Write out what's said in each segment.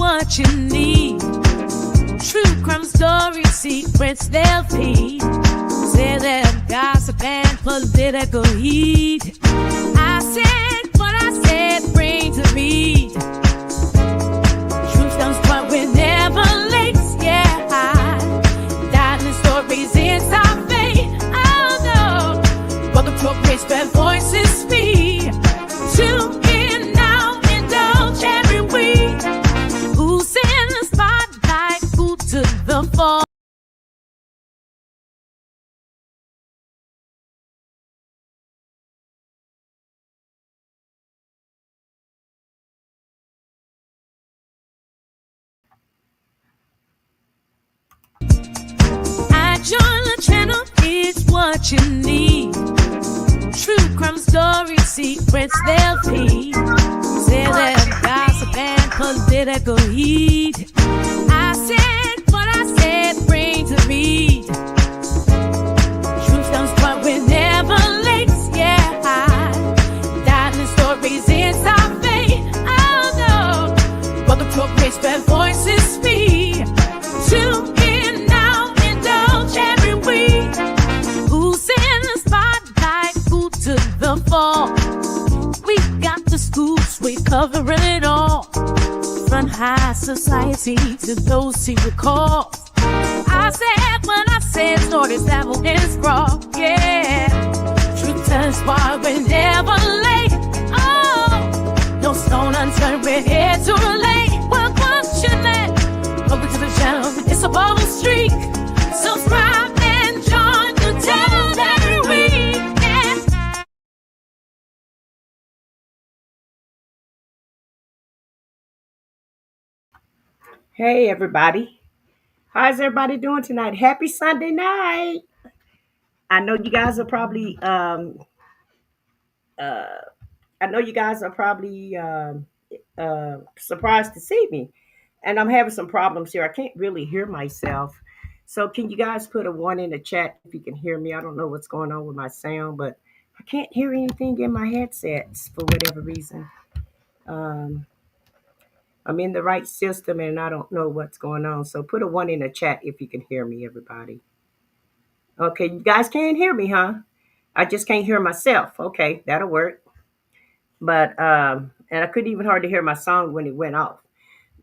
what you need. True crime stories, secrets they'll feed. Say that gossip and political heat. I said what I said, bring to read. Truth comes but we're never late, yeah. Diamond stories inside fate, oh no. Welcome to a place where voices speak. Tune in now, indulge every week. Who's in the spotlight, who to the fore? I join the channel, it's what you need. True crime stories, secrets they'll feed. Say that gossip and political heat. I said what I said, bring to read. Truth comes but we're never late, yeah. Diamond stories inside fate, oh no. Welcome to a place where voices speak. Tune in now, indulge every week. Who's in the spotlight, who to the fore? We got the scoops, we covering it all. From high society to those who recall. I said what I said, stories that will inspire, yeah. Truth turns why we're never late. Oh, no stone unturned, we're here to relate. Well, what's your name? Welcome to the channel, it's a bubble streak. Subscribe and join the channel every week. Yeah. Hey everybody, how's everybody doing tonight? Happy Sunday night. I know you guys are probably uh I know you guys are probably surprised to see me. And I'm having some problems here. I can't really hear myself. So can you guys put a one in the chat if you can hear me? I don't know what's going on with my sound, but I can't hear anything in my headsets for whatever reason. Um I'm in the right system and I don't know what's going on. So put a one in the chat if you can hear me, everybody. Okay, you guys can't hear me, huh? I just can't hear myself. Okay, that'll work. But and I couldn't even hardly hear my song when it went off.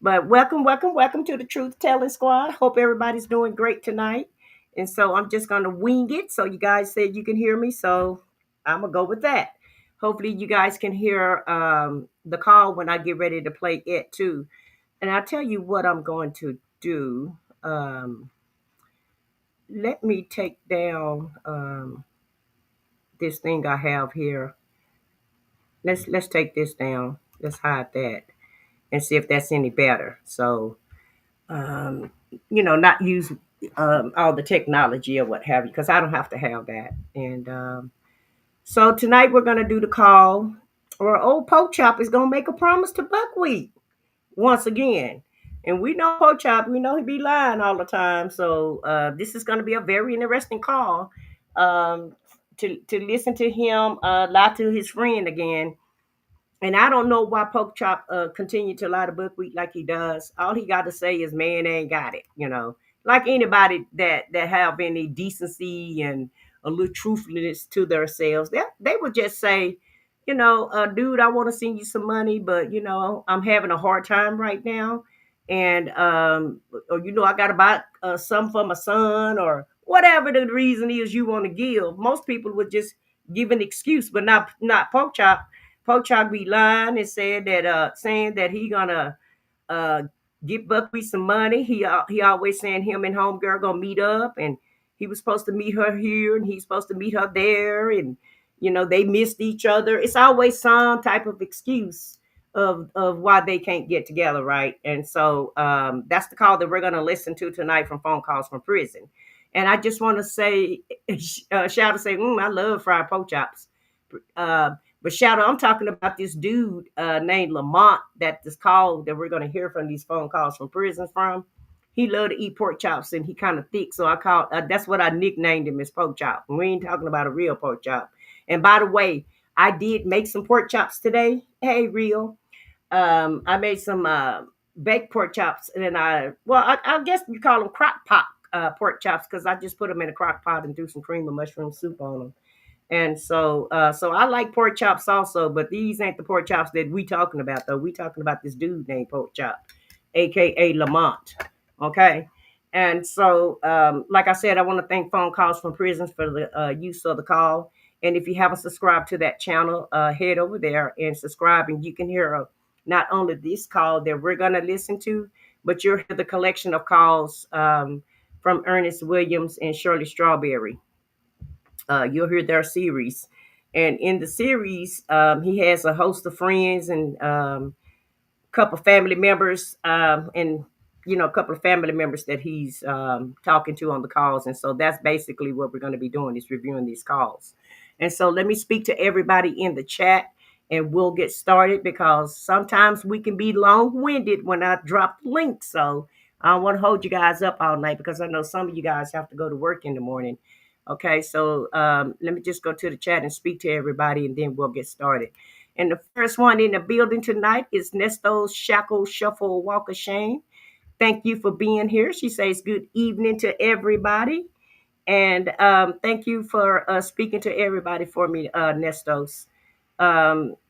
But welcome to the Truth Telling Squad. Hope everybody's doing great tonight. And so I'm just gonna wing it. So you guys said you can hear me, so I'm gonna go with that. Hopefully you guys can hear the call when I get ready to play it too. And I'll tell you what I'm going to do. Let me take down this thing I have here. Let's take this down. Let's hide that and see if that's any better. So um, not use all the technology or what have you, because I don't have to have that. And so tonight we're gonna do the call. Or old pork chop is gonna make a promise to Buckwheat once again. And we know pork chop, we know he be lying all the time. So this is gonna be a very interesting call. Um, to listen to him lie to his friend again. And I don't know why Pork Chop continue to lie to Buckwheat like he does. All he got to say is, "Man, ain't got it." Like anybody that have any decency and a little truthfulness to themselves, they would just say, dude, I want to send you some money, but I'm having a hard time right now, and or I got to buy some for my son, or whatever the reason is you want to give. Most people would just give an excuse, but not Pork Chop. Pochak be lying and said that saying that he gonna uh get Buckwheat some money. He always saying him and homegirl gonna meet up, and he was supposed to meet her here and he's supposed to meet her there, and they missed each other. It's always some type of excuse of why they can't get together, right? And so that's the call that we're gonna listen to tonight from phone calls from prison. And I just want to say, shout to say, I love fried pork chops. Uh, but Shadow, I'm talking about this dude named Lamont that this call that we're going to hear from these phone calls from prison from. He loved to eat pork chops and he kind of thick, so I called. That's what I nicknamed him as pork chop. We ain't talking about a real pork chop. And by the way, I did make some pork chops today. Hey, real. I made some baked pork chops, and I guess you call them crock pot pork chops because I just put them in a crock pot and do some cream of mushroom soup on them. And so I like pork chops also, but these ain't the pork chops that we talking about though. We talking about this dude named Pork Chop, aka Lamont. Okay. And so, like I said, I want to thank Phone Calls from Prisons for the use of the call. And if you haven't subscribed to that channel, head over there and subscribe, and you can hear not only this call that we're going to listen to, but you'll hear the collection of calls from Ernest Williams and Shirley Strawberry. You'll hear their series. And in the series, he has a host of friends and couple family members, and a couple of family members that he's talking to on the calls. And so that's basically what we're going to be doing is reviewing these calls. And so let me speak to everybody in the chat and we'll get started because sometimes we can be long-winded when I drop the link. So I don't want to hold you guys up all night because I know some of you guys have to go to work in the morning. Okay, so let me just go to the chat and speak to everybody and then we'll get started. And the first one in the building tonight is Nesto's Shackle Shuffle Walk of Shame. Thank you for being here. She says good evening to everybody. And thank you for speaking to everybody for me, Nestos.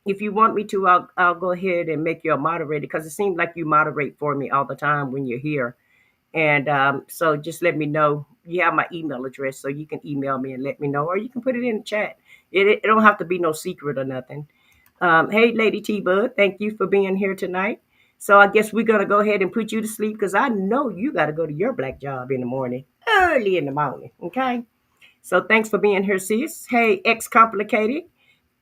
If you want me to, I'll go ahead and make you a moderator because it seems like you moderate for me all the time when you're here. And so just let me know. You have my email address, so you can email me and let me know, or you can put it in the chat. It don't have to be no secret or nothing. Hey, Lady T Bud, thank you for being here tonight. So I guess we're gonna go ahead and put you to sleep because I know you got to go to your black job in the morning, early in the morning. Okay. So thanks for being here, sis. Hey, X Complicated,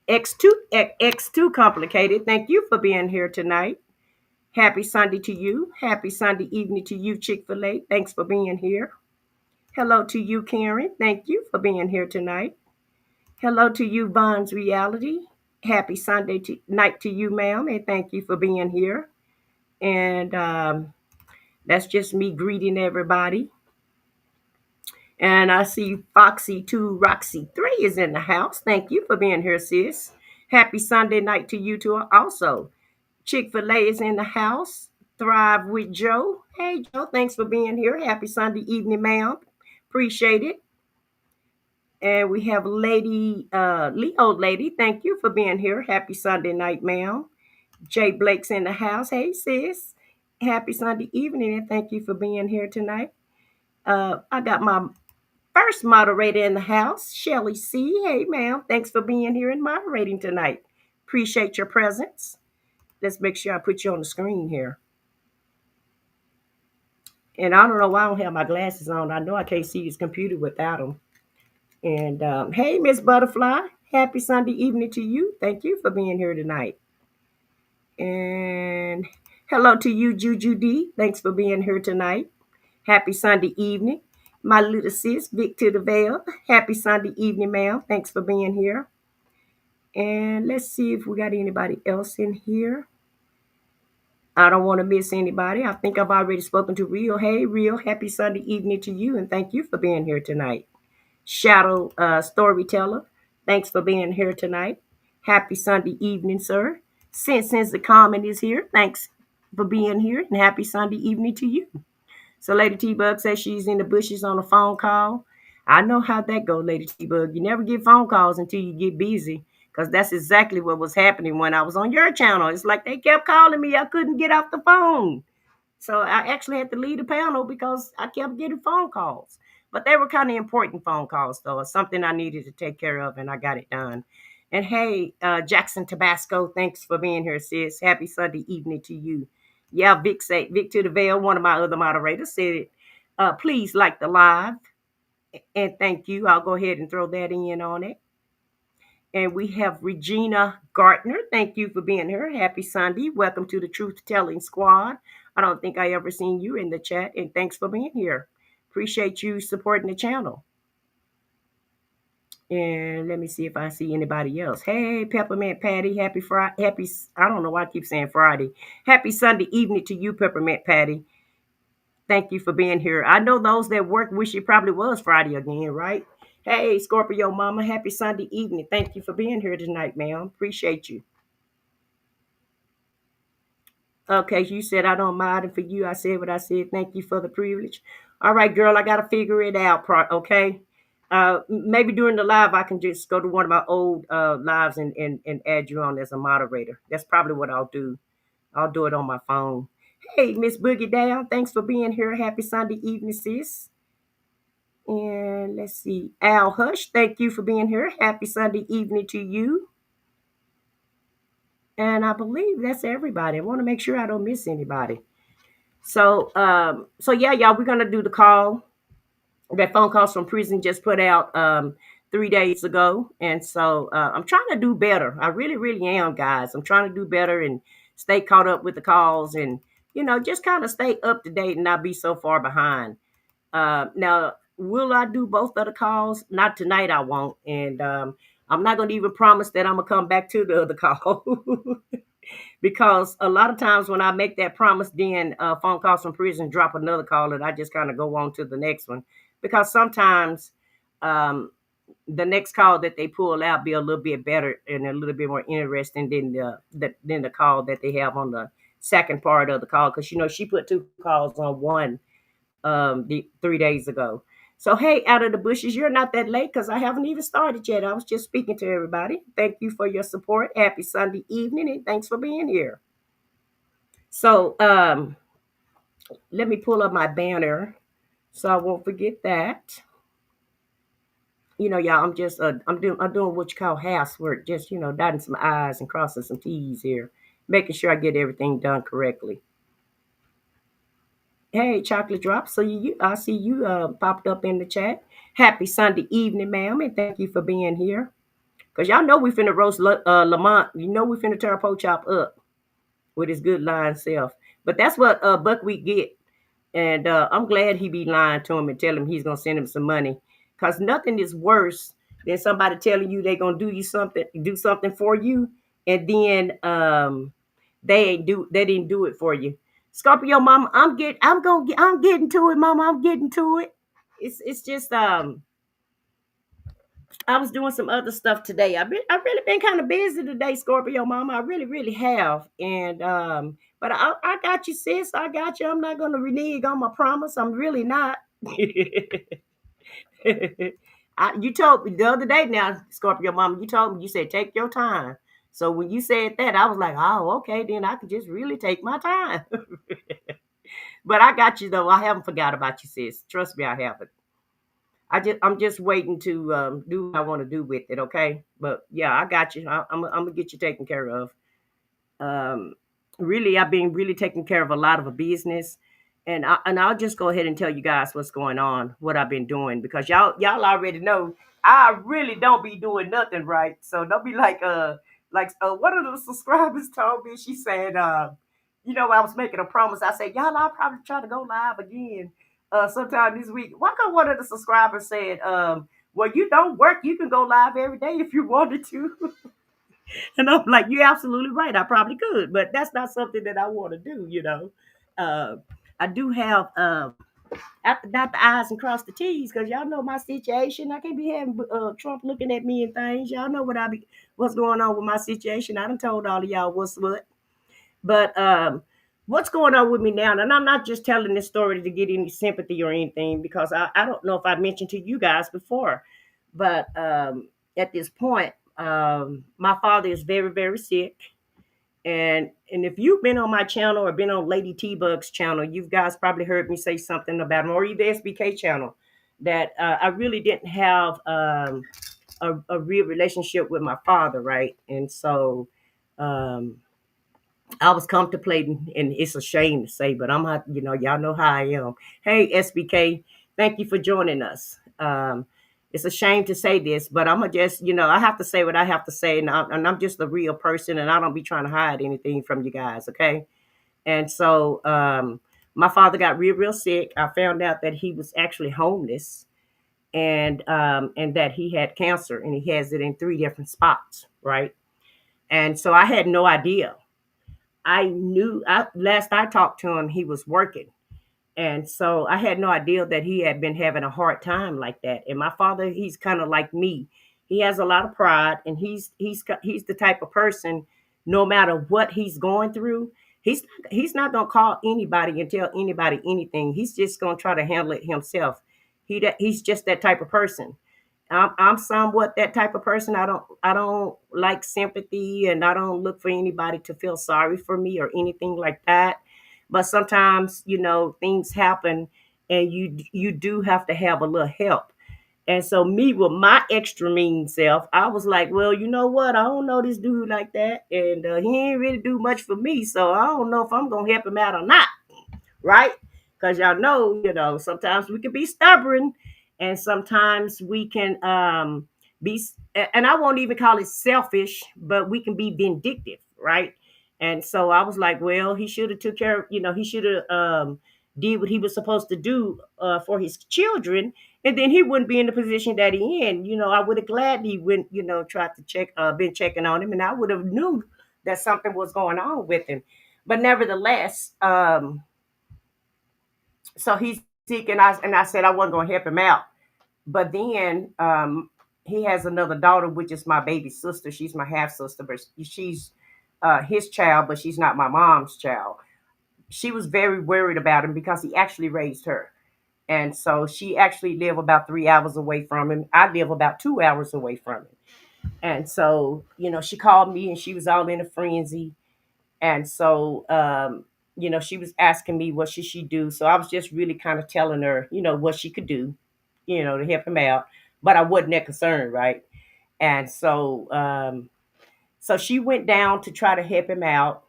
X2 Complicated. Thank you for being here tonight. Happy Sunday to you. Happy Sunday evening to you, Chick-fil-A. Thanks for being here. Hello to you, Karen. Thank you for being here tonight. Hello to you, Bonds Reality. Happy Sunday night to you, ma'am, and thank you for being here. And that's just me greeting everybody. And I see Foxy2 Roxy3 is in the house. Thank you for being here, sis. Happy Sunday night to you too also. Chick-fil-A is in the house. Thrive with Joe. Hey, Joe, thanks for being here. Happy Sunday evening, ma'am. Appreciate it. And we have Leo Lady. Thank you for being here. Happy Sunday night, ma'am. Jay Blake's in the house. Hey, sis. Happy Sunday evening, and thank you for being here tonight. I got my first moderator in the house, Shelly C. Hey, ma'am. Thanks for being here and moderating tonight. Appreciate your presence. Let's make sure I put you on the screen here. And I don't know why I don't have my glasses on. I know I can't see his computer without them. And hey, Miss Butterfly, happy Sunday evening to you. Thank you for being here tonight. And hello to you, Juju D. Thanks for being here tonight. Happy Sunday evening. My little sis, Vic to the Veil. Happy Sunday evening, ma'am. Thanks for being here. And let's see if we got anybody else in here. I don't want to miss anybody. I think I've already spoken to Real. Hey, Real, happy Sunday evening to you, and thank you for being here tonight. Shadow Storyteller, thanks for being here tonight. Happy Sunday evening, sir. Since the comment is here, thanks for being here, and happy Sunday evening to you. So Lady T-Bug says she's in the bushes on a phone call. I know how that goes, Lady T-Bug. You never get phone calls until you get busy, because that's exactly what was happening when I was on your channel. It's like they kept calling me. I couldn't get off the phone. So I actually had to leave the panel because I kept getting phone calls. But they were kind of important phone calls, though. It's something I needed to take care of, and I got it done. And hey, Jackson Tabasco, thanks for being here, sis. Happy Sunday evening to you. Yeah, Vic to the Veil, one of my other moderators, said, please like the live. And thank you. I'll go ahead and throw that in on it. And we have Regina Gartner. Thank you for being here. Happy Sunday. Welcome to the Truth Telling Squad. I don't think I ever seen you in the chat, and thanks for being here. Appreciate you supporting the channel. And let me see if I see anybody else. Hey, Peppermint Patty, happy Friday. I don't know why I keep saying Friday. Happy Sunday evening to you, Peppermint Patty. Thank you for being here. I know those that work wish it probably was Friday again, right? Hey, Scorpio Mama, happy Sunday evening. Thank you for being here tonight, ma'am. Appreciate you. Okay, you said I don't mind, and for you, I said what I said. Thank you for the privilege. All right, girl, I gotta figure it out. Okay, maybe during the live, I can just go to one of my old lives and add you on as a moderator. That's probably what I'll do. I'll do it on my phone. Hey, Miss Boogie Down, thanks for being here. Happy Sunday evening, sis. And let's see, Al Hush, thank you for being here. Happy Sunday evening to you. And I believe that's everybody. I want to make sure I don't miss anybody. So yeah, y'all, we're gonna do the call. That phone calls from prison just put out 3 days ago, and so I'm trying to do better. I really, really am, guys. I'm trying to do better and stay caught up with the calls, and just kind of stay up to date and not be so far behind. Now, will I do both of the calls? Not tonight, I won't, and I'm not gonna even promise that I'm gonna come back to the other call. Because a lot of times when I make that promise, then phone calls from prison drop another call, and I just kind of go on to the next one. Because sometimes um, the next call that they pull out be a little bit better and a little bit more interesting than the call that they have on the second part of the call. Because she put two calls on one 3 days ago. So hey, out of the bushes, you're not that late because I haven't even started yet. I was just speaking to everybody. Thank you for your support. Happy Sunday evening, and thanks for being here. So let me pull up my banner so I won't forget that. Y'all, I'm doing what you call housework, just dotting some I's and crossing some T's here, making sure I get everything done correctly. Hey, Chocolate Drop. So I see you popped up in the chat. Happy Sunday evening, ma'am, and thank you for being here. Cause y'all know we finna roast Lamont. You know we finna tear Poe Chop up with his good lying self. But that's what Buckwheat get, and I'm glad he be lying to him and tell him he's gonna send him some money. Cause nothing is worse than somebody telling you they gonna do something for you, and then they didn't do it for you. Scorpio mama, I'm getting to it, mama. I'm getting to it. It's just I was doing some other stuff today. I've really been kind of busy today, Scorpio mama. I really, really have. And but I got you, sis. I got you. I'm not gonna renege on my promise. I'm really not. You told me the other day now, Scorpio mama, you told me, you said take your time. So when you said that, I was like, oh, okay, then I could just really take my time. But I got you though. I haven't forgot about you, sis. Trust me, I haven't. I'm just waiting to do what I want to do with it. Okay, but yeah, I got you. I'm gonna get you taken care of. Um, really, I've been really taking care of a lot of a business, and I'll just go ahead and tell you guys what's going on, what I've been doing, because y'all already know I really don't be doing nothing right. So don't be like one of the subscribers told me. She said, I was making a promise. I said, y'all, I'll probably try to go live again sometime this week. Why come one of the subscribers said, well, you don't work, you can go live every day if you wanted to. And I'm like, you're absolutely right. I probably could, but that's not something that I want to do. Uh, I do have after dot the I's and cross the T's because y'all know my situation. I can't be having Trump looking at me and things. Y'all know what's going on with my situation. I done told all of y'all what's what. But what's going on with me now? And I'm not just telling this story to get any sympathy or anything because I don't know if I mentioned to you guys before, but at this point, my father is very, very sick. And if you've been on my channel or been on Lady T Bug's channel, you guys probably heard me say something about him, or even the SBK channel, that I really didn't have a real relationship with my father, right? And so um, I was contemplating, and it's a shame to say, but I'm not, y'all know how I am. Hey, SBK, thank you for joining us. It's a shame to say this, but I'm gonna just, I have to say what I have to say, and I'm just a real person, and I don't be trying to hide anything from you guys, okay? And so my father got real, real sick. I found out that he was actually homeless, and that he had cancer, and he has it in 3 different spots, right? And so I had no idea. I knew last I talked to him, he was working. And so I had no idea that he had been having a hard time like that. And my father, he's kind of like me. He has a lot of pride, and he's the type of person, no matter what he's going through, He's not gonna call anybody and tell anybody anything. He's just gonna try to handle it himself. He's just that type of person. I'm somewhat that type of person. I don't like sympathy, and I don't look for anybody to feel sorry for me or anything like that. But sometimes, things happen, and you do have to have a little help. And so me with my extra mean self, I was like, well, you know what? I don't know this dude like that, and he ain't really do much for me, so I don't know if I'm gonna help him out or not, right? Because y'all know, sometimes we can be stubborn, and sometimes we can be, and I won't even call it selfish, but we can be vindictive, right? And so I was like, well, he should have took care of, he should have did what he was supposed to do for his children, and then he wouldn't be in the position that he in. I would have gladly went, tried to been checking on him, and I would have knew that something was going on with him. But nevertheless, so he's sick, and I said I wasn't going to help him out. But then he has another daughter, which is my baby sister. She's my half sister, but she's his child, but she's not my mom's child. She was very worried about him because he actually raised her. And so she actually lived about 3 hours away from him. I live about 2 hours away from him. And so, she called me and she was all in a frenzy. And so, she was asking me what should she do. So I was just really kind of telling her, what she could do, to help him out. But I wasn't that concerned, right? And so she went down to try to help him out.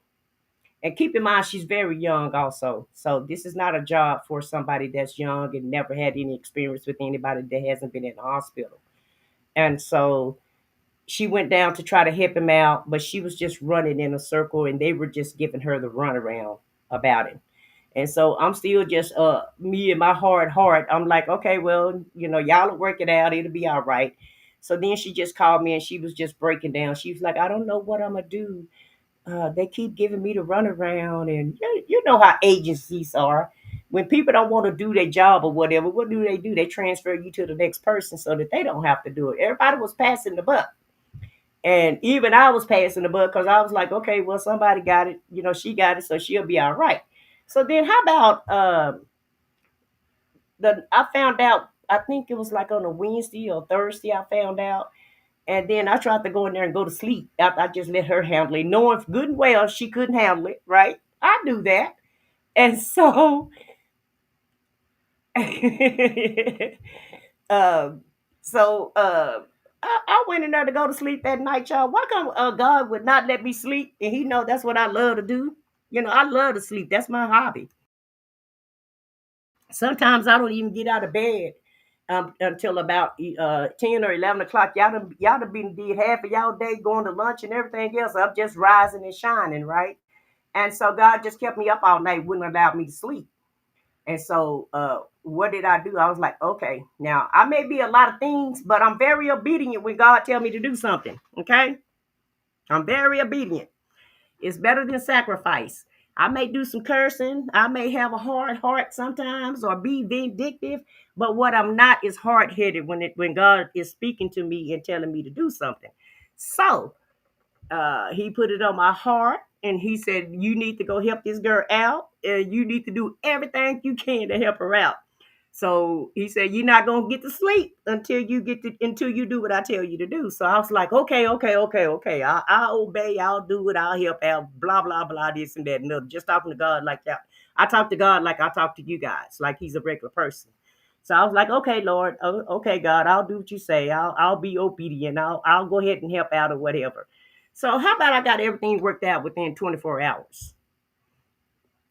And keep in mind, she's very young also. So this is not a job for somebody that's young and never had any experience with anybody that hasn't been in the hospital. And so she went down to try to help him out, but she was just running in a circle, and they were just giving her the runaround about it. And so I'm still just me and my hard heart. I'm like, okay, well, y'all will work it out. It'll be all right. So then she just called me and she was just breaking down. She was like, I don't know what I'm gonna do. They keep giving me the runaround, and you know how agencies are. When people don't want to do their job or whatever, what do? They transfer you to the next person so that they don't have to do it. Everybody was passing the buck. And even I was passing the buck because I was like, okay, well, somebody got it. She got it, so she'll be all right. So then, how about I found out. I think it was like on a Wednesday or Thursday. I found out, and then I tried to go in there and go to sleep after I just let her handle it, knowing good and well she couldn't handle it. Right? I knew that, and so. um, so I went in there to go to sleep that night, y'all. Why come God would not let me sleep? And He know that's what I love to do. I love to sleep. That's my hobby. Sometimes I don't even get out of bed until about 10 or 11 o'clock. Y'all done been did half of y'all day going to lunch and everything else. I'm just rising and shining, right? And so God just kept me up all night, wouldn't allow me to sleep. And so, what did I do? I was like, okay, now I may be a lot of things, but I'm very obedient when God tell me to do something. Okay, I'm very obedient. It's better than sacrifice. I may do some cursing. I may have a hard heart sometimes, or be vindictive. But what I'm not is hard headed when God is speaking to me and telling me to do something. So he put it on my heart, and he said, you need to go help this girl out, and you need to do everything you can to help her out. So he said, you're not gonna get to sleep until you do what I tell you to do. So I was like, okay, okay, okay, okay. I'll obey, I'll do it, I'll help out, blah, blah, blah, this and that. No, just talking to God like that. I talk to God like I talk to you guys, like he's a regular person. So I was like, okay, Lord, okay, God, I'll do what you say. I'll be obedient. I'll go ahead and help out or whatever. So how about I got everything worked out within 24 hours?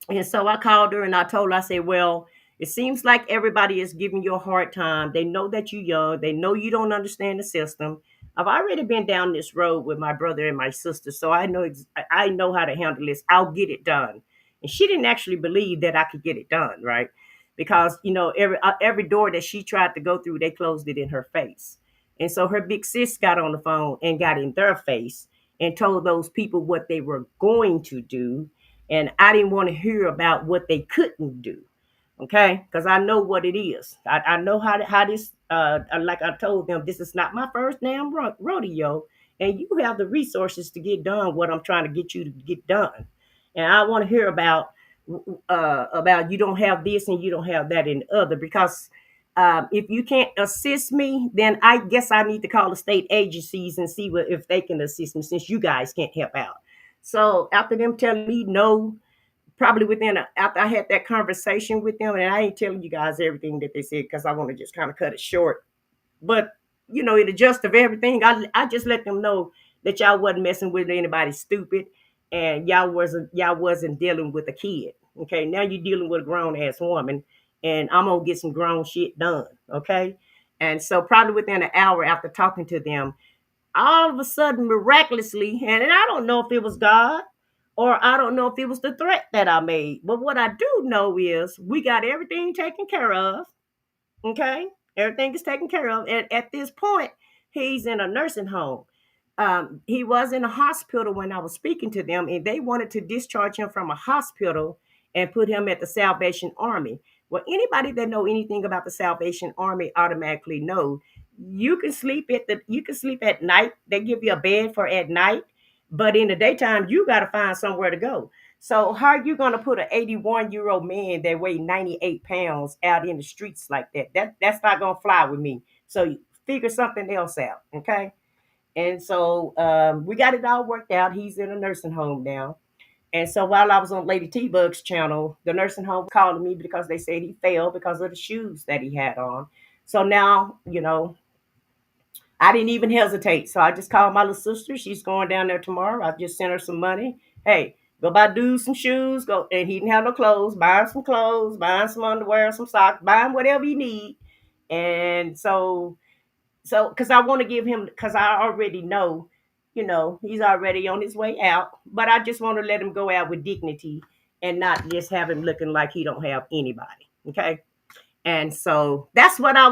And so I called her and I told her, I said, well, it seems like everybody is giving you a hard time. They know that you're young. They know you don't understand the system. I've already been down this road with my brother and my sister, so I know how to handle this. I'll get it done. And she didn't actually believe that I could get it done, right? Because every door that she tried to go through, they closed it in her face. And so her big sis got on the phone and got in their face and told those people what they were going to do, and I didn't want to hear about what they couldn't do. Okay, because I know what it is. I know how this. Like I told them, this is not my first damn rodeo, and you have the resources to get done what I'm trying to get you to get done. and I want to hear about you don't have this and you don't have that and the other, because if you can't assist me, then I guess I need to call the state agencies and see if they can assist me, since you guys can't help out. So after them telling me no, probably after I had that conversation with them, and I ain't telling you guys everything that they said because I want to just kind of cut it short. But in the gist of everything, I just let them know that y'all wasn't messing with anybody stupid, and y'all wasn't dealing with a kid. Okay, now you're dealing with a grown ass woman, and I'm gonna get some grown shit done. Okay, and so probably within an hour after talking to them, all of a sudden, miraculously, and I don't know if it was God or I don't know if it was the threat that I made, but what I do know is we got everything taken care of. Okay, everything is taken care of, and at this point, he's in a nursing home. He was in a hospital when I was speaking to them, and they wanted to discharge him from a hospital and put him at the Salvation Army. Well, anybody that know anything about the Salvation Army automatically know you can sleep at night. They give you a bed for at night, but in the daytime you got to find somewhere to go. So how are you going to put an 81-year-old man that weighed 98 pounds out in the streets like that? That's not going to fly with me. So figure something else out, okay? And so we got it all worked out. He's in a nursing home now. And so while I was on Lady T Bug's channel, the nursing home was calling me because they said he fell because of the shoes that he had on. So now, I didn't even hesitate. So I just called my little sister. She's going down there tomorrow. I just sent her some money. Hey, go buy dude some shoes. Go, and he didn't have no clothes. Buy him some clothes. Buy him some underwear, some socks. Buy him whatever you need. And so because I want to give him, because I already know, he's already on his way out. But I just want to let him go out with dignity and not just have him looking like he don't have anybody. Okay. And so that's what I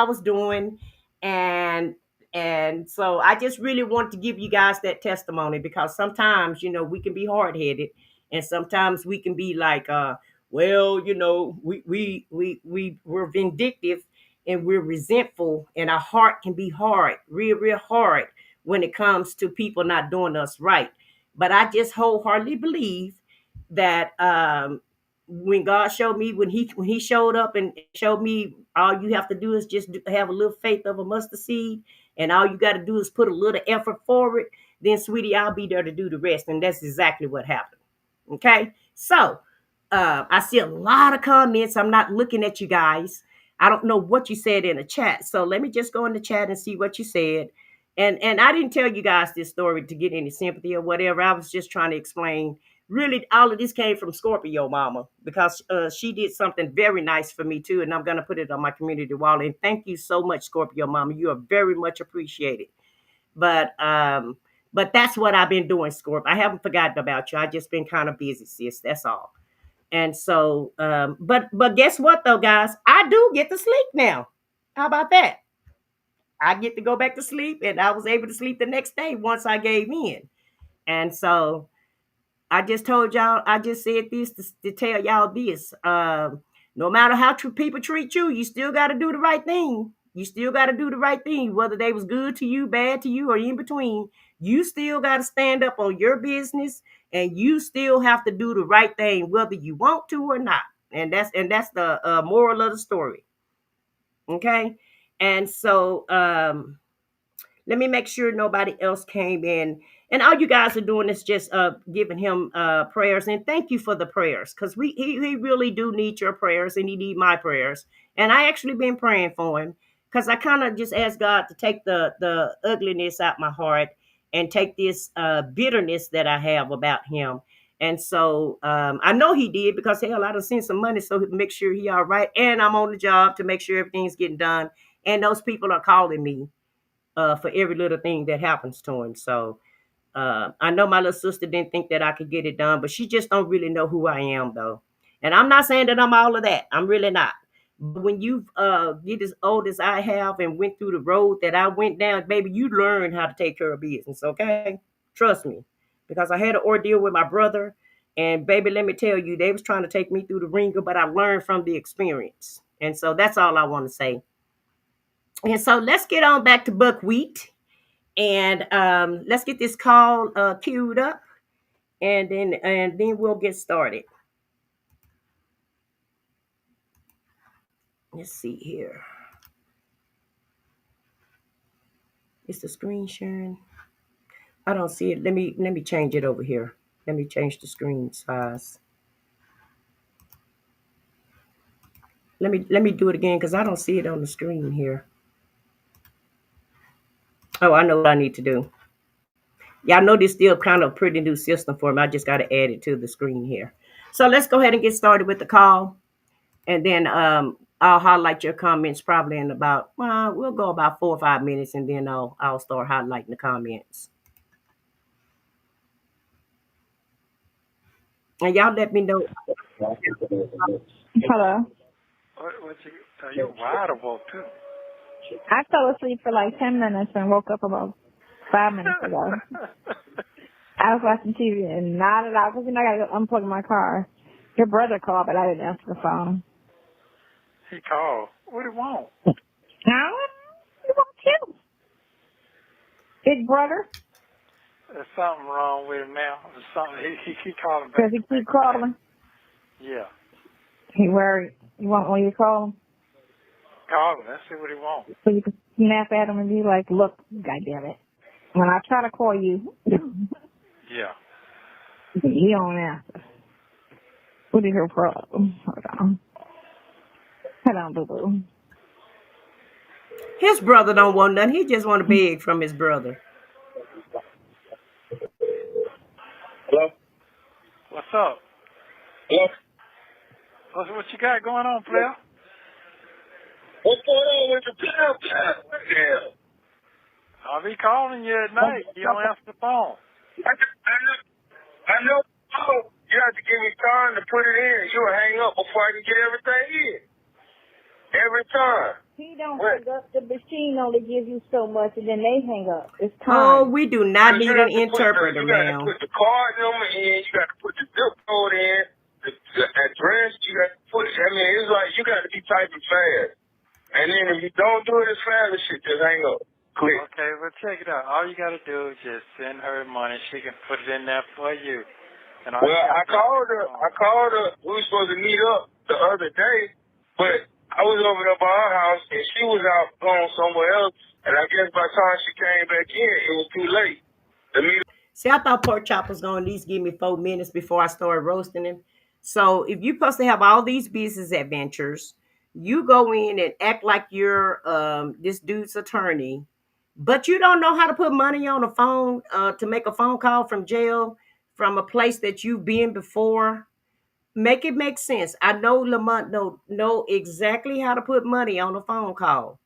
was doing. And and so I just really want to give you guys that testimony, because sometimes we can be hard-headed, and sometimes we can be like, well, we're vindictive, and we're resentful, and our heart can be hard, real hard, when it comes to people not doing us right. But I just wholeheartedly believe that when God showed me, when he showed up and showed me, all you have to do is just have a little faith of a mustard seed, and all you got to do is put a little effort forward, then sweetie, I'll be there to do the rest. And that's exactly what happened. Okay, so I see a lot of comments. I'm not looking at you guys. I don't know what you said in the chat, so let me just go in the chat and see what you said. And I didn't tell you guys this story to get any sympathy or whatever. I was just trying to explain. Really, all of this came from Scorpio Mama, because she did something very nice for me too, and I'm gonna put it on my community wall. And thank you so much, Scorpio Mama. You are very much appreciated. But that's what I've been doing, Scorp. I haven't forgotten about you. I just been kind of busy, sis. That's all. And so, but guess what though, guys? I do get to sleep now. How about that? I get to go back to sleep, and I was able to sleep the next day once I gave in. And so I just told y'all, I just said this to tell y'all this. No matter how people treat you, you still got to do the right thing. You still got to do the right thing, whether they was good to you, bad to you, or in between. You still got to stand up on your business, and you still have to do the right thing, whether you want to or not. And that's the moral of the story. Okay, and so let me make sure nobody else came in. And all you guys are doing is just giving him prayers. And thank you for the prayers, because he really do need your prayers, and he need my prayers. And I actually been praying for him, because I kind of just asked God to take the ugliness out my heart, and take this bitterness that I have about him. And so I know he did, because hell, I done sent some money so he can make sure he all right. And I'm on the job to make sure everything's getting done. And those people are calling me for every little thing that happens to him. So I know my little sister didn't think that I could get it done, but she just don't really know who I am, though. And I'm not saying that I'm all of that. I'm really not. But when you get as old as I have and went through the road that I went down, baby, you learn how to take care of business, okay? Trust me. Because I had an ordeal with my brother, and baby, let me tell you, they was trying to take me through the ringer, but I learned from the experience. And so that's all I want to say. And so let's get on back to Buckwheat. And let's get this call queued up. and then we'll get started. Let's see here. Is the screen sharing? I don't see it. Let me change it over here. Let me change the screen size. Let me do it again because I don't see it on the screen here. Oh, I know what I need to do. Yeah, I know this still kind of a pretty new system for me. I just got to add it to the screen here. So let's go ahead and get started with the call, and then I'll highlight your comments probably in about we'll go about 4 or 5 minutes, and then I'll start highlighting the comments. And y'all let me know. Hello. You're wide awoke too. I fell asleep for like 10 minutes and woke up about 5 minutes ago. I was watching TV and nodded out because I got to unplug my car. Your brother called, but I didn't answer the phone. He called. What do you want? How? He wants you. Big brother? There's something wrong with him now. There's something. He keep calling back. Does he keep calling? Yeah. He worried. You want when you call him? Call him. Let's see what he wants. So you can snap at him and be like, look, goddammit. When I try to call you, Yeah. he don't answer. What is your problem? Hold on. Hold on, boo-boo. His brother don't want nothing. He just want to beg from his brother. Hello? What's up? Hello? What you got going on, player? What's going on with the pill? Yeah. I'll be calling you at night. You don't answer the phone. I know. Oh, you have to give me time to put it in. You'll hang up before I can get everything in. Every time. He don't hang up. The machine only gives you so much, and then they hang up. It's Oh, time. we do not need an interpreter, You got ma'am. to put the card number in. You got to put the zip code in. The address. You got to put. I mean, it's like you got to be typing fast. And then if you don't do it as fast, shit just hang up. Click. Okay, well, check it out. All you got to do is just send her money. She can put it in there for you. And Well, I called her. We were supposed to meet up the other day, but I was over there by her house, and she was out going somewhere else. And I guess by the time she came back in, it was too late to meet. See, I thought Pork Chop was going to at least give me 4 minutes before I started roasting him. So if you're supposed to have all these business adventures, you go in and act like you're this dude's attorney, but you don't know how to put money on a phone to make a phone call from jail from a place that you've been before. Make it make sense. I know Lamont know exactly how to put money on a phone call.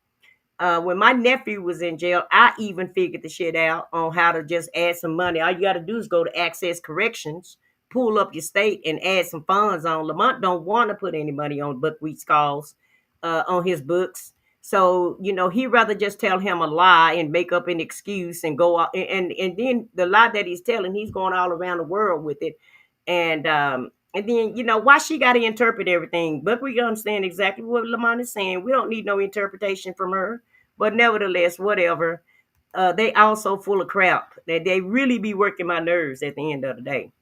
When my nephew was in jail, I even figured the shit out on how to just add some money. All you got to do is go to Access Corrections, pull up your state, and add some funds on. Lamont don't want to put any money on Buckwheat's calls on his books. So, he'd rather just tell him a lie and make up an excuse and go out. And then the lie that he's telling, he's going all around the world with it. And then, why she got to interpret everything. But we understand exactly what Lamont is saying. We don't need no interpretation from her. But nevertheless, whatever. They also full of crap. They really be working my nerves at the end of the day.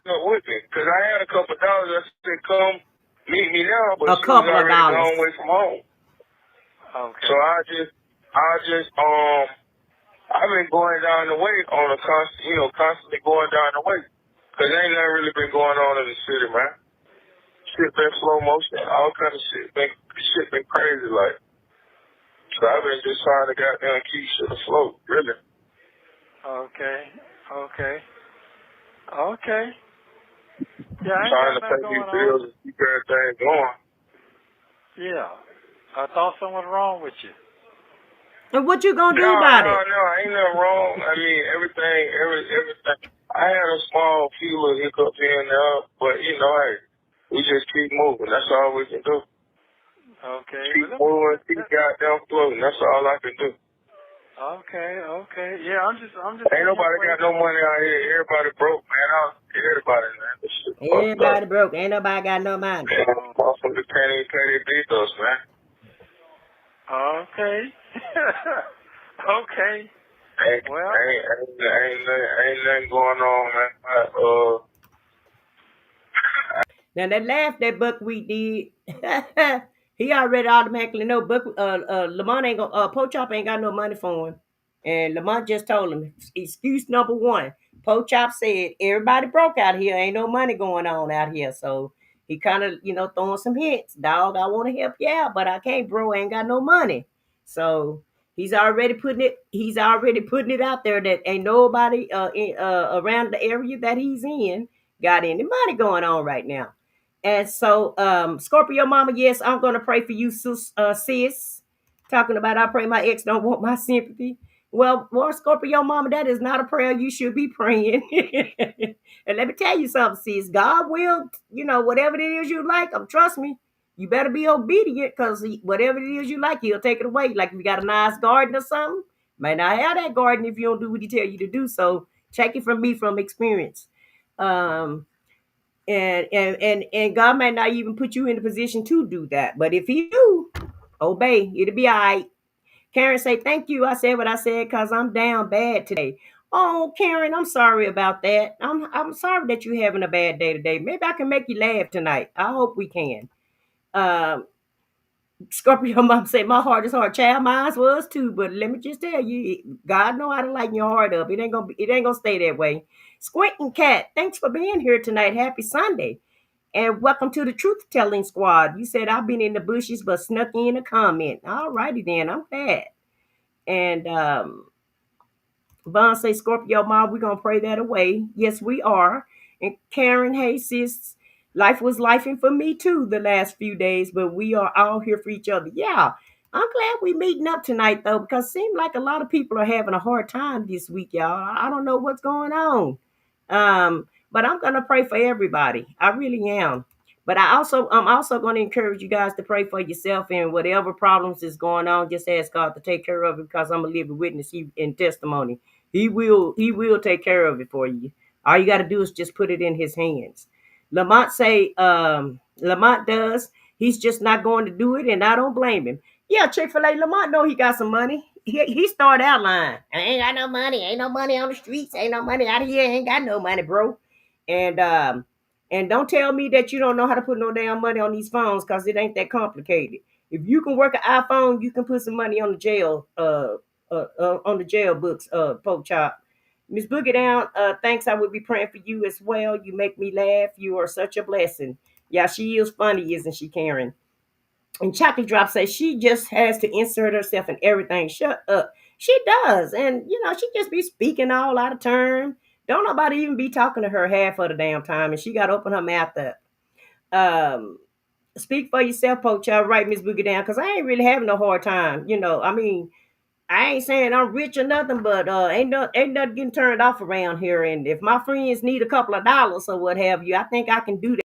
With me, because I had a couple of dollars. I said, "Come meet me now," but A couple of dollars. Gone away from home. Okay. So I've been going down the way on a constantly going down the way. Cause ain't nothing really been going on in the city, man. Shit been slow motion, all kind of shit. Shit been crazy, like. So I've been just trying to goddamn keep shit afloat, really. Okay. Yeah, I ain't Trying to got pay nothing these going bills on. and keep everything going. Yeah. I thought something was wrong with you. And what you gonna do No, about it? ain't nothing wrong. I mean, everything. I had a small few little hiccups here and there, but hey, we just keep moving. That's all we can do. Okay. Keep moving, keep goddamn floating. That's all I can do. Okay. Yeah, I'm just. Ain't nobody got no money out here. Everybody broke, man. Everybody, man. This shit Everybody broke. Ain't nobody got no money. Motherfuckers can't even pay their bills, man. Okay. Okay. Well, Ain't nothing going on, man. Now that laugh that Buckwheat did, he already automatically know Lamont ain't gonna Pochop ain't got no money for him. And Lamont just told him, excuse number one. Pochop said everybody broke out here, ain't no money going on out here. So he kind of, throwing some hints. Dog, I want to help you out, but I can't, bro. I ain't got no money. So he's already putting it out there that ain't nobody around the area that he's in got any money going on right now. And so, Scorpio Mama, yes, I'm going to pray for you, sis. Talking about, I pray my ex don't want my sympathy. Well, Scorpio Mama, that is not a prayer you should be praying. And let me tell you something, sis. God will, whatever it is you like, trust me, you better be obedient because whatever it is you like, he'll take it away. Like if you got a nice garden or something, might not have that garden if you don't do what he tell you to do. So check it from me from experience. Um, and God might not even put you in a position to do that. But if He do, obey. It'll be all right. Karen say, thank you. I said what I said because I'm down bad today. Oh, Karen, I'm sorry about that. I'm sorry that you're having a bad day today. Maybe I can make you laugh tonight. I hope we can. Um, Scorpio mom said, my heart is hard. Child, mine was too. But let me just tell you, God know how to lighten your heart up. It ain't gonna stay that way. Squint and Cat, thanks for being here tonight. Happy Sunday. And welcome to the Truth Telling Squad. You said I've been in the bushes but snuck in a comment. All righty then, I'm glad. And Vaughn say, Scorpio mom, we're gonna pray that away. Yes, we are. And Karen, hey sis, life was lifing for me too the last few days, but we are all here for each other. Yeah, I'm glad we meeting up tonight though, because it seems like a lot of people are having a hard time this week, y'all. I don't know what's going on. But I'm gonna pray for everybody. I really am. But I'm also going to encourage you guys to pray for yourself and whatever problems is going on. Just ask God to take care of it because I'm a living witness in testimony. He will take care of it for you. All you got to do is just put it in His hands. Lamont say Lamont does. He's just not going to do it, and I don't blame him. Yeah, Chick-fil-A, Lamont know he got some money. He started out lying. I ain't got no money. Ain't no money on the streets. Ain't no money out here. Ain't got no money, bro. And don't tell me that you don't know how to put no damn money on these phones because it ain't that complicated. If you can work an iPhone, you can put some money on the jail books, Pope Chop. Miss Boogie Down, thanks. I would be praying for you as well. You make me laugh. You are such a blessing. Yeah, she is funny, isn't she, Karen? And Chocolate Drop says she just has to insert herself in everything. Shut up. She does. And, she just be speaking all out of turn. Don't nobody even be talking to her half of the damn time. And she got to open her mouth up. Speak for yourself, Poach. I'll write Miss Boogie down because I ain't really having a hard time. I ain't saying I'm rich or nothing, but ain't nothing getting turned off around here. And if my friends need a couple of dollars or what have you, I think I can do that.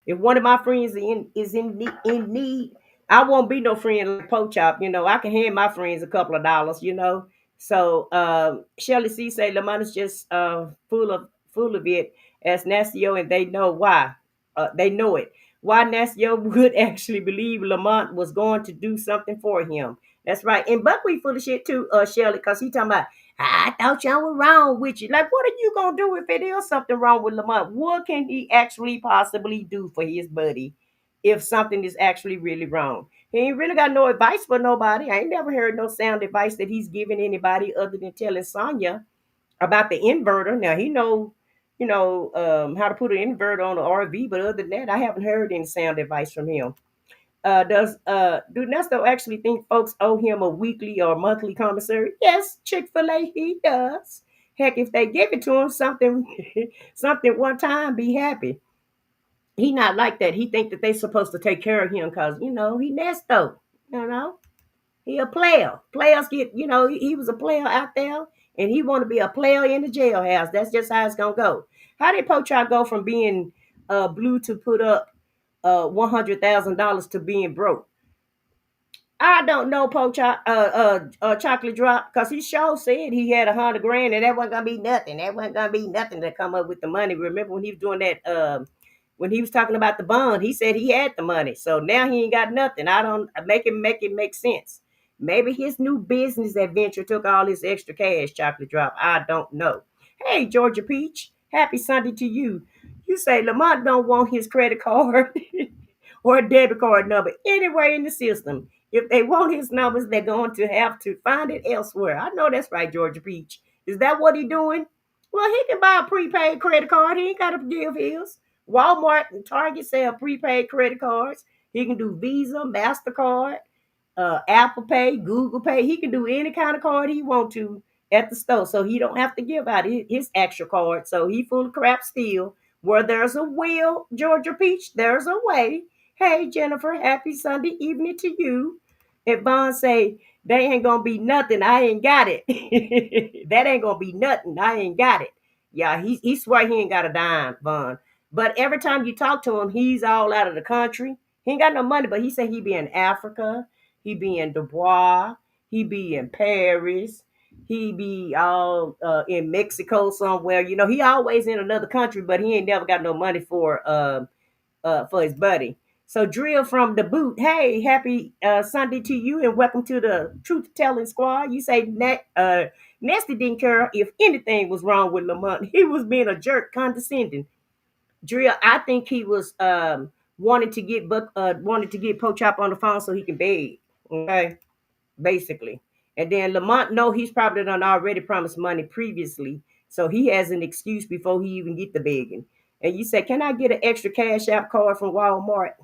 If one of my friends is in need, I won't be no friend like Poach Chop. I can hand my friends a couple of dollars. So Shelly C say Lamont is just full of it as Nasio, and they know why. They know it. Why Nasio would actually believe Lamont was going to do something for him. That's right. And Buckwheat full of shit too, Shelly, because he talking about, I thought y'all were wrong with you. Like, what are you gonna do if it is something wrong with Lamont? What can he actually possibly do for his buddy if something is actually really wrong? He ain't really got no advice for nobody. I ain't never heard no sound advice that he's giving anybody other than telling Sonya about the inverter. Now he how to put an inverter on an RV, but other than that, I haven't heard any sound advice from him. Do Nesto actually think folks owe him a weekly or monthly commissary? Yes, Chick-fil-A, he does. Heck, if they give it to him something something one time, be happy. He not like that. He think that they supposed to take care of him because he Nesto. You know, he a player. Players get he was a player out there, and he want to be a player in the jailhouse. That's just how it's gonna go. How did Pochard go from being blue to put up $100,000 to being broke? I don't know, Chocolate Drop, because he sure said he had 100 grand, and that wasn't gonna be nothing. That wasn't gonna be nothing to come up with the money. Remember when he was doing that when he was talking about the bond, he said he had the money. So now he ain't got nothing. I don't make it make sense. Maybe his new business adventure took all his extra cash, Chocolate Drop. I don't know. Hey, Georgia Peach, happy Sunday to you. You say Lamont don't want his credit card or a debit card number anywhere in the system. If they want his numbers, they're going to have to find it elsewhere. I know that's right, Georgia Peach. Is that what he doing? Well, he can buy a prepaid credit card. He ain't got to give his. Walmart and Target sell prepaid credit cards. He can do Visa, MasterCard, Apple Pay, Google Pay. He can do any kind of card he want to at the store, so he don't have to give out his extra card. So he full of crap still. Where there's a will, Georgia Peach, there's a way. Hey, Jennifer, happy Sunday evening to you. If Vaughn say, they ain't gonna be nothing, I ain't got it. That ain't gonna be nothing, I ain't got it. Yeah, he swear he ain't got a dime, Vaughn. But every time you talk to him, he's all out of the country. He ain't got no money, but he said he be in Africa, he be in Dubois, he be in Paris, he be all in Mexico somewhere. You know, he always in another country, but he ain't never got no money for his buddy. So Drill from the boot, hey, happy Sunday to you and welcome to the Truth Telling Squad. You say Nesty didn't care if anything was wrong with Lamont. He was being a jerk, condescending. Drill, I think he was wanted to get Po Chop on the phone so he can beg. Okay, basically. And then Lamont know he's probably done already promised money previously, so he has an excuse before he even get the begging. And you say, can I get an extra cash app card from Walmart?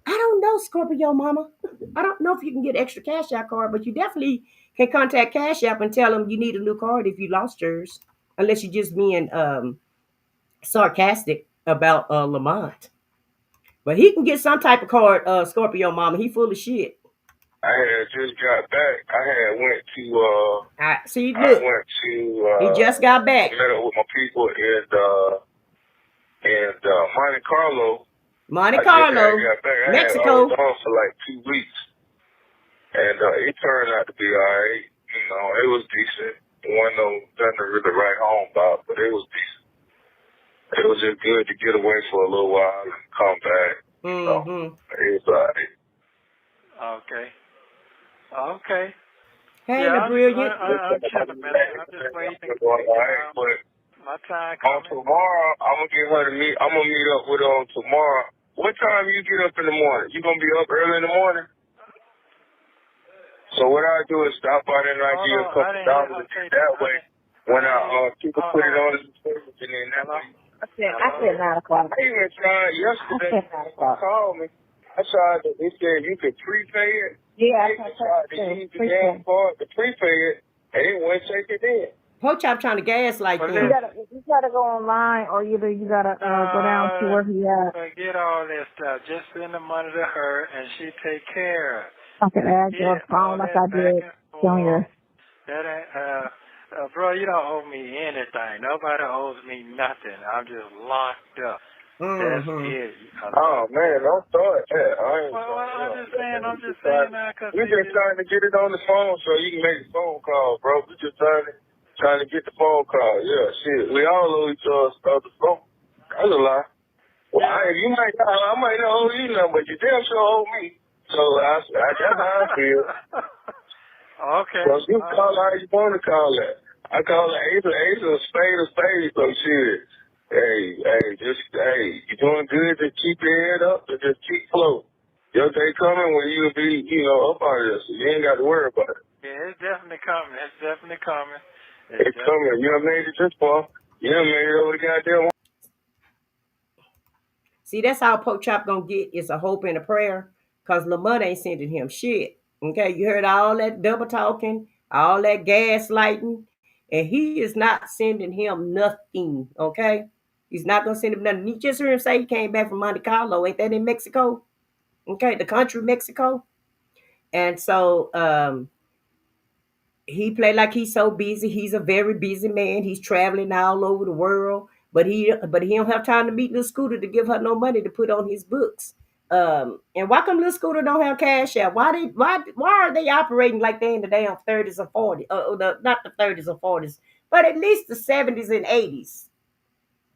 I don't know, Scorpio Mama. I don't know if you can get extra cash app card, but you definitely can contact Cash App and tell them you need a new card if you lost yours, unless you're just being sarcastic about Lamont. But he can get some type of card, Scorpio Mama. He full of shit. I had just got back. I had went to see, I look, went to he just got back. met up with my people in Monte Carlo. Monte Carlo, Mexico. I was gone for like 2 weeks, and it turned out to be all right. You know, it was decent. It wasn't nothing to really write home about, but it was decent. It was just good to get away for a little while and come back. Mm-hmm. It was all right. Okay. Okay. Hey, yeah, the brilliant. I'm just waiting. But my time on tomorrow, I'm gonna meet up with her on tomorrow. What time you get up in the morning? You gonna be up early in the morning? So what I do is stop by there and I give a couple dollars that way. When people put it on the page and then that way. I said 9 o'clock. I even tried yesterday. Called me. I tried to, they said you could prepay it. Yeah, I tried to use the gas card to prepay it, and it wouldn't take it in. Po Chop trying to gaslight them. You gotta go online, or either you gotta go down to where he at. Forget all that stuff. Just send the money to her, and she take care. I can add your phone like I did, Sonya. That ain't, bro, you don't owe me anything. Nobody owes me nothing. I'm just locked up. That's it. Oh man, don't start that. I'm just saying now, cause we just trying to get it on the phone so you can make a phone call, bro. We just trying to get the phone call. Yeah, shit. We all owe each other the phone. That's a lie. Well, I might not owe you nothing, but you damn sure owe me. So that's how I feel. Okay. So you call how you want to call that. I call it ace of spade, so shit. Hey, you're doing good. Just keep your head up and just keep floating. Your day coming when you'll be, up out of this. So you ain't got to worry about it. Yeah, it's definitely coming. It's coming. It's coming. You done made it this far. You done made it over the goddamn. See, that's how Po Chop gonna get. It's a hope and a prayer. Cause Lamont ain't sending him shit. Okay, you heard all that double talking, all that gaslighting, and he is not sending him nothing. Okay. He's not going to send him nothing. You just heard him say he came back from Monte Carlo. Ain't that in Mexico? Okay, the country Mexico. And so he played like he's so busy. He's a very busy man. He's traveling all over the world. But he don't have time to meet Little Scooter to give her no money to put on his books. And why come Little Scooter don't have cash out? Why are they operating like they in the damn 30s or 40s? Not the 30s or 40s, but at least the 70s and 80s.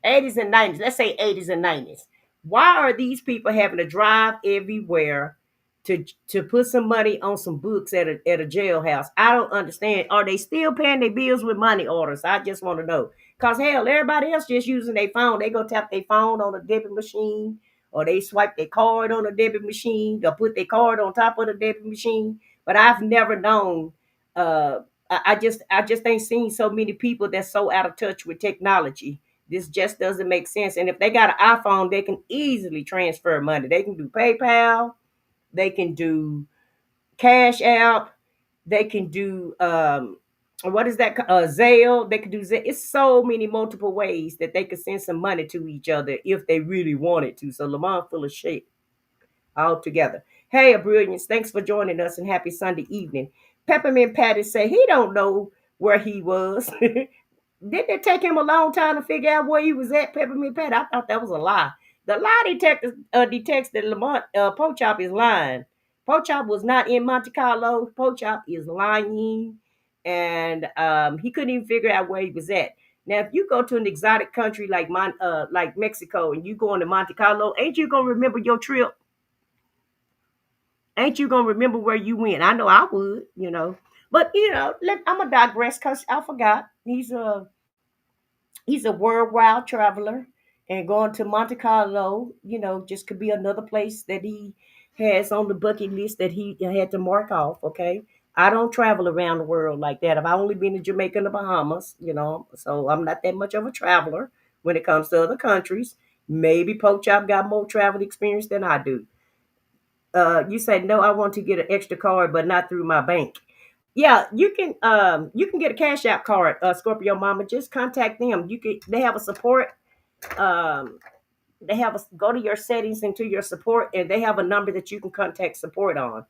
80s and 90s, let's say 80s and 90s. Why are these people having to drive everywhere to put some money on some books at a jailhouse? I don't understand. Are they still paying their bills with money orders? I just want to know. Cause hell, everybody else just using their phone. They go tap their phone on a debit machine, or they swipe their card on a debit machine, or put their card on top of the debit machine. But I've never known. I just ain't seen so many people that's so out of touch with technology. This just doesn't make sense. And if they got an iPhone, they can easily transfer money. They can do PayPal, they can do Cash App, they can do what is that? Zelle. They can do Zelle. It's so many multiple ways that they could send some money to each other if they really wanted to. So Lamont full of shit altogether. Hey, a brilliance. Thanks for joining us and happy Sunday evening. Peppermint Patty say he don't know where he was. Didn't it take him a long time to figure out where he was at, Peppermint Patty? I thought that was a lie. The lie detector detects that Lamont Pochop is lying. Pochop was not in Monte Carlo. Pochop is lying, and he couldn't even figure out where he was at. Now, if you go to an exotic country like Mexico and you go into Monte Carlo, ain't you gonna remember your trip? Ain't you gonna remember where you went? I know I would. But I'm gonna digress because I forgot. He's a worldwide traveler, and going to Monte Carlo, just could be another place that he has on the bucket list that he had to mark off. Okay, I don't travel around the world like that. I've only been to Jamaica and the Bahamas, so I'm not that much of a traveler when it comes to other countries. Maybe Pope Chop got more travel experience than I do. You said no, I want to get an extra card, but not through my bank. Yeah, you can get a cash app card, Scorpio Mama. Just contact them. They have a support. Um they have a go to your settings into your support, and they have a number that you can contact support on.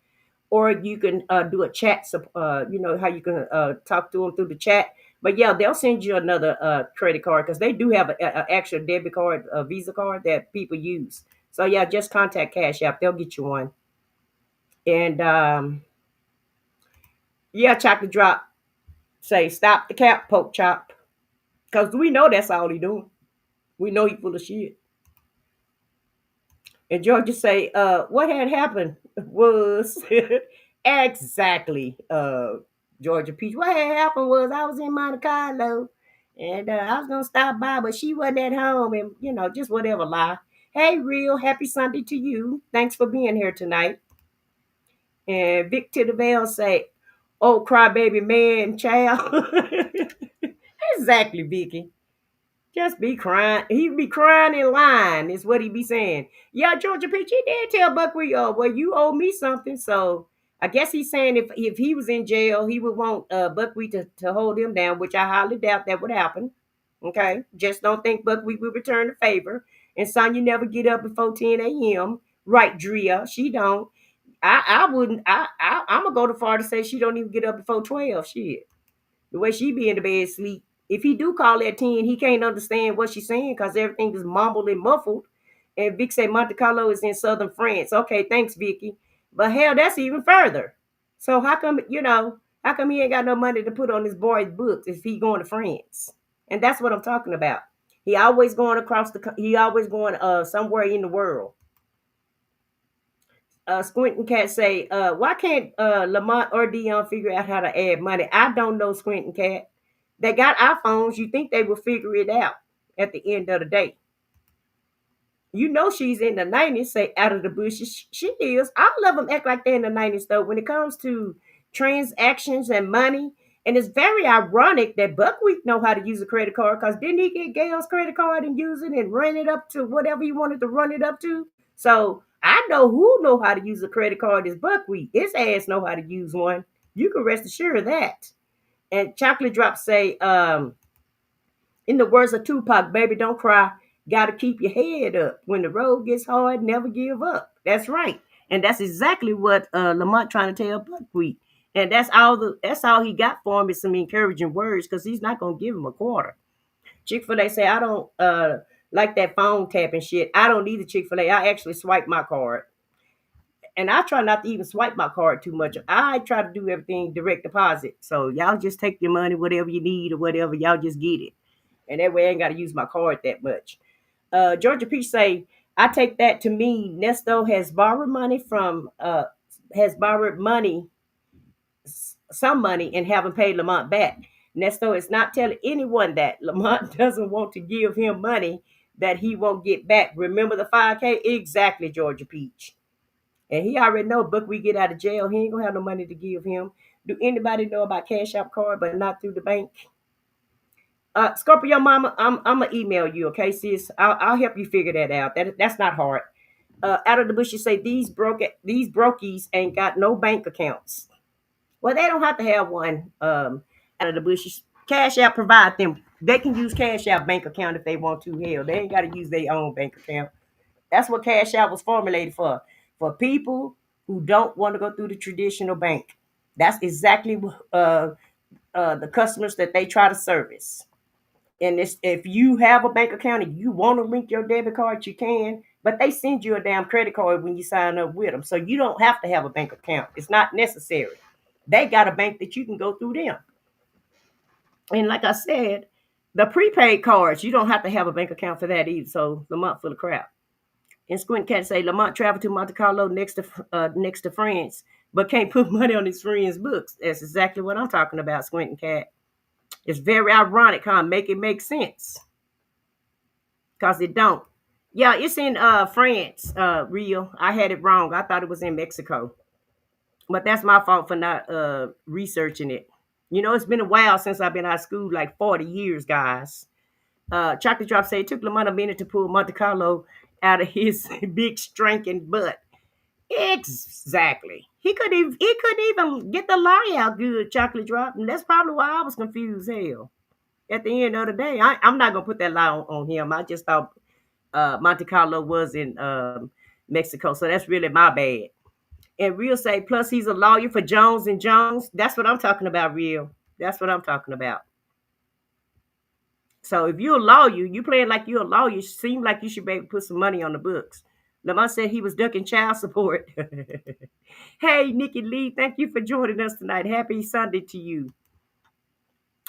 Or you can do a chat, how you can talk to them through the chat. But yeah, they'll send you another credit card because they do have an actual debit card, a Visa card that people use. So yeah, just contact Cash App. They'll get you one. And yeah, Chocolate Drop say stop the cap, Poke Chop, because we know that's all he doing. We know he full of shit. And Georgia say, what had happened was exactly, Georgia Peach. What had happened was I was in Monte Carlo, and I was gonna stop by, but she wasn't at home, and just whatever lie. Hey, real happy Sunday to you. Thanks for being here tonight. And Vic to the Veil say, oh, crybaby man, child. Exactly, Vicky. Just be crying. He be crying in line, is what he be saying. Yeah, Georgia Peach, he did tell Buckwheat, well, you owe me something. So I guess he's saying if he was in jail, he would want Buckwheat to hold him down, which I highly doubt that would happen. Okay. Just don't think Buckwheat will return the favor. And Sonya never get up before 10 a.m. Right, Drea. She don't. I wouldn't. I'm gonna go too far to say she don't even get up before 12. Shit, the way she be in the bed sleep. If he do call at 10, he can't understand what she's saying because everything is mumbled and muffled. And Vic said Monte Carlo is in southern France. Okay, thanks, Vicky. But hell, that's even further. So how come he ain't got no money to put on his boy's books if he going to France? And that's what I'm talking about. He always going somewhere in the world. Squinting Cat say, why can't Lamont or Dion figure out how to add money? I don't know, Squinting Cat. They got iPhones. You think they will figure it out at the end of the day. She's in the 90s, say out of the bushes. She is. I love them act like they're in the 90s, though, when it comes to transactions and money. And it's very ironic that Buckwheat know how to use a credit card because didn't he get Gail's credit card and use it and run it up to whatever he wanted to run it up to? So I know who know how to use a credit card is Buckwheat. His ass know how to use one. You can rest assured of that. And Chocolate Drop say, in the words of Tupac, baby, don't cry. Got to keep your head up. When the road gets hard, never give up. That's right. And that's exactly what Lamont trying to tell Buckwheat. And that's all he got for him is some encouraging words because he's not going to give him a quarter. Chick-fil-A say, I don't like that phone tapping shit. I don't need a Chick-fil-A. I actually swipe my card. And I try not to even swipe my card too much. I try to do everything direct deposit. So y'all just take your money, whatever you need or whatever, y'all just get it. And that way I ain't got to use my card that much. Georgia Peach say, I take that to mean Nesto has borrowed money, some money, and haven't paid Lamont back. Nesto is not telling anyone that Lamont doesn't want to give him money that he won't get back. Remember the 5K? Exactly, Georgia Peach. And he already know Buckwheat get out of jail. He ain't gonna have no money to give him. Do anybody know about Cash App card, but not through the bank? Scorpio Mama, I'm gonna email you, okay, sis? I'll help you figure that out. That's not hard. Out of the bush, you say these brokies ain't got no bank accounts. Well, they don't have to have one. Out of the bushes, Cash App provide them. They can use Cash App bank account if they want to. Hell, they ain't got to use their own bank account. That's what Cash App was formulated for people who don't want to go through the traditional bank. That's exactly the customers that they try to service. And if you have a bank account and you want to link your debit card, you can. But they send you a damn credit card when you sign up with them, so you don't have to have a bank account. It's not necessary. They got a bank that you can go through them. And like I said, the prepaid cards, you don't have to have a bank account for that either. So Lamont full of crap. And Squint Cat say Lamont traveled to Monte Carlo next to France, but can't put money on his friends' books. That's exactly what I'm talking about, Squint Cat. It's very ironic, huh? Make it make sense. Cause it don't. Yeah, it's in France, real. I had it wrong. I thought it was in Mexico. But that's my fault for not researching it. You know, it's been a while since I've been out of school, like 40 years, guys. Chocolate Drop said it took Lamont a minute to pull Monte Carlo out of his big stranking butt. Exactly. He couldn't even get the lie out good, Chocolate Drop. And that's probably why I was confused hell. At the end of the day, I'm not gonna put that lie on him. I just thought Monte Carlo was in Mexico. So that's really my bad. And Real say, plus he's a lawyer for Jones and Jones. That's what I'm talking about, Real. That's what I'm talking about. So if you're a lawyer, you playing like you're a lawyer, seem like you should be able to put some money on the books. Lamont said he was ducking child support. Hey, Nikki Lee, thank you for joining us tonight. Happy Sunday to you.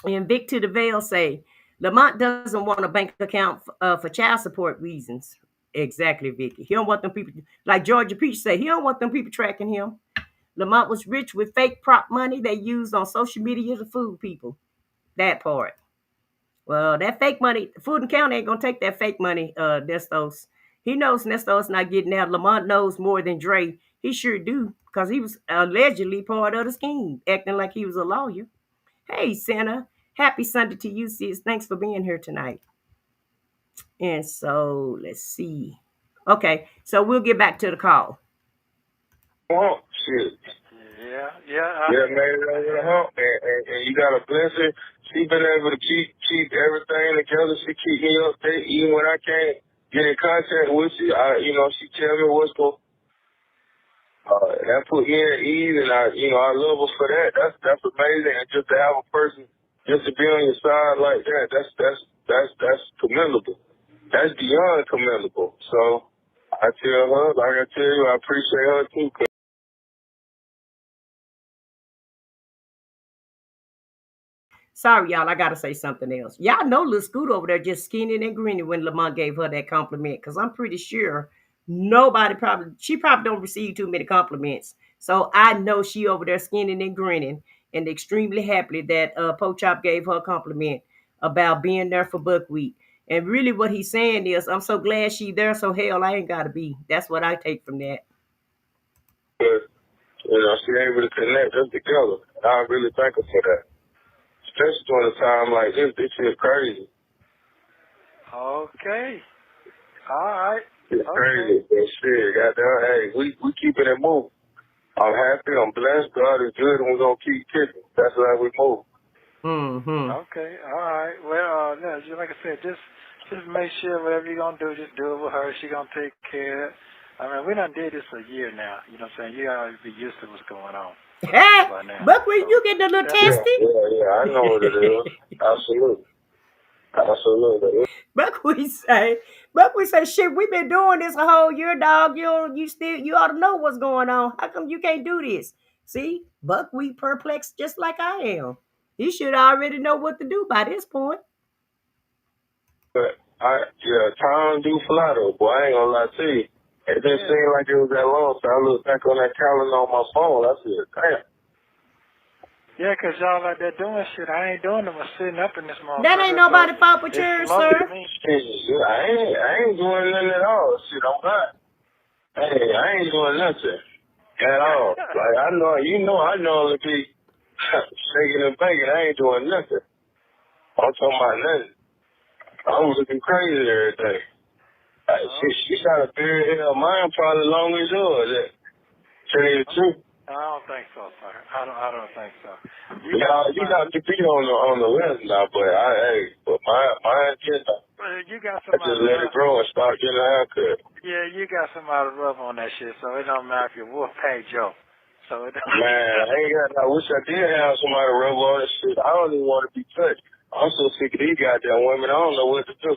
And Vic to the Veil say, Lamont doesn't want a bank account for child support reasons. Exactly, Vicky. He don't want them people, like Georgia Peach said, he don't want them people tracking him. Lamont was rich with fake prop money they used on social media to fool people. That part. Well, that fake money, Food and County ain't gonna take that fake money, Nestos. He knows Nestos not getting out. Lamont knows more than Dre. He sure do, because he was allegedly part of the scheme, acting like he was a lawyer. Hey, Santa. Happy Sunday to you, sis. Thanks for being here tonight. And so, let's see. Okay, so we'll get back to the call. Oh, shit. Yeah. Yeah, man, over the hump, and you got a blessing. She been able to keep everything together. She keep me updated even when I can't get in contact with you. She tell me what's going. That put me at ease, and I love her for that. That's amazing, and just to have a person just to be on your side like that, that's commendable. That's beyond commendable. So I tell her, like I tell you, I appreciate her too. Sorry, y'all, I gotta say something else. Y'all know Lil Scoot over there just skinning and grinning when Lamont gave her that compliment, because I'm pretty sure she probably don't receive too many compliments. So I know she over there skinning and grinning and extremely happy that Po Chop gave her a compliment about being there for Buckwheat. And really what he's saying is, I'm so glad she there, so hell, I ain't gotta be. That's what I take from that. But, she able to connect us together. I really thank her for that. Especially during a time like this shit crazy. Okay. All right. It's crazy. That shit, goddamn. Hey, we keeping it moving. I'm happy. I'm blessed. God is good, and we're gonna keep kicking. That's how we move. Mm-hmm. Okay. All right. Well, no, just like I said, just make sure whatever you're gonna do, just do it with her. She gonna take care of it. I mean, we done did this a year now. You know what I'm saying? You gotta be used to what's going on. Buckwheat, you getting a little testy? Yeah, I know what it is. Absolutely. Buckwheat say, shit, we've been doing this a whole year, dog. You ought to know what's going on. How come you can't do this? See, Buckwheat perplexed just like I am. He should already know what to do by this point. But Yeah, time do fly though, boy. I ain't gonna lie to you. It didn't seem like it was that long, so I looked back on that calendar on my phone. I said, damn. Yeah, 'cause y'all out there doing shit. I ain't doing them. I'm sitting up in this motherfucker. That ain't nobody fault but yours, sir. Shit, I ain't doing nothing at all. Shit, I'm not. Hey, I ain't doing nothing at all. Like, I know to be shaking and baking. I ain't doing nothing. I'm talking about nothing. I was looking crazy every day. She got a beard hair. Mine probably long as yours. Tell you the truth. I don't think so, sir. I don't think so. You got to be on the list now, but mine just You got I just let it grow and start getting a haircut. Yeah, you got somebody to rub on that shit, so it don't matter if you're Wolfpack Joe. So it don't I wish I did have somebody to rub on this shit. I don't even want to be touched. I'm so sick of these goddamn women. I don't know what to do.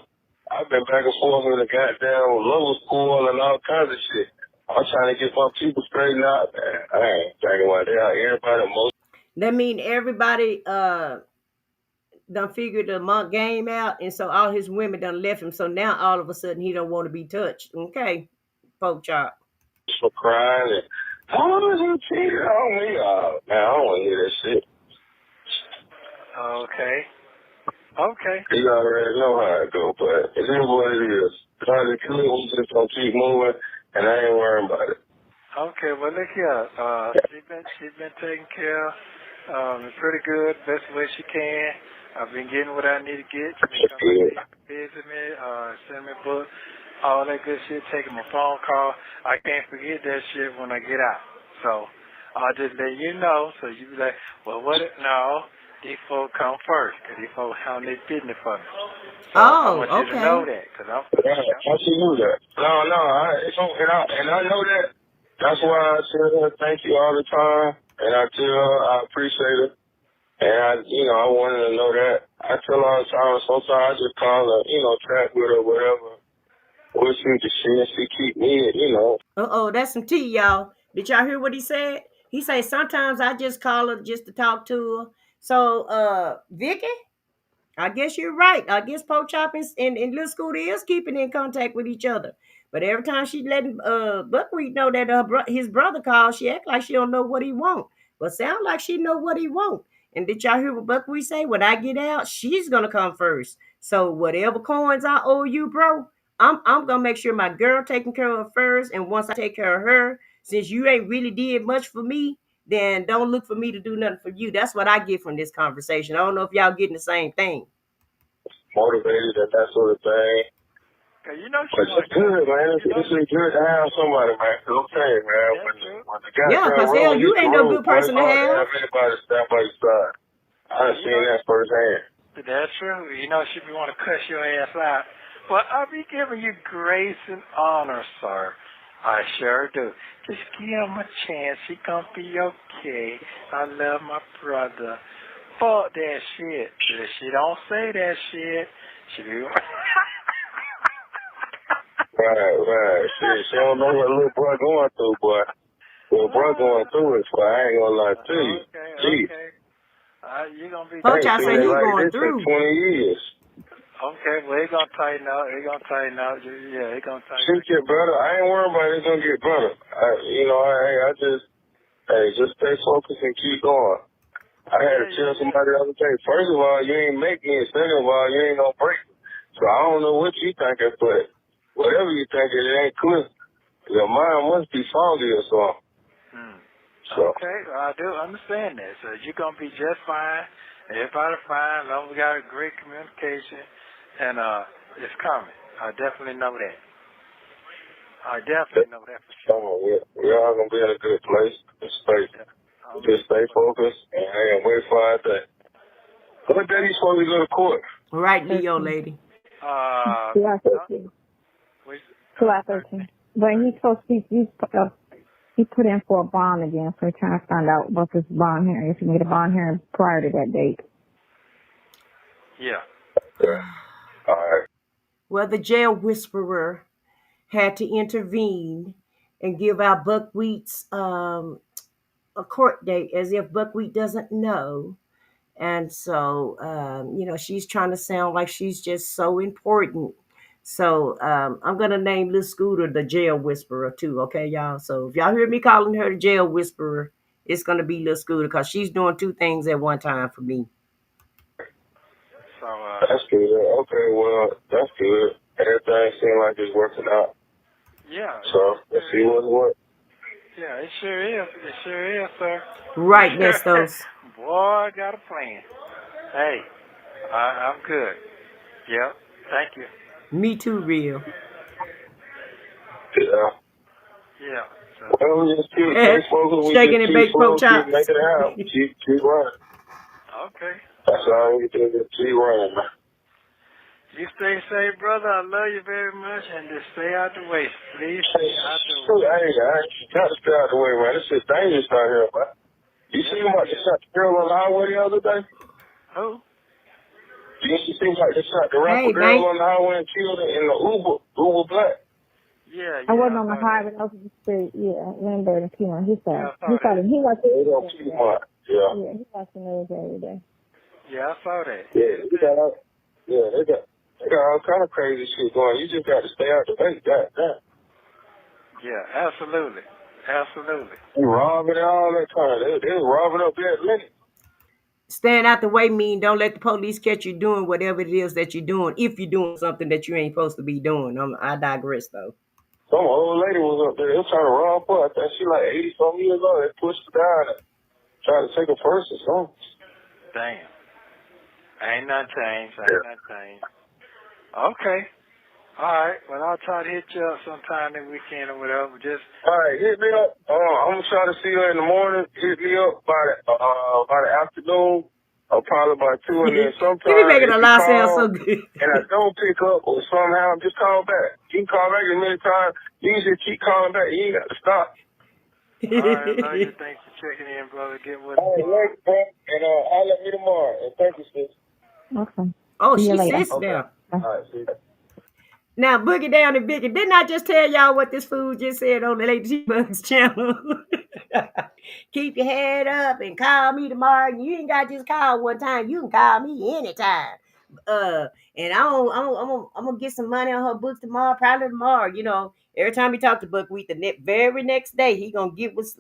I've been back and forth with a goddamn lower school and all kinds of shit. I'm trying to get my people straightened out, man. I ain't thinking about that. Everybody most. That mean everybody done figured the monk game out, and so all his women done left him. So now all of a sudden he don't want to be touched. Okay, pork chop. For crying and oh, he cheated on me. Man, I don't want to hear that shit. Okay. You already know how it go, but it is what it is. Trying to kill it, we just gonna keep moving, and I ain't worrying about it. Okay, well look here. She's been taken care of pretty good, best way she can. I've been getting what I need to get. She's been coming to visit me, send me books, all that good shit, taking my phone call. I can't forget that shit when I get out. So I'll just let you know, so you be like, well, no, these folks come first, because these folks handle their business for me. So I want you to know that, because I'm... I should know that. No, and I know that. That's why I tell her thank you all the time, and I tell her I appreciate it. And I wanted to know that. I tell her all the time, sometimes I just call her, chat with her, whatever. We'll shoot the shit, she keep me, That's some tea, y'all. Did y'all hear what he said? He said sometimes I just call her just to talk to her. So, Vicky, I guess you're right. I guess Pork Chop and Little Scooter is keeping in contact with each other. But every time she letting Buckwheat know that his brother called, she act like she don't know what he want. But sound like she know what he want. And did y'all hear what Buckwheat say? When I get out, she's gonna come first. So whatever coins I owe you, bro, I'm gonna make sure my girl taken care of first. And once I take care of her, since you ain't really did much for me, then don't look for me to do nothing for you. That's what I get from this conversation. I don't know if y'all getting the same thing. Motivated and that sort of thing. But it's good, man. It's good to have somebody, man. I'm saying, man. When the guy because hell, you ain't no good person to have. Anybody stand by your side. I've seen that firsthand. That's true. She be want to cuss your ass out. But I'll be giving you grace and honor, sir. I sure do. Just give him a chance. He gonna be okay. I love my brother. Fuck that shit. If she don't say that shit, she be... Right. She don't know what little bro going through, boy. Little bro going through it, so I ain't gonna lie to you. Okay. You gonna be... Coach, I say you going through. 20 years. Okay, well, it's gonna tighten up. Yeah, it's gonna tighten up. Shit get better. I ain't worried about it. It's gonna get better. I just stay focused and keep going. I had to tell somebody the other day, first of all, you ain't making it. Second of all, you ain't gonna break it. So I don't know what you thinking, but whatever you thinking, it ain't clear. Your mind must be foggy or something. So. Okay, I do understand that. So you're going to be just fine. Everybody fine. As long as we got a great communication. And it's coming. I definitely know that. For sure. We're all going to be in a good place. Just stay focused and wait for our day. What day you supposed to go to court? Right, Leo lady. July 13th. July 13th. But he's supposed to he put in for a bond again, so we're trying to find out about this bond hearing, if he can get a bond hearing prior to that date. Yeah. All right. Well, the jail whisperer had to intervene and give out Buckwheat's a court date as if Buckwheat doesn't know. And so, she's trying to sound like she's just so important So I'm gonna name Little Scooter the jail whisperer too. Okay, y'all. So if y'all hear me calling her the jail whisperer, it's gonna be Little Scooter because she's doing two things at one time for me. So, That's good. Okay, well, that's good. Everything seems like it's working out. yeah. So let's see what's what. Yeah, it sure is. It sure is, sir. Right, Nestos. Boy, I got a plan. Hey, I'm good. Yep. Thank you. Me too, real. Yeah. Yeah. So, Well, we just keep focused. We Shaking just and keep baked pork slow, keep chops. making it happen. Keep running. okay. That's all we can do. Just keep running, man. You stay safe, brother. I love you very much, and just stay out the way. Please stay out the Shoot, way. I got to stay out the way, man. This shit dangerous out here, man. You Yes, see about it the is. shot the girl on the highway the other day? Who? You see like they shot the rapper Hey, girl Bank. on the highway and killed her in the Uber Black. Yeah, I wasn't I on the saw that. highway. I was on the street. Yeah, Lambert and Piedmont. He Yeah, saw I it. He saw saw that. it. He watched They it don't every keep day. on. Yeah. Yeah, he watched the news every day. Yeah, I saw that. Yeah, they got all kind of crazy shit going. You just got to stay out the way. God. Yeah, absolutely. Absolutely. They robbing and all that kind of. They was robbing up there at minute. Stand out the way mean don't let the police catch you doing whatever it is that you're doing if you're doing something that you ain't supposed to be doing. I digress though. Some old lady was up there. They was trying to rob her. I think she like 80-something years old. They pushed her down and tried to take her purse or something. Damn. Ain't nothing changed. Ain't nothing changed. Okay. All right. Well, I'll try to hit you up sometime this weekend or whatever. Just All right, hit me up. I'm gonna try to see her in the morning. Hit me up by the afternoon, or probably by 2, and then You be sometime making if a you lie sound so call good. and I don't pick up or somehow, just call back. You can call back as many times. You can just keep calling back. You ain't got to stop. all right. I love you. Thanks for checking in, brother. Get with us All right, tomorrow. next, bro, and I'll let me tomorrow. And thank you, sis. Okay. Oh, See you she later. sits Okay. now. All right, see you. Now, Boogie Down and Vicky, didn't I just tell y'all what this fool just said on the Lady Bugs channel? Keep your head up and call me tomorrow. You ain't got to just call one time. You can call me anytime. Uh, and I'm gonna get some money on her books tomorrow, probably tomorrow. You know, every time he talk to Buckwheat, the very next day he gonna get with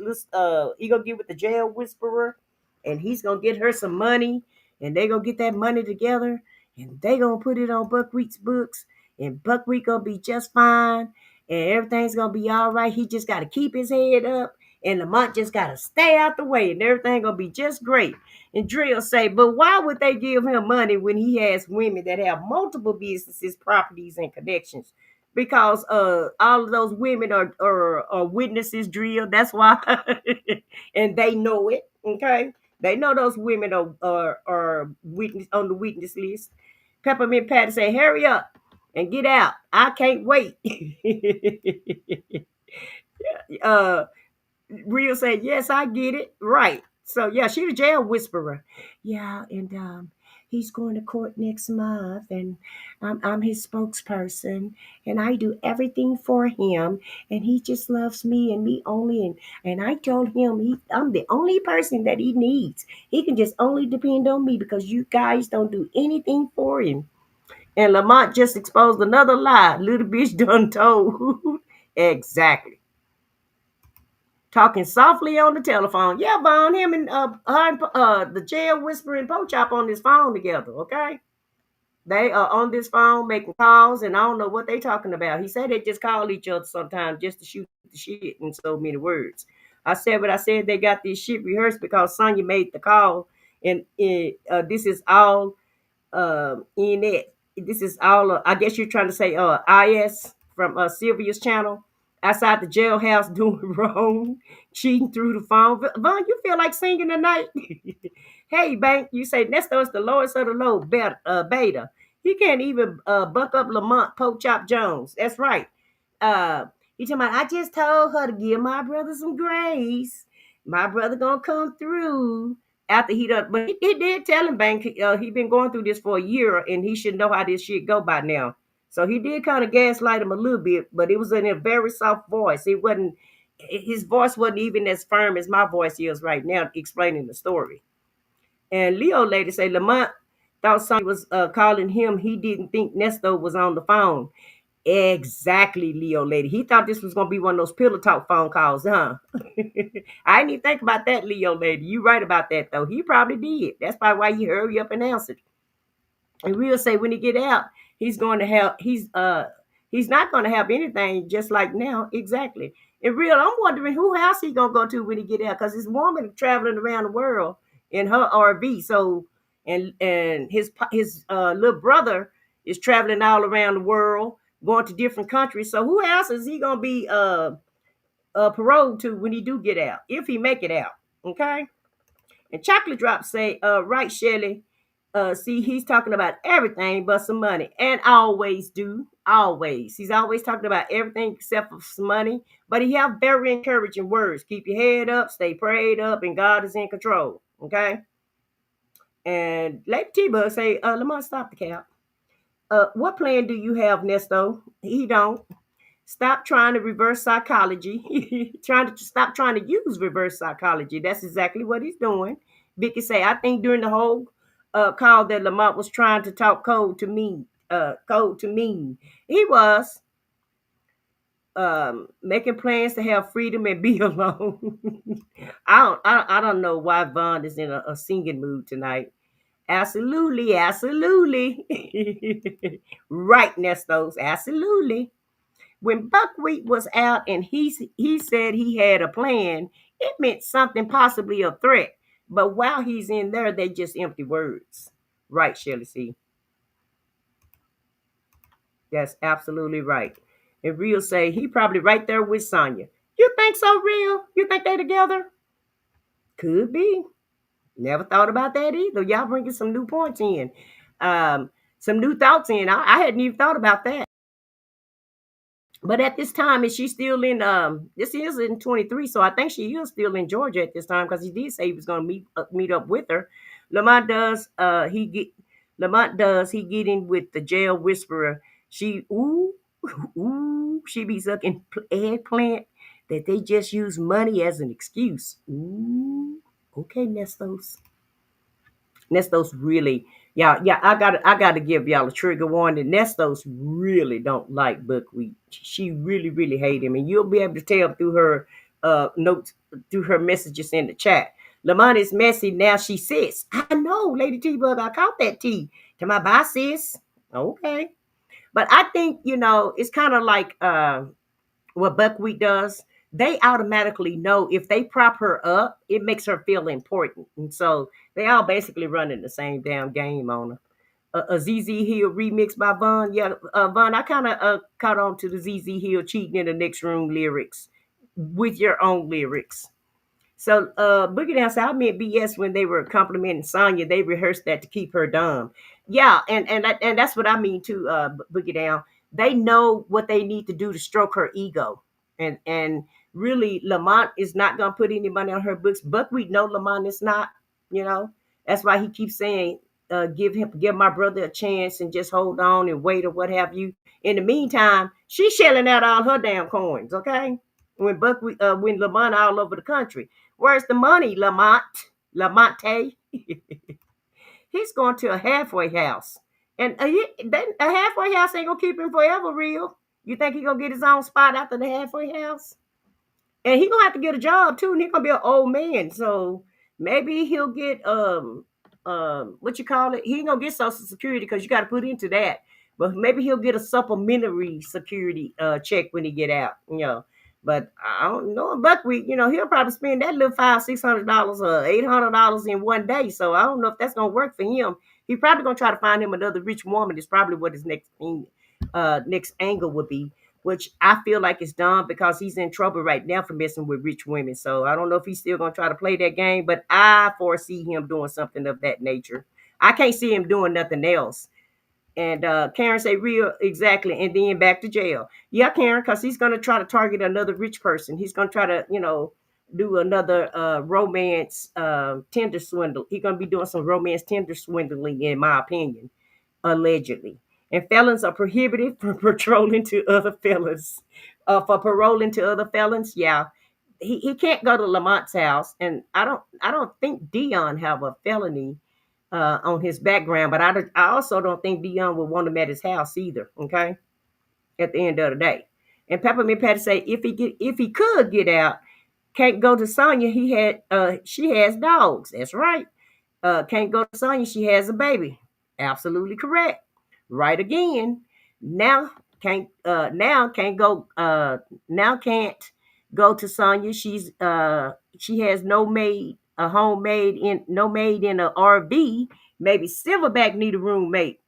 the jail whisperer, and he's gonna get her some money, and they gonna get that money together, and they gonna put it on Buckwheat's books, and Buckwheat gonna be just fine, and everything's gonna be all right. He just gotta keep his head up, and Lamont just gotta stay out the way, and everything gonna be just great. And Drill say, but why would they give him money when he has women that have multiple businesses, properties, and connections? Because all of those women are witnesses, Drill. That's why, and they know it. Okay, they know those women are witness on the witness list. Peppermint Patty say, hurry up and get out. I can't wait. uh, Real say, yes, I get it. Right. So yeah, she the jail whisperer. Yeah, and he's going to court next month, and I'm his spokesperson, and I do everything for him, and he just loves me and me only, and I told him I'm the only person that he needs. He can just only depend on me because you guys don't do anything for him. And Lamont just exposed another lie. Little bitch done told. Exactly. Talking softly on the telephone. Yeah, Vaughn, him and the jail whispering po chop on this phone together, okay? They are on this phone making calls, and I don't know what they talking about. He said they just call each other sometimes just to shoot the shit in so many words. I said what I said. They got this shit rehearsed because Sonya made the call, and this is all in it. This is all. I guess you're trying to say is from Sylvia's channel outside the jailhouse doing wrong, cheating through the phone. Vaughn, you feel like singing tonight? Hey, Bank, you say Nesto is the lowest of the low beta. He can't even buck up Lamont, Pope Chop Jones. That's right. Uh, he talking about, I just told her to give my brother some grace. My brother gonna come through after he done, but he did tell him, Bank, he been going through this for a year, and he should know how this shit go by now. So he did kind of gaslight him a little bit, but it was in a very soft voice. It wasn't, his voice wasn't even as firm as my voice is right now explaining the story. And Leo lady say Lamont thought Sonya was calling him. He didn't think Nesto was on the phone. Exactly, Leo lady. He thought this was gonna be one of those pillow talk phone calls, huh? I didn't even think about that, Leo lady. You right about that though. He probably did. That's probably why he hurry up and answered. And we'll say when he get out, he's going to have he's not going to have anything just like now. Exactly. In real, I'm wondering who house he gonna go to when he get out, because his woman traveling around the world in her RV. So and his little brother is traveling all around the world, going to different countries. So who else is he gonna be paroled to when he do get out, if he make it out? Okay. And Chocolate Drop say, right, Shelly. See, he's talking about everything but some money. And always do. Always. He's always talking about everything except for some money. But he have very encouraging words. Keep your head up, stay prayed up, and God is in control. Okay? And Lady T-Bug say, Lamont, stop the cap. What plan do you have, Nesto? He don't. Stop trying to reverse psychology. Stop trying to use reverse psychology. That's exactly what he's doing. Vicky say, I think during the whole call that Lamont was trying to talk code to me. Code to me. He was making plans to have freedom and be alone. I don't know why Vaughn is in a singing mood tonight. Absolutely, absolutely. Right, Nestos, absolutely. When Buckwheat was out and he said he had a plan, it meant something, possibly a threat. But while he's in there, they just empty words. Right, Shirley C. That's absolutely right. And Real say he probably right there with Sonya. You think so, Real? You think they together? Could be. Never thought about that either. Y'all bringing some new points in. Some new thoughts in. I hadn't even thought about that. But at this time, is she still in? This is in 23, so I think she is still in Georgia at this time, because he did say he was going to meet up with her. Lamont does. Lamont does. He get in with the jail whisperer. She ooh, she be sucking eggplant that they just use money as an excuse. Ooh, okay, Nestos. Nestos really, yeah. I gotta give y'all a trigger warning. Nestos really don't like Buckwheat. She really hate him, and you'll be able to tell through her notes, through her messages in the chat. Lamont is messy now. She says, "I know, Lady T Bug. I caught that tea to my bye, sis." Okay, but I think it's kind of like what Buckwheat does. They automatically know if they prop her up, it makes her feel important. And so they all basically running the same damn game on her. A ZZ Hill remix by Von. Yeah, Von, I kind of caught on to the ZZ Hill cheating in the next room lyrics with your own lyrics. So Boogie Down said, I meant BS when they were complimenting Sonya. They rehearsed that to keep her dumb. Yeah, and that's what I mean too, Boogie Down. They know what they need to do to stroke her ego. And really, Lamont is not gonna put any money on her books. Buckwheat know Lamont is not, you know. That's why he keeps saying, give my brother a chance and just hold on and wait or what have you. In the meantime, she's shelling out all her damn coins, okay? When Lamont all over the country. Where's the money, Lamont? Lamonte? He's going to a halfway house. And a halfway house ain't going to keep him forever, Real. You think he going to get his own spot after the halfway house? And he going to have to get a job, too. And he's going to be an old man. So maybe he'll get, what you call it? He ain't going to get Social Security because you got to put into that. But maybe he'll get a supplementary security check when he get out, But I don't know. Buckwheat, he'll probably spend that little $500-$600 or $800 in one day. So I don't know if that's gonna work for him. He's probably gonna try to find him another rich woman. Is probably what his next angle would be, which I feel like is dumb because he's in trouble right now for messing with rich women. So I don't know if he's still gonna try to play that game, but I foresee him doing something of that nature. I can't see him doing nothing else. And Karen say, Real, exactly. And then back to jail. Yeah, Karen, because he's going to try to target another rich person. He's going to try to, do another romance tender swindle. He's going to be doing some romance tender swindling, in my opinion, allegedly. And felons are prohibited from patrolling to other felons. For paroling to other felons, yeah. He can't go to Lamont's house. And I don't think Dion have a felony on his background, but I also don't think Dion would want him at his house either. Okay, at the end of the day. And Peppermint Patty say if he could get out, can't go to Sonya. She has dogs. That's right. Can't go to Sonya. She has a baby. Absolutely correct. Right again. Now can't go now can't go to Sonya. She has no maid, a homemade in no maid in a RV. Maybe Silverback need a roommate.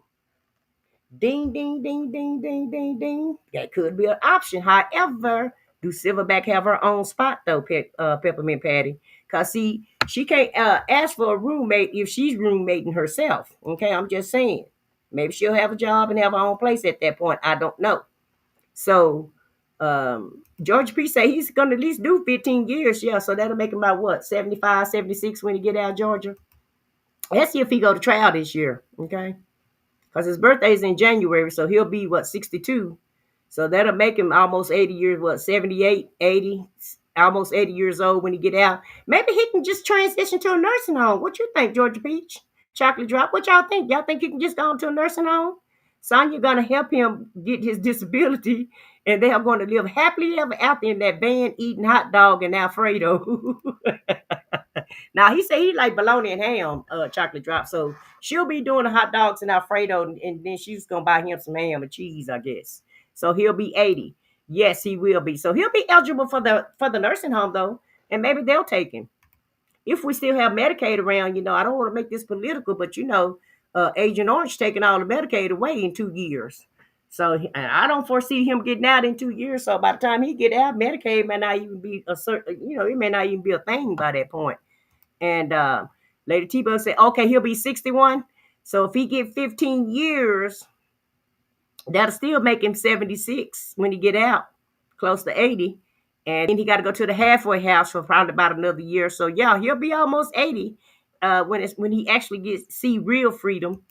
Ding, ding, ding, ding, ding, ding, ding. That could be an option. However, do Silverback have her own spot though, Peppermint Patty? Cause see, she can't ask for a roommate if she's roommating herself. Okay, I'm just saying. Maybe she'll have a job and have her own place at that point. I don't know. So, George P say he's gonna at least do 15 years. Yeah, so that'll make him about what 75, 76 when he get out of Georgia. Let's see if he go to trial this year. Okay. Because his birthday's in January, so he'll be, 62? So that'll make him almost 80 years, 78, 80, almost 80 years old when he get out. Maybe he can just transition to a nursing home. What you think, Georgia Peach? Chocolate Drop, what y'all think? Y'all think he can just go into a nursing home? Sonya gonna help him get his disability, and they are going to live happily ever after in that van eating hot dog and Alfredo. Now he say he like bologna and ham, Chocolate Drop. So she'll be doing the hot dogs and Alfredo, and then she's gonna buy him some ham and cheese, I guess. So he'll be 80. Yes, he will be. So he'll be eligible for the nursing home though, and maybe they'll take him. If we still have Medicaid around, I don't want to make this political, but Agent Orange taking all the Medicaid away in 2 years. So I don't foresee him getting out in 2 years. So by the time he get out, Medicaid may not even be a certain, it may not even be a thing by that point. And Lady T-Bug said, okay, he'll be 61. So if he get 15 years, that'll still make him 76 when he get out, close to 80. And then he got to go to the halfway house for probably about another year. So yeah, he'll be almost 80 when he actually see real freedom.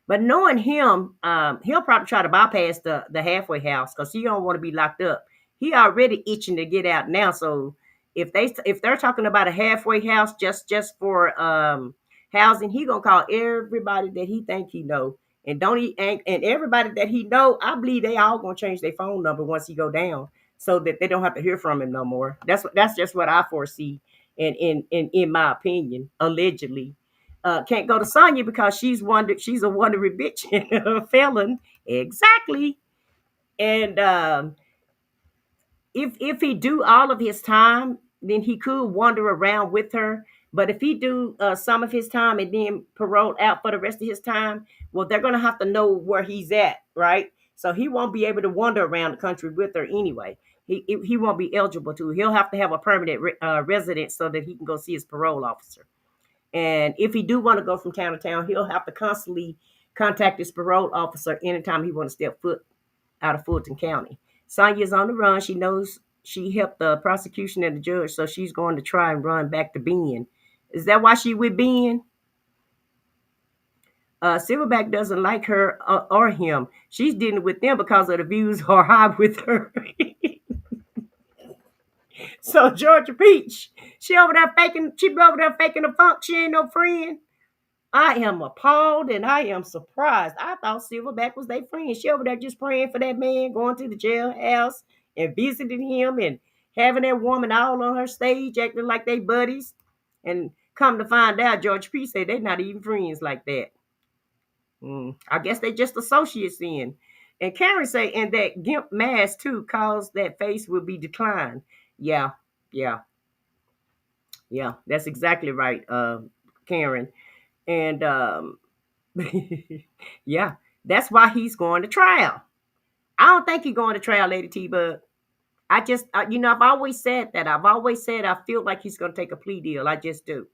But knowing him, he'll probably try to bypass the halfway house because he don't want to be locked up. He already itching to get out now. So if they're talking about a halfway house just for housing, he gonna call everybody that he think he know, and everybody that he know, I believe they all gonna change their phone number once he go down, so that they don't have to hear from him no more. That's just what I foresee, and in my opinion, allegedly. Can't go to Sonya because she's a wandering bitch and a felon. Exactly. And if he do all of his time, then he could wander around with her. But if he do some of his time and then parole out for the rest of his time, well, they're gonna have to know where he's at, right? So he won't be able to wander around the country with her anyway. He won't be eligible to. He'll have to have a permanent residence so that he can go see his parole officer. And if he do want to go from town to town, he'll have to constantly contact his parole officer anytime he want to step foot out of Fulton County. Sonya's on the run. She knows she helped the prosecution and the judge, so she's going to try and run back to Ben. Is that why she with Ben? Silverback doesn't like her or him. She's dealing with them because of the views are high with her. So Georgia Peach, she over there faking the funk. She ain't no friend. I am appalled and I am surprised. I thought Silverback was their friend. She over there just praying for that man, going to the jailhouse and visiting him and having that woman all on her stage acting like they buddies. And come to find out, George P said they're not even friends like that. I guess they just associates then. And Karen say, and that gimp mask too caused that face will be declined. Yeah. That's exactly right, Karen. And yeah, that's why he's going to trial. I don't think he's going to trial, Lady T-Bug. I've always said that. I've always said I feel like he's going to take a plea deal. I just do.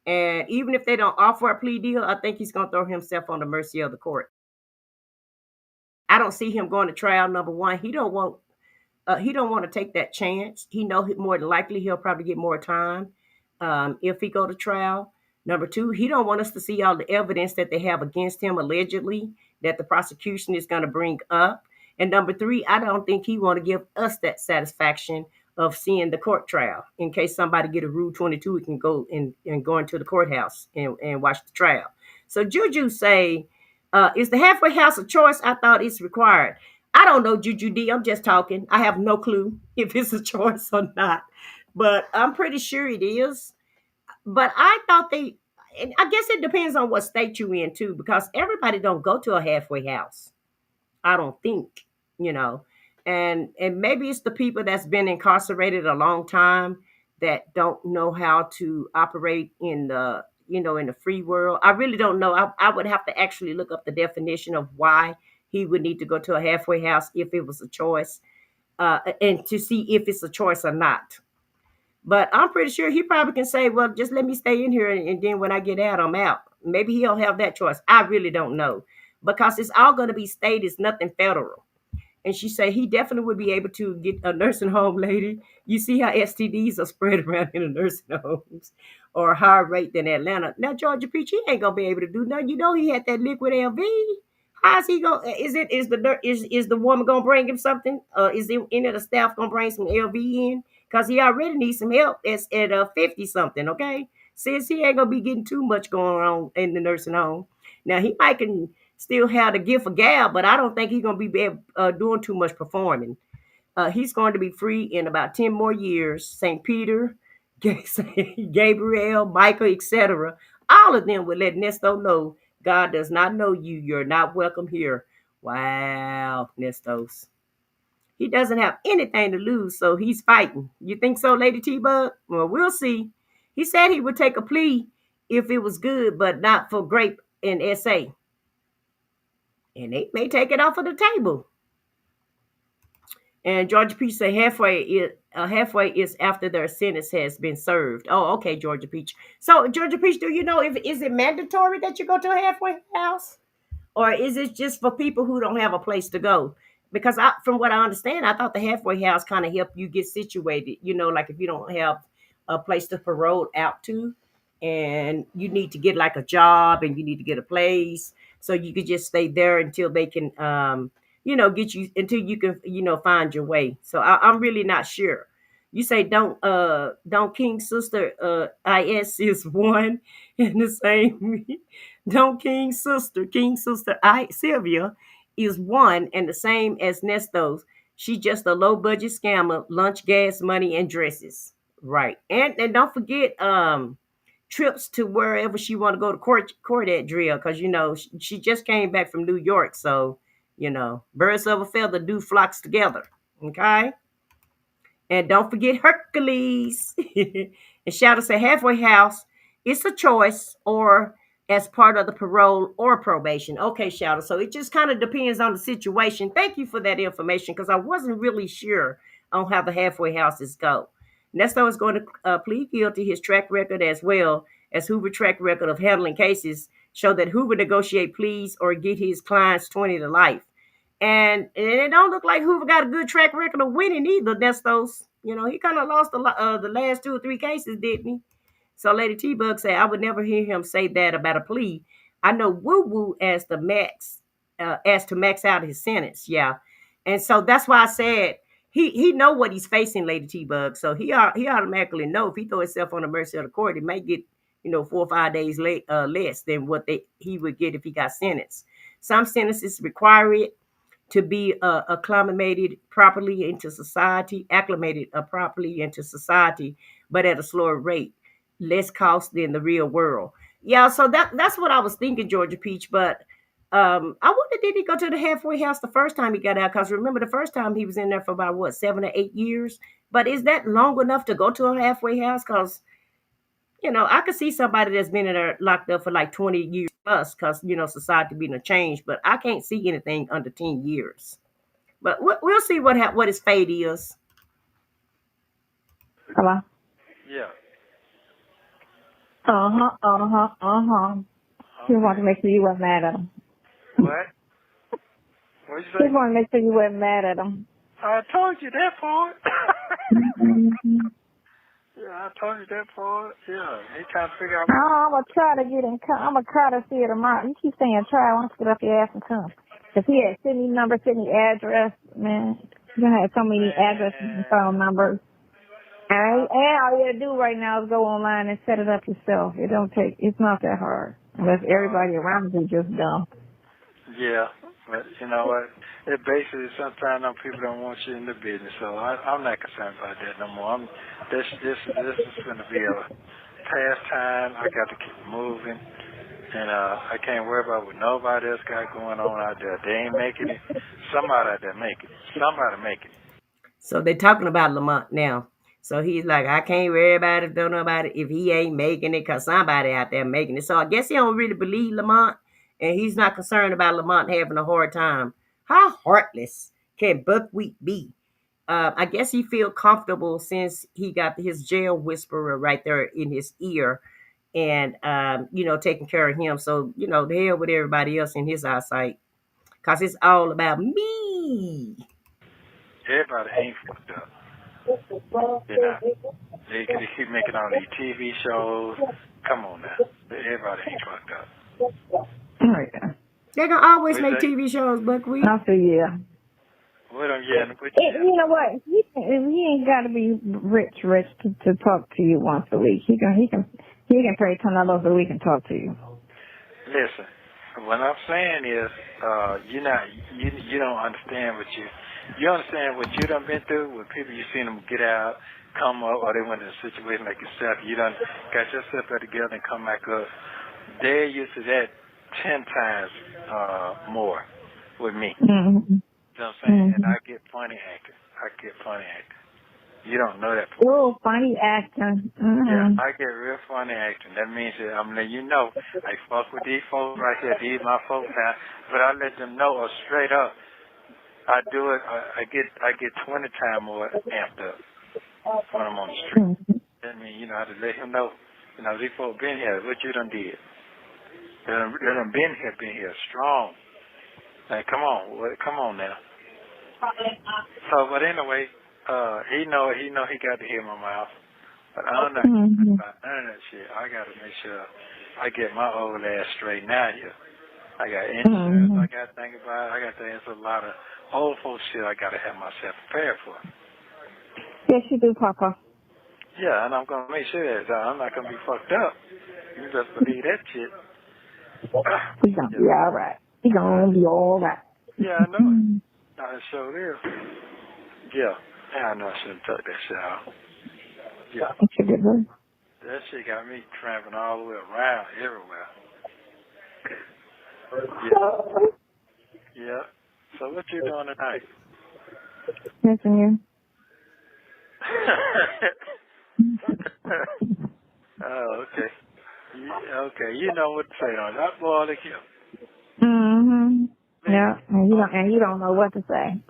And even if they don't offer a plea deal, I think he's going to throw himself on the mercy of the court. I don't see him going to trial. Number one, he don't want to take that chance. He know more than likely he'll probably get more time if he go to trial. Number two, he don't want us to see all the evidence that they have against him allegedly that the prosecution is going to bring up. And number three, I don't think he want to give us that satisfaction of seeing the court trial. In case somebody get a Rule 22, he can go and go into the courthouse and watch the trial. So Juju say, is the halfway house a choice? I thought it's required. I don't know, Juju D. I'm just talking. I have no clue if it's a choice or not, but I'm pretty sure it is. But I thought they, and I guess it depends on what state you're in too, because everybody don't go to a halfway house. I don't think, you know. And maybe it's the people that's been incarcerated a long time that don't know how to operate in the, in the free world. I really don't know. I would have to actually look up the definition of why he would need to go to a halfway house if it was a choice, and to see if it's a choice or not. But I'm pretty sure he probably can say, well, just let me stay in here, and then when I get out, I'm out. Maybe he'll have that choice. I really don't know, because it's all going to be state. It's nothing federal. And she said he definitely would be able to get a nursing home, lady. You see how STDs are spread around in the nursing homes, or a higher rate than Atlanta. Now, Georgia Peach, he ain't gonna be able to do nothing. You know he had that liquid LV. How's he gonna? Is the woman gonna bring him something? Is any of the staff gonna bring some LV in? Cause he already needs some help. It's at 50 something. Okay, since he ain't gonna be getting too much going on in the nursing home. Now he might can still have the gift of gab, but I don't think he's gonna be doing too much performing. He's going to be free in about 10 more years. St. Peter, Gabriel, Michael, etc. All of them would let Nesto know God does not know you. You're not welcome here. Wow, Nestos. He doesn't have anything to lose, so he's fighting. You think so, Lady T-Bug? Well, we'll see. He said he would take a plea if it was good, but not for grape and SA. And they may take it off of the table. And Georgia Peach said halfway is after their sentence has been served. Oh, okay, Georgia Peach. So Georgia Peach, do you know if is it mandatory that you go to a halfway house, or is it just for people who don't have a place to go? Because from what I understand, I thought the halfway house kind of helped you get situated. Like if you don't have a place to parole out to, and you need to get like a job and you need to get a place, so you could just stay there until they can get you until you can, find your way. So I'm really not sure. You say don't King Sister IS is one in the same. Don't King Sister I Sylvia is one and the same as Nesto's. She just a low budget scammer, lunch, gas, money, and dresses. Right. And don't forget trips to wherever she want to go to court at drill, because she just came back from New York, so birds of a feather do flocks together. Okay. And don't forget Hercules. And Shadow say halfway house, it's a choice or as part of the parole or probation. Okay, Shadow. So it just kind of depends on the situation. Thank you for that information, because I wasn't really sure on how the halfway houses go. Nesto is going to plead guilty. His track record, as well as Hoover's track record of handling cases, show that Hoover negotiate pleas or get his clients 20 to life. And it don't look like Hoover got a good track record of winning either, Nestos. He kind of lost the last 2 or 3 cases, didn't he? So Lady T-Bug said, I would never hear him say that about a plea. I know Woo Woo as to max out his sentence. Yeah. And so that's why I said he know what he's facing, Lady T-Bug. So he automatically know if he throw himself on the mercy of the court, he may get 4 or 5 days less than what he would get if he got sentenced. Some sentences require it to be acclimated properly into society, but at a slower rate, less cost than the real world. Yeah, so that's what I was thinking, Georgia Peach. But I wonder, did he go to the halfway house the first time he got out? Because remember, the first time he was in there for about 7 or 8 years. But is that long enough to go to a halfway house? Because I could see somebody that's been in there locked up for like 20 years plus, because, society being a change, but I can't see anything under 10 years. But we'll see what his fate is. Hello? Yeah. He wanted to make sure you weren't mad at him. What? What'd you say? He wanted to make sure you weren't mad at him. I told you that part. Mm-hmm. Yeah, I told you that part. Yeah, he trying to figure out. I'm going to try to get in. I'm going to try to see it tomorrow. You keep saying try. I want to get up your ass and come. Because he had send me number, send me address, man. You have so many addresses and phone numbers. All right? And all you got to do right now is go online and set it up yourself. It's not that hard. Unless everybody around you just dumb. Yeah. But you know what? It basically sometimes them people don't want you in the business, so I'm not concerned about that no more. This is going to be a pastime. I got to keep moving, and I can't worry about what nobody else got going on out there. They ain't making it. Somebody out there make it. Somebody make it. So they're talking about Lamont now. So he's like, I can't worry about it, don't know about it if he ain't making it because somebody out there making it. So I guess he don't really believe Lamont, and he's not concerned about Lamont having a hard time. How heartless can Buckwheat be? I guess he feel comfortable since he got his jail whisperer right there in his ear, and taking care of him. So the hell with everybody else in his eyesight, cause it's all about me. Everybody ain't fucked up. You know, they keep making all these TV shows. Come on now, everybody ain't fucked up. Oh, yeah. They're gonna always make TV shows, Buckwheat. I feel yeah. We don't get You know what? He ain't got to be rich to talk to you once a week. He can pay $10 a week and talk to you. Listen, what I'm saying is, you don't understand you understand what you done been through with people you seen them get out, come up, or they went in a situation like yourself. You done got yourself together and come back up. They're used to that 10 times more with me. Mm-hmm. You know what I'm saying? Mm-hmm. And I get funny acting. You don't know that. Oh, funny acting. Mm-hmm. Yeah, I get real funny acting. That means that I'm letting you know I fuck with these folks right here. These my folks now. But I let them know straight up. I do it. I get 20 times more amped up when I'm on the street. Mm-hmm. That means I have to let him know. These folks been here. What you done did? They done been here strong. Like, come on now. So, but anyway, he know he got to hear my mouth. But I'm not concerned about none of that shit. I got to make sure I get my old ass straightened out here. I got insurance I got to think about. I got to answer a lot of old folks shit I got to have myself prepared for. Yes, you do, Papa. Yeah, and I'm going to make sure that I'm not going to be fucked up. You just believe that shit. He's going to be all right. He's going to be all right. Yeah, I know it. I sure is. Yeah. I know I shouldn't tuck that shit out. Yeah. That shit got me tramping all the way around, everywhere. Yeah. So what you doing tonight? Missing you. Oh, okay. Okay, you know what to say on that, boy. Look here. Mm-hmm. Yeah, and you don't know what to say.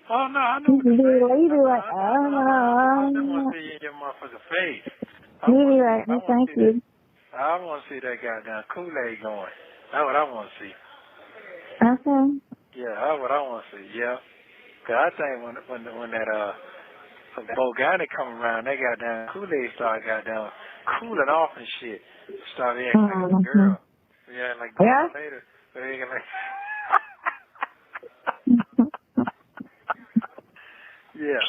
Oh no, I know what to say. You be like, I want to see you in your motherfucking face. You be like, thank you. I want to see that goddamn Kool-Aid going. That's what I want to see. Okay. Yeah, that's what I want to see. Yeah. Cause I think when that Bogani come around, they goddamn Kool-Aid started goddamn cooling off and shit. Started acting like a girl. Yeah, like later. They like. Yeah.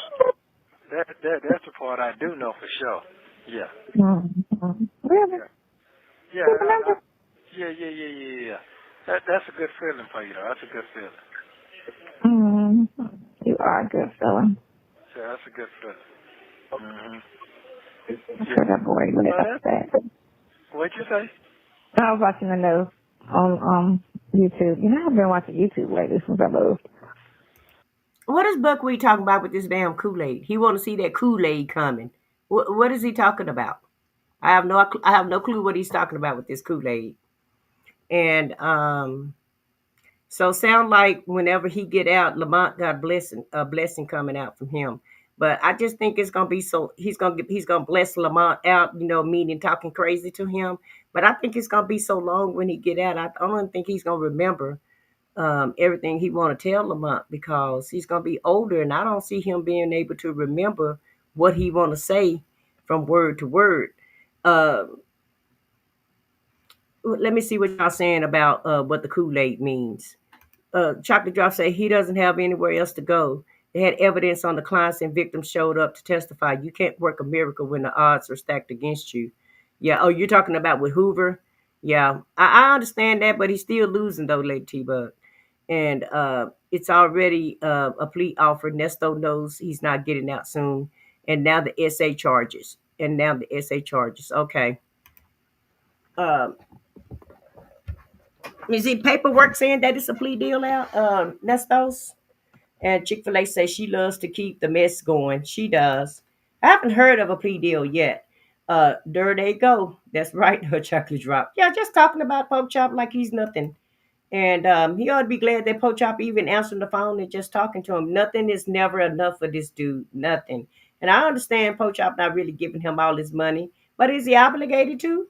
That's the part I do know for sure. Yeah. Really? Yeah. Yeah. That's a good feeling for you, though. That's a good feeling. You are a good feeling. Yeah, that's a good feeling. For that boy, what that? What'd you say? I was watching the news on YouTube. I've been watching YouTube lately since I moved. What is Buckwheat talking about with this damn Kool-Aid? He want to see that Kool-Aid coming. What is he talking about? I have no clue what he's talking about with this Kool-Aid. And so sound like whenever he get out, Lamont got a blessing coming out from him. But I just think it's gonna be so he's gonna bless Lamont out, meaning talking crazy to him. But I think it's gonna be so long when he get out. I don't think he's gonna remember everything he want to tell Lamont because he's gonna be older, and I don't see him being able to remember what he want to say from word to word. Let me see what y'all saying about what the Kool-Aid means. Chocolate Drop say he doesn't have anywhere else to go. They had evidence on the clients and victims showed up to testify. You can't work a miracle when the odds are stacked against you. Yeah. Oh, you're talking about with Hoover? Yeah, I understand that, but he's still losing though, Lady T Bug. And it's already a plea offer. Nesto knows he's not getting out soon. And now the SA charges. And now the SA charges. Okay. Um, is it paperwork saying that it's a plea deal out, Nestos? And Chick-fil-A says she loves to keep the mess going. She does. I haven't heard of a plea deal yet. There they go. That's right, her chocolate drop. Yeah, just talking about Pork Chop like he's nothing. And he ought to be glad that Pork Chop even answering the phone and just talking to him. Nothing is never enough for this dude. Nothing. And I understand Pork Chop not really giving him all his money, but is he obligated to?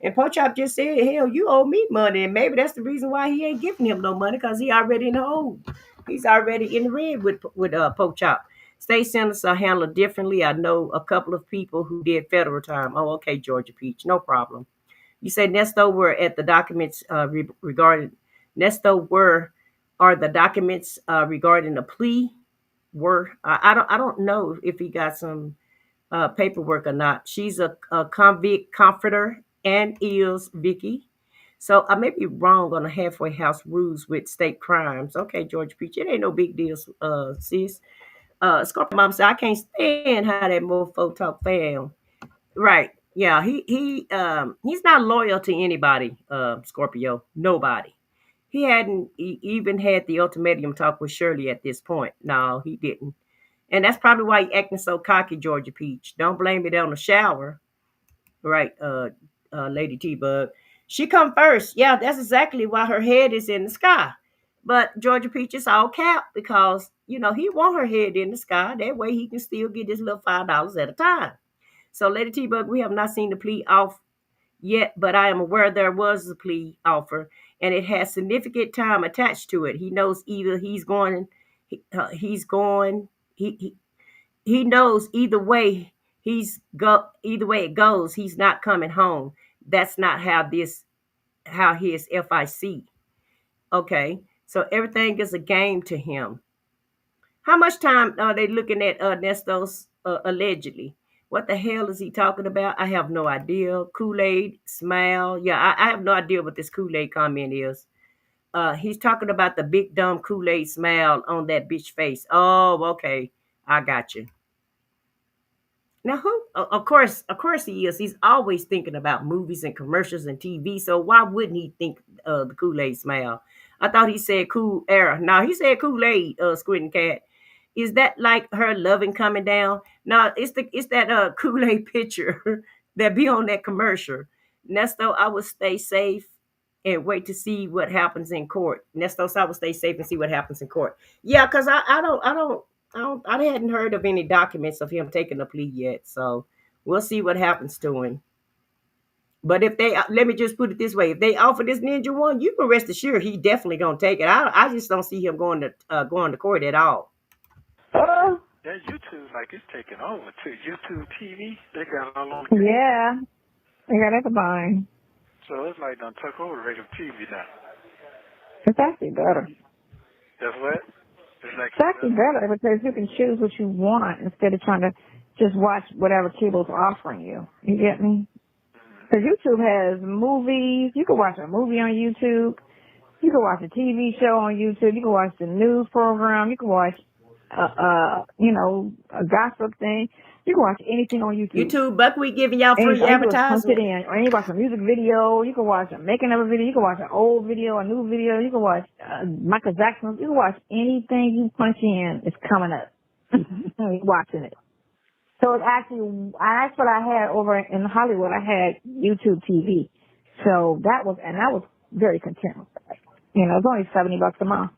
And Pochop just said, hell, you owe me money. And maybe that's the reason why he ain't giving him no money, because he already in the hole. He's already in the red with Pochop. State sentences are handled differently. I know a couple of people who did federal time. Oh, okay, Georgia Peach, no problem. You said Nesto were at the documents regarding Nesto were are the documents regarding the plea were. I don't know if he got some paperwork or not. She's a convict comforter and is Vicky. So I may be wrong on the halfway house rules with state crimes. Okay, George Peach, it ain't no big deal, sis. Scorpio Mom said I can't stand how that mofo talk fam. Right. Yeah, he's not loyal to anybody, Scorpio. Nobody. He hadn't even had the ultimatum talk with Shirley at this point. No, he didn't. And that's probably why he acting so cocky, Georgia Peach. Don't blame it on the shower, right, Lady T Bug. She come first. Yeah, that's exactly why her head is in the sky. But Georgia Peach is all cap because he want her head in the sky. That way he can still get his little $5 at a time. So Lady T Bug, we have not seen the plea off yet, but I am aware there was a plea offer, and it has significant time attached to it. He knows either he's going, he knows either way it goes, he's not coming home. That's not how his FIC. Okay, so everything is a game to him. How much time are they looking at Nesto's allegedly? What the hell is he talking about? I have no idea. Kool-Aid, smile. Yeah, I have no idea what this Kool-Aid comment is. He's talking about the big dumb Kool-Aid smile on that bitch face. Oh, okay. I got you. Now, who? Of course, he is. He's always thinking about movies and commercials and TV. So why wouldn't he think the Kool-Aid smile? I thought he said cool air. Now he said Kool-Aid. Squid and Cat. Is that like her loving coming down? No, it's that Kool-Aid picture that be on that commercial. Nesto, I would stay safe and wait to see what happens in court. Nesto, I would stay safe and see what happens in court. Yeah, because I hadn't heard of any documents of him taking a plea yet. So we'll see what happens to him. But if they let me just put it this way, if they offer this ninja one, you can rest assured he definitely gonna take it. I just don't see him going to court at all. That YouTube, like, it's taking over too. YouTube TV, they got all on. Yeah, they got everything. So it's like done took over regular TV now. It's actually better. That's what? It's actually better because you can choose what you want instead of trying to just watch whatever cable's offering you. You get me? Because YouTube has movies. You can watch a movie on YouTube. You can watch a TV show on YouTube. You can watch the news program. You can watch, a gossip thing. You can watch anything on YouTube. YouTube, Buckwheat giving y'all free advertisement. Or you can watch a music video. You can watch a making of a video. You can watch an old video, a new video. You can watch Michael Jackson. You can watch anything you punch in. It's coming up. You're watching it. So it's actually, that's what I had over in Hollywood. I had YouTube TV. So that was very content with that. It's only $70 a month.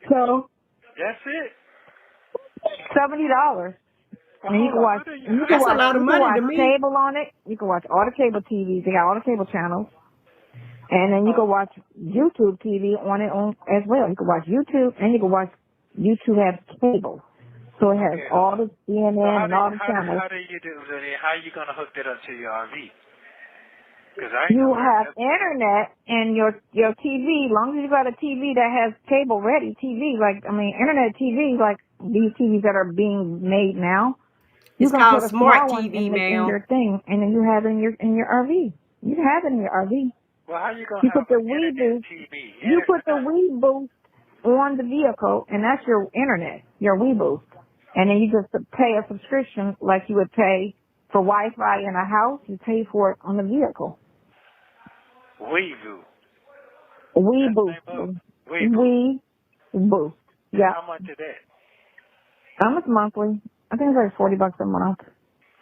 So that's it. $70. And you can watch. That's a lot of money to me. Cable on it. You can watch all the cable TVs. They got all the cable channels, and then you can watch YouTube TV on it as well. You can watch YouTube, and you can watch YouTube has cable, so it has all the CNN and all the channels. How do you do that? How are you gonna hook that up to your RV? You have internet and your TV. As long as you got a TV that has cable ready TV, internet TV, like these TVs that are being made now. It's called smart TV, in your thing, and then you have it in your RV. You have it in your RV. Well, how you gonna You have put the an Wii internet boost. TV? You put the Wii boost on the vehicle, and that's your internet, your Wii boost. And then you just pay a subscription like you would pay for Wi-Fi in a house. You pay for it on the vehicle. Weevoo. Wii That's the boost. name of it. Weevoo. Wii boost. Yeah. How much is that? It's monthly. I think it's like $40 a month.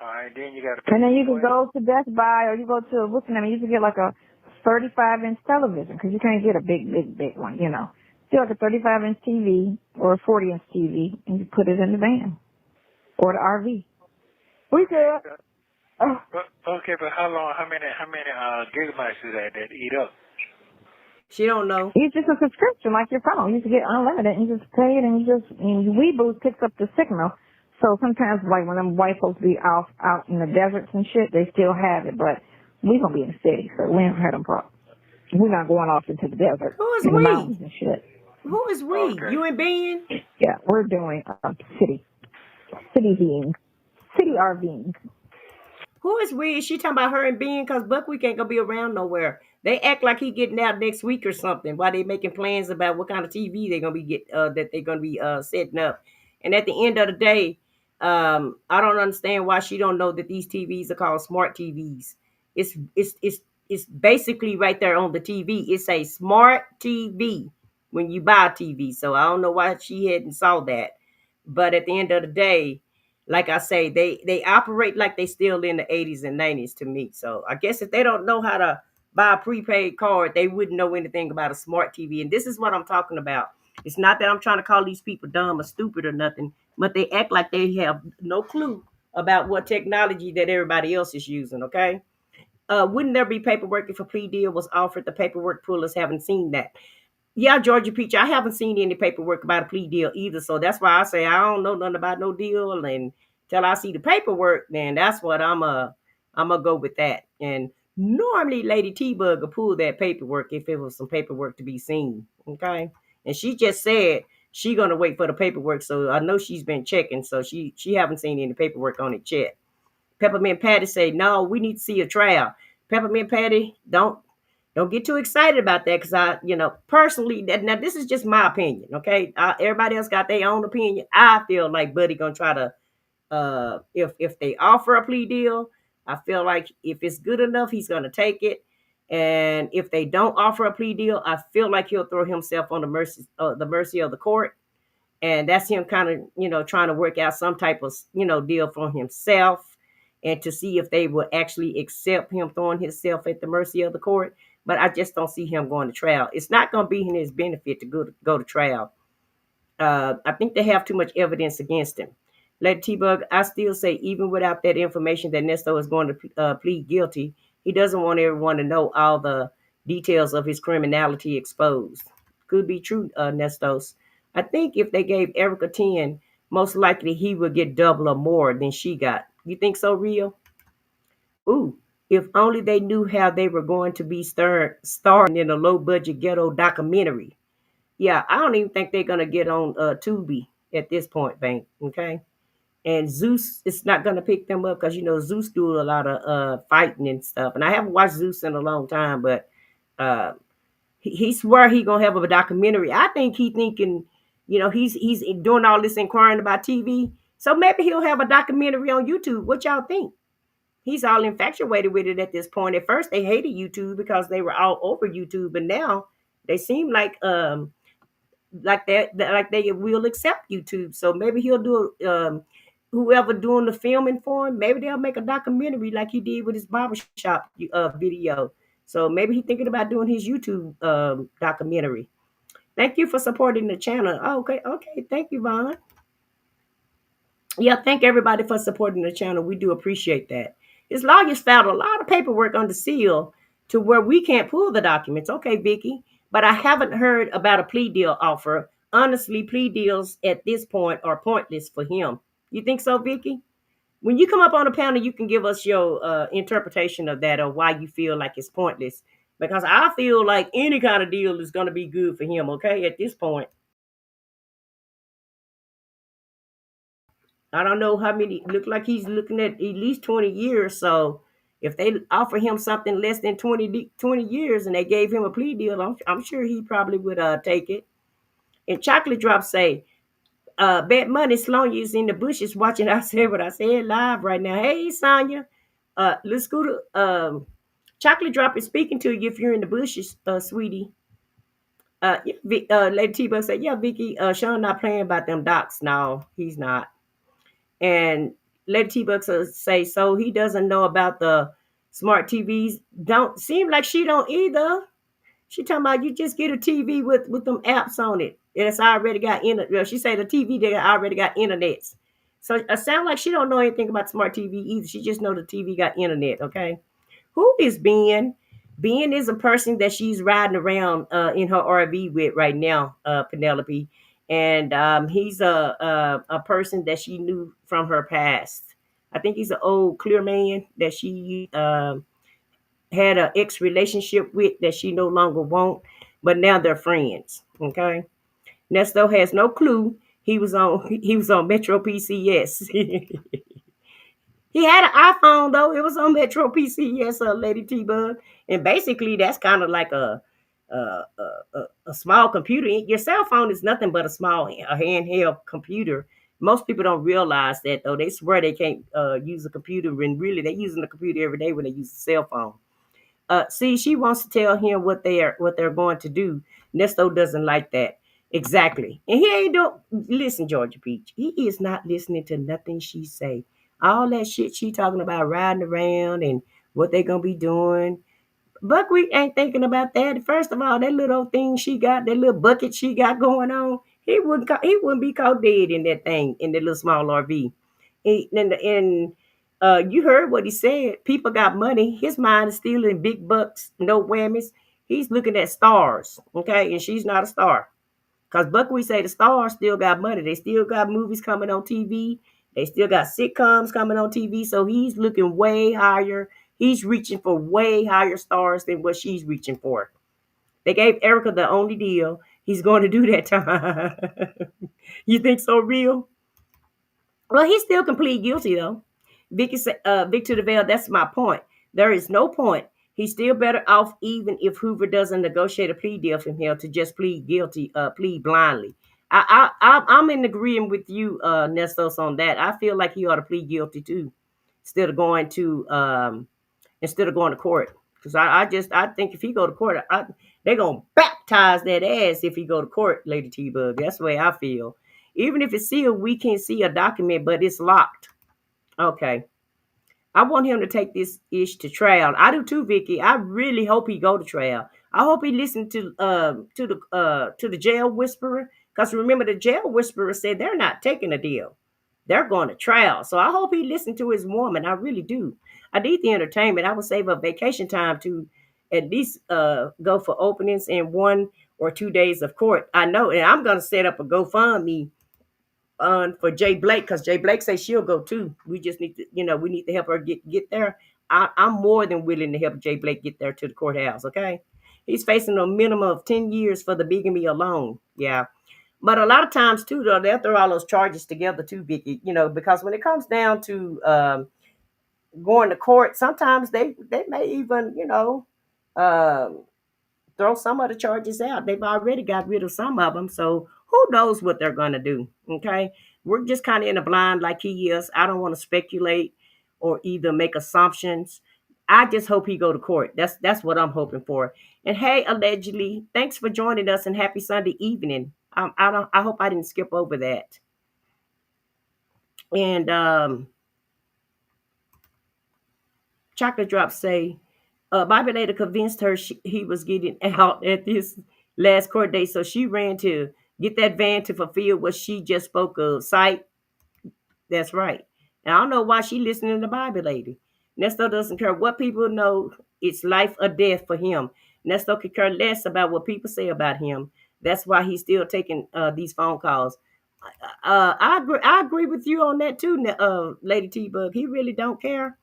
All right, then you got to pay. And then you can for it. go to Best Buy or you go to, what's the name? You can get like a 35-inch television because you can't get a big one, you know. Still like a 35-inch TV or a 40-inch TV and you put it in the van or the RV. We could. Okay, but how many gigabytes is that eat up? She don't know. It's just a subscription like your phone. You can get unlimited and you just pay it and Weeboost picks up the signal. So sometimes like when them white folks be out in the deserts and shit, they still have it, but we gonna be in the city, so we don't have them problems. We're not going off into the desert. Who is in the we? mountains and shit. Who is we? Okay. You and Ben? Yeah, we're doing city RVing. Who is we? Is she talking about her and Ben? Because Buckwheat ain't gonna be around nowhere. They act like he getting out next week or something. While they making plans about what kind of TV they're gonna be setting up. And at the end of the day, I don't understand why she don't know that these TVs are called smart TVs. It's basically right there on the TV. It's a smart TV when you buy a TV. So I don't know why she hadn't saw that. But at the end of the day, like I say, they operate like they still in the 80s and 90s to me. So I guess if they don't know how to buy a prepaid card, they wouldn't know anything about a smart TV. And this is what I'm talking about. It's not that I'm trying to call these people dumb or stupid or nothing, but they act like they have no clue about what technology that everybody else is using. Okay. Wouldn't there be paperwork if a plea deal was offered? The paperwork pullers haven't seen that. Yeah, Georgia Peach, I haven't seen any paperwork about a plea deal either. So that's why I say I don't know nothing about no deal. And till I see the paperwork, then that's what I'm a go with that. And normally Lady T-Bug will pull that paperwork if it was some paperwork to be seen. Okay. And she just said she gonna wait for the paperwork. So I know she's been checking. So she haven't seen any paperwork on it yet. Peppermint Patty say, no, we need to see a trial. Peppermint Patty, don't get too excited about that because personally, now this is just my opinion, okay? Everybody else got their own opinion. I feel like Buddy gonna try to, if they offer a plea deal, I feel like if it's good enough, he's gonna take it. And if they don't offer a plea deal, I feel like he'll throw himself on the mercy of the court. And that's him kind of, trying to work out some type of, deal for himself and to see if they will actually accept him throwing himself at the mercy of the court. But I just don't see him going to trial. It's not going to be in his benefit to go to trial. I think they have too much evidence against him. Let T-Bug, I still say, even without that information that Nesto is going to plead guilty, he doesn't want everyone to know all the details of his criminality exposed. Could be true, Nestos. I think if they gave Erica 10, most likely he would get double or more than she got. You think so, Rio? Ooh, if only they knew how they were going to be starring in a low-budget ghetto documentary. Yeah, I don't even think they're going to get on Tubi at this point, Bank. Okay? And Zeus is not going to pick them up because, Zeus do a lot of fighting and stuff. And I haven't watched Zeus in a long time, but uh, he swear he going to have a documentary. I think he thinking, he's doing all this inquiring about TV. So maybe he'll have a documentary on YouTube. What y'all think? He's all infatuated with it at this point. At first, they hated YouTube because they were all over YouTube, but now they seem like they will accept YouTube. So maybe he'll do whoever doing the filming for him. Maybe they'll make a documentary like he did with his barbershop video. So maybe he's thinking about doing his YouTube documentary. Thank you for supporting the channel. Oh, okay, thank you, Vaughn. Yeah, thank everybody for supporting the channel. We do appreciate that. His lawyers filed a lot of paperwork under seal to where we can't pull the documents. Okay, Vicky, but I haven't heard about a plea deal offer. Honestly, plea deals at this point are pointless for him. You think so, Vicky? When you come up on the panel, you can give us your interpretation of that or why you feel like it's pointless. Because I feel like any kind of deal is going to be good for him, okay, at this point. I don't know how many, look like he's looking at least 20 years. So If they offer him something less than 20 years and they gave him a plea deal, I'm sure he probably would take it. And Chocolate Drop say, Bet Money Sonya's in the bushes watching. I said what I said live right now. Hey, Sonya. Let's go to Chocolate Drop is speaking to you if you're in the bushes, sweetie. Lady T-Bug said, yeah, Vicky, Sean not playing about them docs. No, he's not. And Lady T-Bug say, so he doesn't know about the smart TVs. Don't seem like she don't either. She talking about you just get a TV with them apps on it. It's already got internet. She say the TV that already got internets. So it sounds like she don't know anything about smart TV either. She just know the TV got internet. Okay, who is Ben? Ben is a person that she's riding around in her RV with right now, Penelope, and he's a person that she knew from her past. I think he's an old clear man that she had an ex relationship with that she no longer want, but now they're friends. Okay, Nesto has no clue he was on Metro PCS. He had an iPhone though. It was on Metro PCS, Lady T Bug, and basically that's kind of like a small computer. Your cell phone is nothing but a handheld computer. Most people don't realize that though. They swear they can't use a computer when really they're using the computer every day when they use a cell phone. See, she wants to tell him what they're going to do. Nesto doesn't like that. Exactly. And he ain't do listen, Georgia Peach. He is not listening to nothing she say. All that shit she talking about riding around and what they gonna be doing. Buckwheat ain't thinking about that. First of all, that little thing she got, that little bucket she got going on, he wouldn't be caught dead in that thing, in that little small RV. And you heard what he said. People got money. His mind is still in big bucks, no whammies. He's looking at stars, okay? And she's not a star. Because Buckwheat say the stars still got money. They still got movies coming on TV. They still got sitcoms coming on TV. So he's looking way higher. He's reaching for way higher stars than what she's reaching for. They gave Erica the only deal. He's going to do that time. You think so, real? Well, he still can plead guilty though. Victor DeVale, that's my point. There is no point. He's still better off even if Hoover doesn't negotiate a plea deal from him to just plead guilty, plead blindly. I'm in agreement with you, Nestos, on that. I feel like he ought to plead guilty too, instead of going to court. Because I think if he go to court, they're gonna baptize that ass if he go to court, Lady T Bug. That's the way I feel. Even if it's sealed, we can see a document, but it's locked. Okay. I want him to take this ish to trial. I do too, Vicky. I really hope he go to trial. I hope he listened to the jail whisperer. Because remember, the jail whisperer said they're not taking a deal. They're going to trial. So I hope he listened to his woman. I really do. I need the entertainment. I would save up vacation time to at least go for openings in 1 or 2 days of court. I know, and I'm gonna set up a GoFundMe for Jay Blake, because Jay Blake says she'll go too. We just need to, we need to help her get there. I'm more than willing to help Jay Blake get there to the courthouse. Okay, he's facing a minimum of 10 years for the bigamy alone. Yeah, but a lot of times too, though, they'll throw all those charges together too, Vicky. Because when it comes down to going to court, sometimes they may even um throw some of the charges out. They've already got rid of some of them. So who knows what they're going to do? Okay. We're just kind of in a blind like he is. I don't want to speculate or either make assumptions. I just hope he go to court. That's what I'm hoping for. And hey, allegedly, thanks for joining us and happy Sunday evening. I hope I didn't skip over that. And Chocolate Drop say, Bobby later convinced her he was getting out at this last court date, so she ran to get that van to fulfill what she just spoke of. Sight. That's right. And I don't know why she listening to Bobby lady. Nesto doesn't care what people know. It's life or death for him. Nesto could care less about what people say about him. That's why he's still taking these phone calls. I agree with you on that too, Lady T Bug. He really don't care.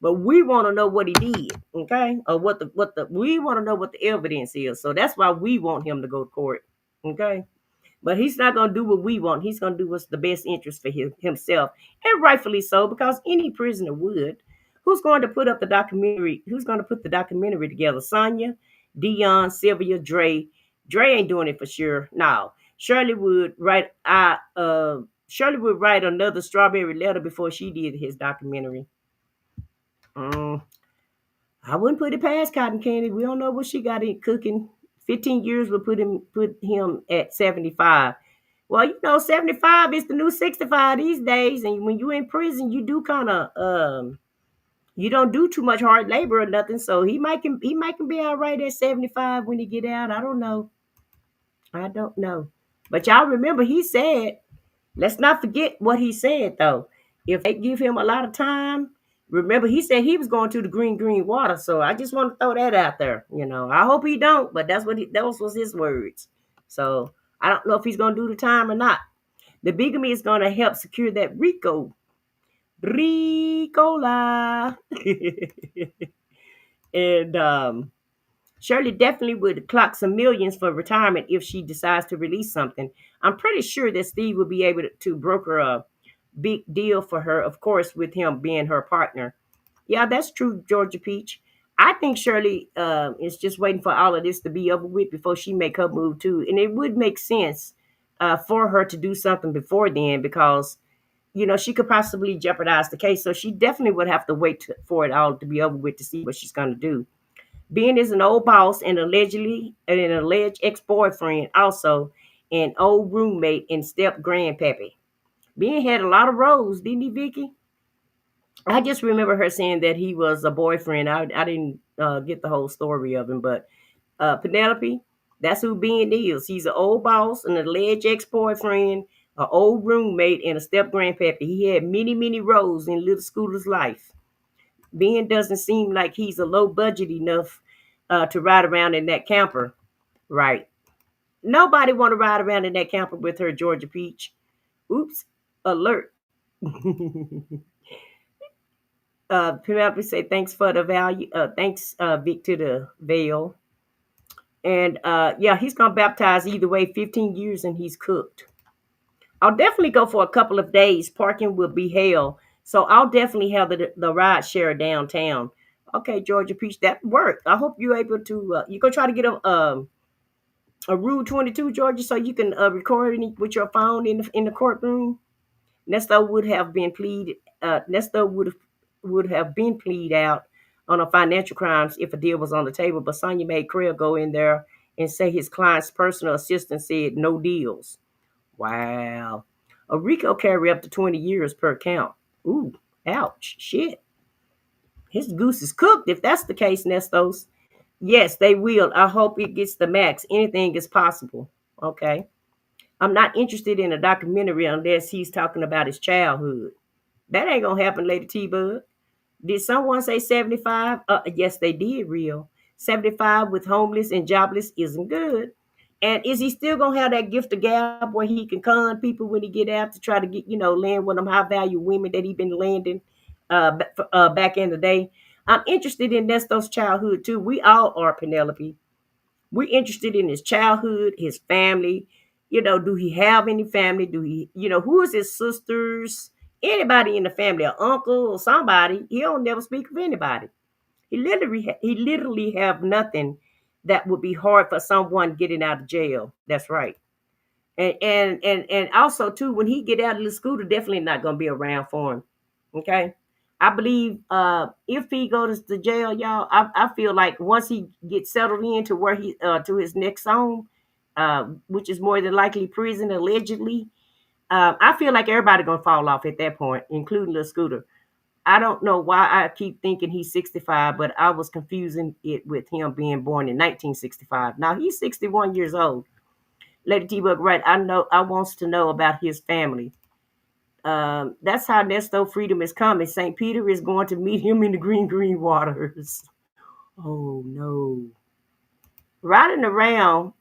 But we want to know what he did, okay? Or we want to know what the evidence is. So that's why we want him to go to court, okay? But he's not going to do what we want. He's going to do what's the best interest for himself, and rightfully so, because any prisoner would. Who's going to put up the documentary? Who's going to put the documentary together? Sonya, Dion, Sylvia, Dre. Dre ain't doing it for sure. No. Shirley would write another Strawberry Letter before she did his documentary. Mm, I wouldn't put it past Cotton Candy. We don't know what she got in cooking. 15 years would put him at 75. Well, 75 is the new 65 these days, and when you're in prison, you do kind of you don't do too much hard labor or nothing. So he might can be all right at 75 when he get out. I don't know. I don't know. But y'all remember he said, let's not forget what he said though. If they give him a lot of time, remember he said he was going to the green water. So I just want to throw that out there. I hope he don't, but those was his words. So I don't know if he's gonna do the time or not. The bigamy is gonna help secure that Ricola. And Shirley definitely would clock some millions for retirement if she decides to release something. I'm pretty sure that Steve will be able to broker a big deal for her, of course, with him being her partner. Yeah, that's true, Georgia Peach. I think Shirley is just waiting for all of this to be over with before she make her move too, and it would make sense for her to do something before then because she could possibly jeopardize the case. So she definitely would have to wait for it all to be over with to see what she's going to do. Ben is an old boss and allegedly an alleged ex-boyfriend, also an old roommate and step grandpappy. Ben had a lot of roles, didn't he, Vicky? I just remember her saying that he was a boyfriend. I didn't get the whole story of him, but Penelope, that's who Ben is. He's an old boss, an alleged ex-boyfriend, an old roommate, and a step grandpappy. He had many, many roles in Little Scooter's life. Ben doesn't seem like he's a low budget enough to ride around in that camper, right? Nobody want to ride around in that camper with her, Georgia Peach. Oops, alert. Penelope say thanks for the value. Thanks, Vic, to the veil. And yeah, he's gonna baptize either way. 15 years and he's cooked. I'll definitely go for a couple of days. Parking will be hell. So I'll definitely have the ride share downtown. Okay, Georgia Peach, that worked. I hope you're able to. You go try to get a Rule 22, Georgia, so you can record it with your phone in the courtroom. Nesto would have been pleaded. Nesto would have been plead out on a financial crimes if a deal was on the table. But Sonya made Craig go in there and say his client's personal assistant said no deals. Wow. A RICO carry up to 20 years per count. Ooh, ouch, shit. His goose is cooked if that's the case, Nestos. Yes, they will. I hope it gets the max. Anything is possible. Okay. I'm not interested in a documentary unless he's talking about his childhood. That ain't gonna happen, Lady T-Bud. Did someone say 75? Yes, they did, real. 75 with homeless and jobless isn't good. And is he still gonna have that gift of gab where he can con people when he get out to try to get, land one of them high value women that he been landing back in the day? I'm interested in Nesto's childhood too. We all are, Penelope. We're interested in his childhood, his family. Do he have any family? Do he, who is his sisters? Anybody in the family, an uncle or somebody? He don't never speak of anybody. He literally have nothing that would be hard for someone getting out of jail. That's right. And also too, when he get out of the scooter, definitely not gonna be around for him. Okay. I believe if he goes to jail, y'all, I feel like once he gets settled into where he to his next home, which is more than likely prison allegedly, I feel like everybody gonna fall off at that point, including the scooter. I don't know why I keep thinking he's 65, but I was confusing it with him being born in 1965. Now he's 61 years old. Lady T-Bug, right? I know. I wants to know about his family. That's how Nesto freedom is coming. St. Peter is going to meet him in the green waters. Oh no! Riding around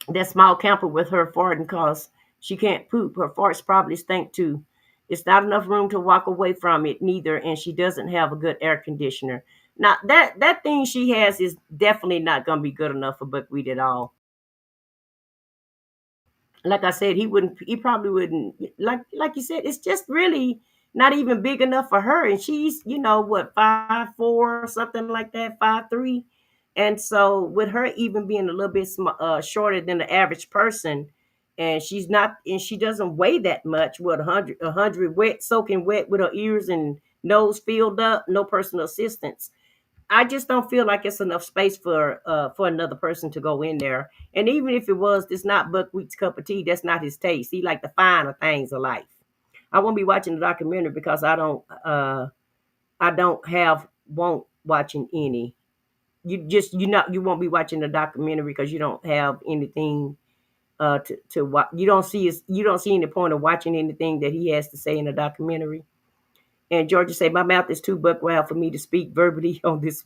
that small camper with her farting cause she can't poop. Her farts probably stink too. It's not enough room to walk away from it neither, and she doesn't have a good air conditioner. Now that thing she has is definitely not gonna be good enough for Buckwheat at all. Like I said, he probably wouldn't like you said, it's just really not even big enough for her. And she's, what, 5'4", something like that, 5'3". And so with her even being a little bit shorter than the average person, and she doesn't weigh that much, what, 100 wet, soaking wet with her ears and nose filled up, no personal assistance. I just don't feel like it's enough space for another person to go in there. And even if it was, it's not Buckwheat's cup of tea. That's not his taste. He like the finer things of life. I won't be watching the documentary because won't watching any. You won't be watching the documentary because you don't have anything to watch. You don't see any point of watching anything that he has to say in the documentary. And Georgia said, my mouth is too buck wild for me to speak verbally on this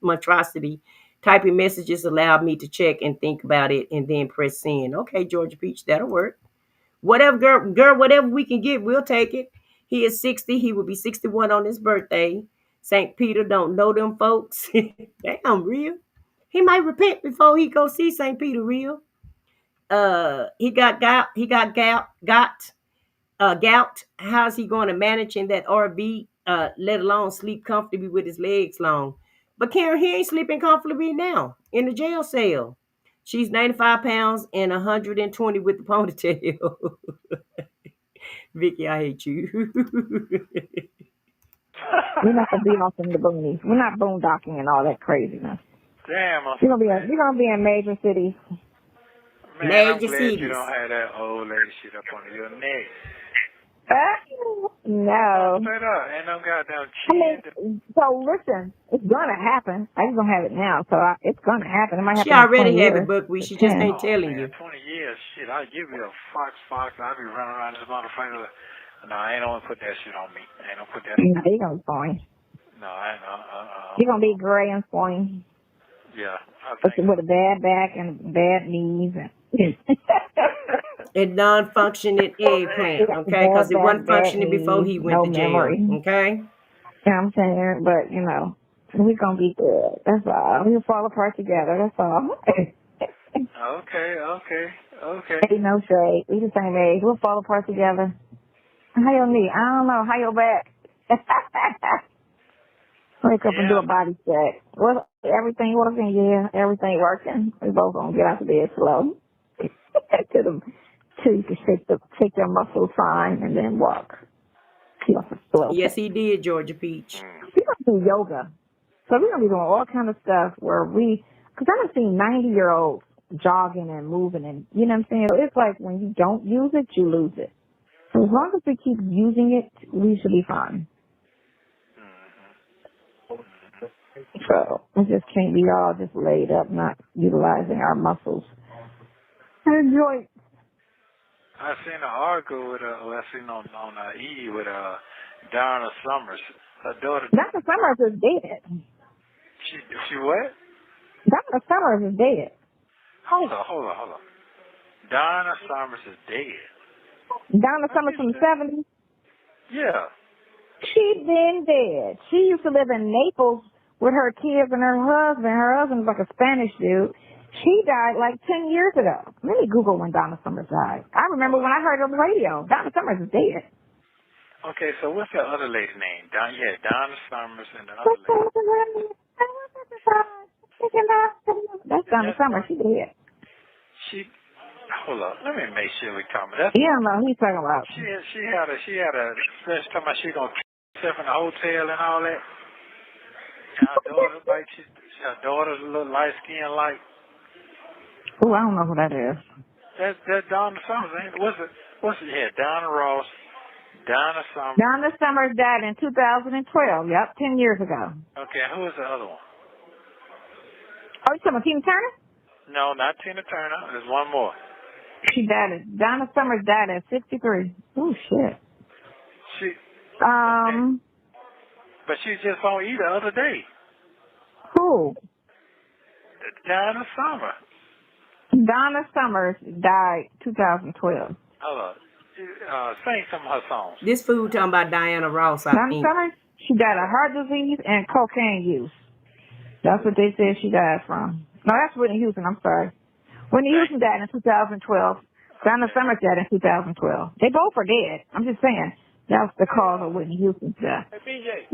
monstrosity. Typing messages allowed me to check and think about it and then press send. Okay, Georgia Peach, that'll work. Whatever, girl, whatever we can get, we'll take it. He is 60. He will be 61 on his birthday. St. Peter don't know them folks. Damn, real. He might repent before he go see St. Peter, real. He got gout. How's he going to manage in that RV, let alone sleep comfortably with his legs long? But Karen, he ain't sleeping comfortably now in the jail cell. She's 95 pounds and 120 with the ponytail. Vicky, I hate you. We're not gonna be off in the boonies. We're not boondocking and all that craziness. Damn. We're gonna be in major cities. Man, Major I'm glad cities. you don't have that old lady shit up on your neck. No. Straight up. Ain't no goddamn chin. So listen, it's gonna happen. I just don't have it now, so it's gonna happen. It might happen. She already in 20 have years. it, Buckwheat. She just ain't telling you. 20 years, shit. I'll give you a fox. I'll be running around this motherfucker. No, I ain't gonna put that shit on me. I ain't gonna put that. No, you're gonna be fine. No, I ain't. You're gonna be gray and spawny. Yeah. I think with a bad back and bad knees. And non-functioning eggplant, okay? Because it wasn't functioning before he went to jail, memory. okay? You know what I'm saying? But, we're going to be good. That's all. We'll fall apart together. That's all. Okay. Ain't no shade. We the same age. We'll fall apart together. How your knee? I don't know. How your back? Wake up and do a body check. Well, everything working? Yeah, everything working. We both gonna get out of bed slow. Till you can shake their muscles fine and then walk. Slow. Yes, he did, Georgia Peach. We're gonna do yoga. So we're gonna be doing all kind of stuff because I've seen 90-year-olds jogging and moving and, you know what I'm saying? So it's like when you don't use it, you lose it. So as long as we keep using it, we should be fine. So we just can't be all just laid up, not utilizing our muscles and joints. I seen an article with I seen on E with Donna Summers. Her daughter. Dr. Summers is dead. She what? Dr. Summers is dead. Hold on. Donna Summers is dead. Donna Summers from the 70s? Yeah. She's been dead. She used to live in Naples with her kids and her husband. Her husband's like a Spanish dude. She died like 10 years ago. Let me Google when Donna Summers died. I remember when I heard her on the radio. Donna Summers is dead. Okay, so what's the other lady's name? Donna Summers and the other lady. That's Donna Summers. She dead. Hold up. Let me make sure we talking about that. Yeah, I know. He's talking about. She had a special talking about she gonna herself in a hotel and all that. And her daughter's a little light skin like. Oh, I don't know who that is. That's Donna Summers, ain't it? What's it here? Donna Ross, Donna Summers. Donna Summers died in 2012. Yep, 10 years ago. Okay, who is the other one? Oh, you talking about Tina Turner? No, not Tina Turner. There's one more. Donna Summers died at 63. Oh, shit. But she just on E the other day. Who? Donna Summers. Donna Summers died 2012. Hold on. Sing some of her songs. This fool talking about Diana Ross, I Donna think. Summers, she died of heart disease and cocaine use. That's what they said she died from. No, that's Whitney Houston. I'm sorry. Whitney Houston died in 2012. Donna Summers died in 2012. They both are dead. I'm just saying. That was the cause of Whitney Houston's death. Hey, BJ.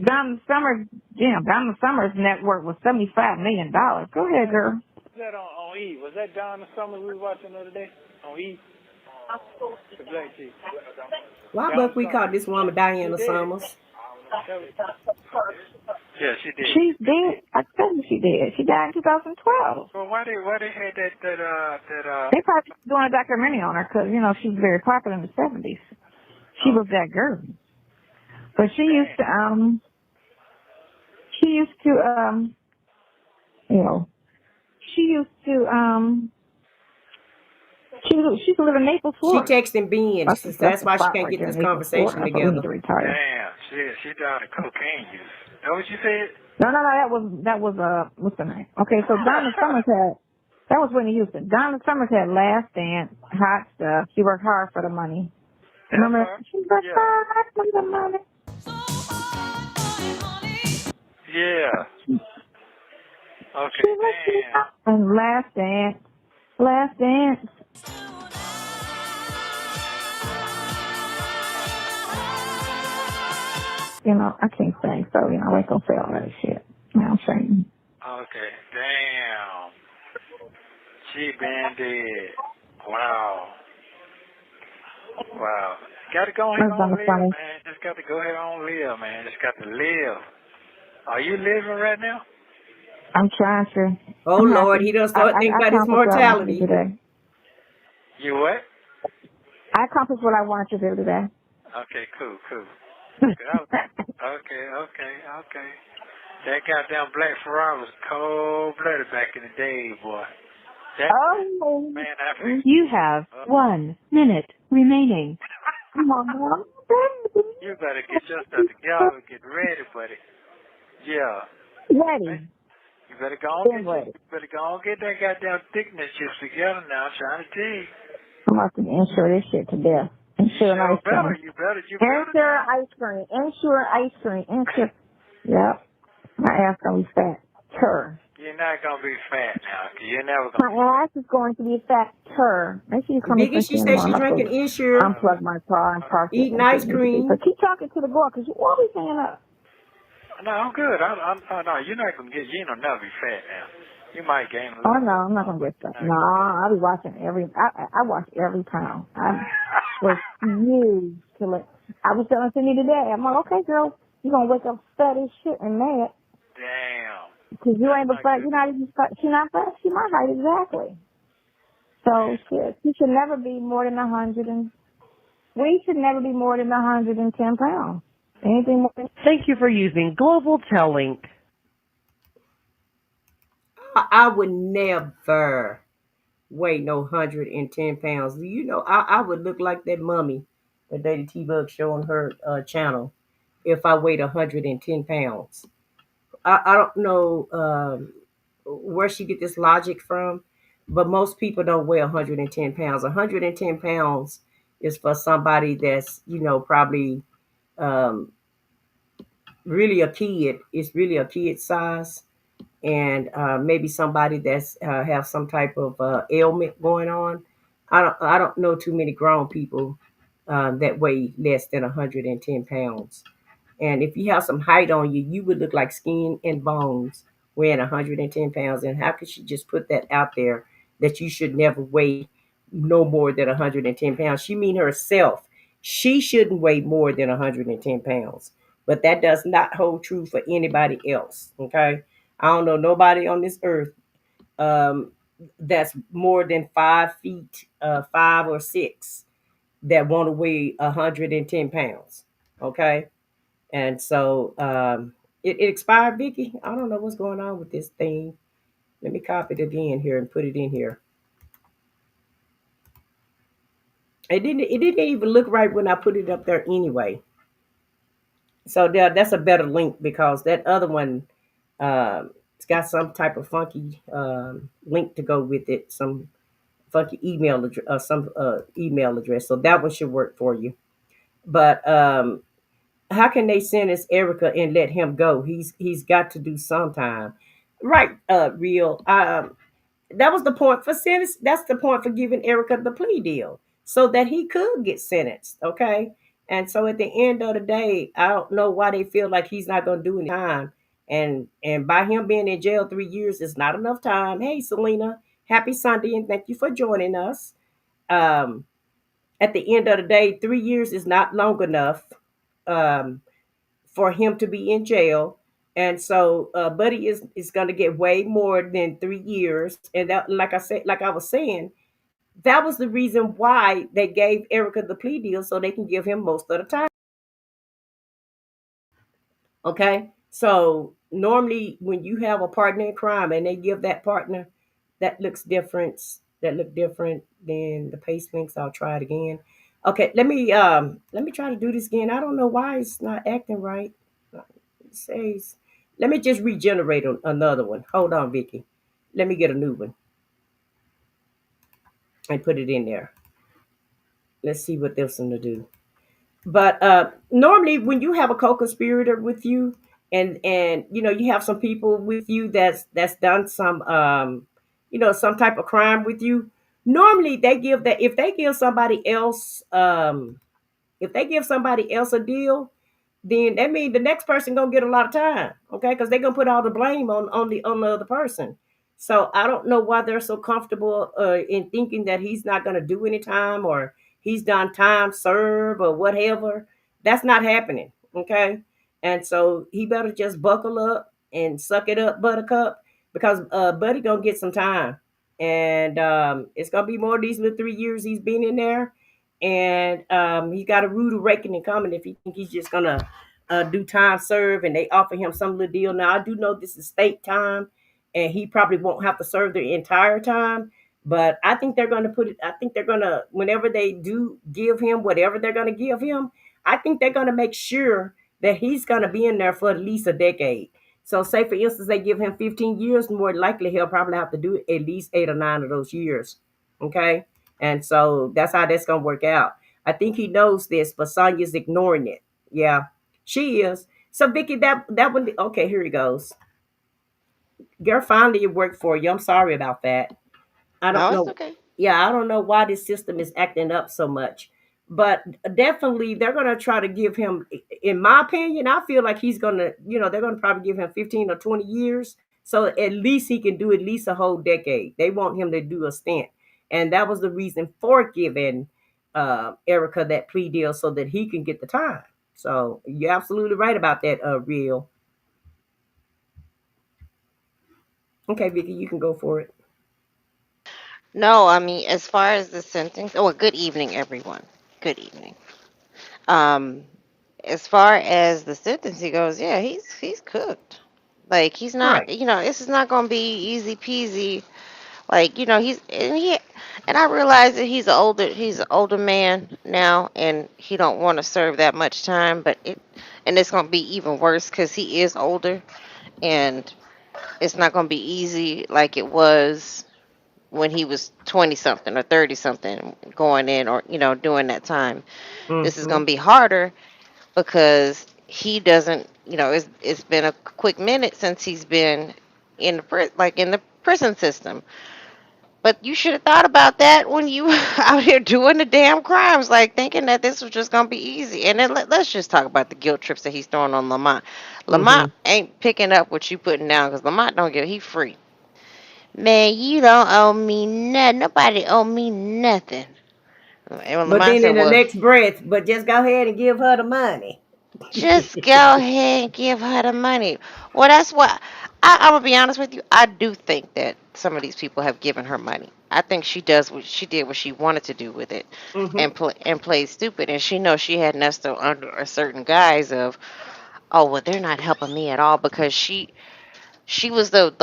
Donna Summer's net worth was $75 million. Go ahead, girl. Was that on E? Was that Donna Summers we was watching the other day? On E? The black chick. Why Buckwheat called this woman Diana Summers? Yeah, she did. She's dead. I tell you she did. She died in 2012. Well, why they had that They probably doing a documentary on her because, you know, she was very popular in the 70s. She was that girl. But she used to, she used to live in Naples, She Florida. texting Ben. That's why she can't get this conversation together. Damn, she died of cocaine use. Is that what you said? No, that was what's her name? Okay, so Donna Summers that was Whitney Houston. Donna Summers had Last Dance, Hot Stuff. She worked hard for the money. Remember? She worked hard for the money. Yeah. Okay, damn. And Last Dance. You know, I can't sing, so, you know, I ain't gonna say all that shit. I'm saying. Okay, damn. She been dead. Wow. Gotta go ahead on live, man. Just got to go ahead on live, man. Just got to live. Are you living right now? I'm trying to. Oh, Lord, he doesn't start thinking about his mortality. Today. You what? I accomplished what I wanted to do today. Okay, cool. Okay. That goddamn black Ferrari was cold-blooded back in the day, boy. Man, You have 1 minute remaining. Come on, Mom. You better get your stuff together and get ready, buddy. Yeah. Ready. You better go on get that goddamn thickness chips together now. I'm trying to tell you. I'm about to insure this shit to death. Insure ice cream. You better. Insure ice cream. Insure. Yep. My ass gonna be fat. You're not gonna be fat now, cause you're never gonna. My ass is going to be fat. Make sure you come Biggie, she said she's drinking Ensure. Unplug my car and park it. Eating ice cream. So keep talking to the boy, cause you always hanging up. No, I'm good. No, you're not gonna get. You don't never be fat now. You might gain a little. Oh no, I'm not gonna get fat. No, I'll be watching I watch every pound. I was huge till it. I was telling Cindy today. I'm like, okay, girl, you gonna wake up fat as shit and mad. Damn. Because you ain't but fat. You're not even fat. She's not fat. She's my height exactly. So shit, she should never be more than 100 and. We should never be more than 110 pounds. Anything more? Thank you for using Global Tellink. I would never weigh no 110 pounds. You know, I would look like that mummy that Lady T-Bug show on her channel if I weighed 110 pounds. I don't know where she get this logic from, but most people don't weigh 110 pounds. 110 pounds is for somebody that's, you know, probably really a kid. It's really a kid size. And maybe somebody that's have some type of ailment going on. I don't know too many grown people that weigh less than 110 pounds. And if you have some height on you, you would look like skin and bones weighing 110 pounds. And how could she just put that out there that you should never weigh no more than 110 pounds? She mean herself. She shouldn't weigh more than 110 pounds. But that does not hold true for anybody else. Okay. I don't know nobody on this earth that's more than 5 feet, 5 or 6, that want to weigh 110 pounds. Okay. And so it expired, Vicky. I don't know what's going on with this thing. Let me copy it again here and put it in here. It didn't even look right when I put it up there anyway. So that's a better link because that other one, it's got some type of funky link to go with it, some funky email address, email address. So that one should work for you. But how can they sentence Erica and let him go? He's got to do some time, right? Real. That was the point for sentence. That's the point for giving Erica the plea deal. so that he could get sentenced. Okay. And so at the end of the day, I don't know why they feel like he's not going to do any time. And by him being in jail 3 years is not enough time. Hey, Selena, happy Sunday and thank you for joining us. Um, at the end of the day, 3 years is not long enough um, for him to be in jail. And so Buddy is going to get way more than 3 years. And that, like I said, like I was saying, that was the reason why they gave Erica the plea deal so they can give him most of the time. Okay. So normally when you have a partner in crime and they give that partner that looks different, that look different than the pace links, I'll try it again. Okay, let me try to do this again. I don't know why it's not acting right. It says let me just regenerate another one. Hold on, Vicky. Let me get a new one and put it in there. Let's see what this one to do. But normally, when you have a co-conspirator with you, and you have some people with you that's done some some type of crime with you. Normally, they give that if they give somebody else a deal, then that means the next person gonna get a lot of time, okay? Because they're gonna put all the blame on the other person. So I don't know why they're so comfortable in thinking that he's not gonna do any time or he's done time serve or whatever. That's not happening, okay? And so he better just buckle up and suck it up, Buttercup, because Buddy gonna get some time, and it's gonna be more of these little 3 years he's been in there, and he got a rude awakening coming if he think he's just gonna do time serve and they offer him some little deal. Now I do know this is state time, and he probably won't have to serve the entire time. But I think they're gonna put it. I think they're gonna whenever they do give him whatever they're gonna give him, I think they're gonna make sure that he's gonna be in there for at least a decade. So say for instance they give him 15 years, more likely he'll probably have to do at least 8 or 9 of those years. Okay. And so that's how that's gonna work out. I think he knows this, but Sonya's ignoring it. Yeah, she is. So Vicky, that one. Okay, here he goes. Girl, finally it worked for you. I'm sorry about that. I don't No, it's know. okay. Yeah, I don't know why this system is acting up so much. But definitely they're gonna try to give him, in my opinion, I feel like he's gonna, they're gonna probably give him 15 or 20 years. So at least he can do at least a whole decade. They want him to do a stint. And that was the reason for giving Erica that plea deal so that he can get the time. So you're absolutely right about that, real. Okay, Vicky, you can go for it. No, I mean, as far as the sentence, oh, good evening, everyone. Good evening. Um, as far as the sentencing goes, yeah, he's cooked. Like he's not, Right. this is not gonna be easy peasy. Like and I realize that he's an older man now, and he don't want to serve that much time. And it's gonna be even worse because he is older, and it's not gonna be easy like it was when he was 20 something or 30 something going in or doing that time. This is going Mm-hmm. to be harder because he doesn't, it's been a quick minute since he's been in in the prison system. But you should have thought about that when you out here doing the damn crimes, like thinking that this was just gonna be easy. And then let's just talk about the guilt trips that he's throwing on Lamont. Mm-hmm. Lamont ain't picking up what you putting down because Lamont don't give. He free. Man, you don't owe me nothing. Nobody owe me nothing. And when But Lamont then said, in the well, next breath, but just go ahead and give her the money. just go ahead and give her the money. Well, that's what I'm gonna be honest with you. I do think that some of these people have given her money. I think she did what she wanted to do with it, Mm-hmm. and played stupid. And she knows she had Nesto under a certain guise of, oh well, they're not helping me at all because she was the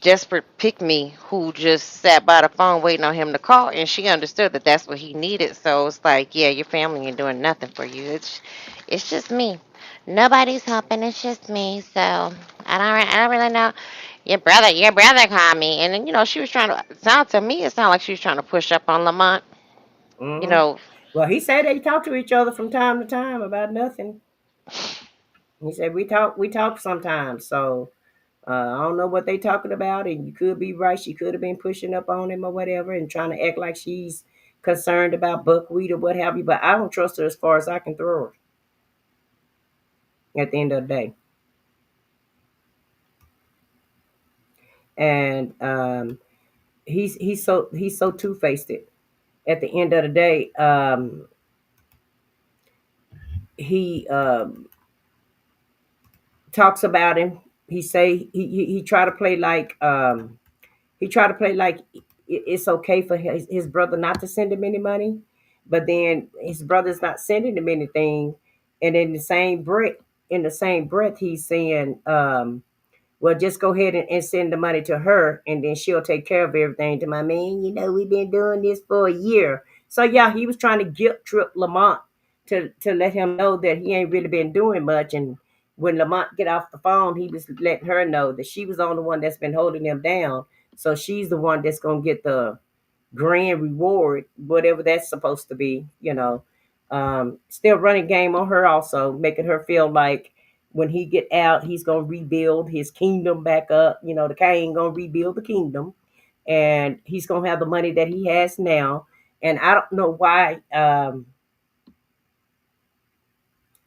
desperate pick me who just sat by the phone waiting on him to call, and she understood that that's what he needed. So it's like, yeah, your family ain't doing nothing for you. It's just me. Nobody's helping. It's just me. So I don't really know. Your brother called me, and then she was trying to. It sound to me, it sounded like she was trying to push up on Lamont. You Mm-hmm. know, Well, he said they talk to each other from time to time about nothing. He said we talk sometimes. So I don't know what they talking about, and you could be right. She could have been pushing up on him or whatever, and trying to act like she's concerned about buckwheat or what have you. But I don't trust her as far as I can throw her at the end of the day. And he's so two faced. At the end of the day, he talks about him. He say he try to play like it's okay for his brother not to send him any money, but then his brother's not sending him anything, and in the same breath he's saying, well, just go ahead and send the money to her, and then she'll take care of everything. To my man, we've been doing this for a year. So yeah, he was trying to guilt trip Lamont to let him know that he ain't really been doing much. And when Lamont get off the phone, he was letting her know that she was the only one that's been holding him down. So she's the one that's gonna get the grand reward, whatever that's supposed to be. Still running game on her, also making her feel like when he get out, he's gonna rebuild his kingdom back up. The king gonna rebuild the kingdom, and he's gonna have the money that he has now. And I don't know why.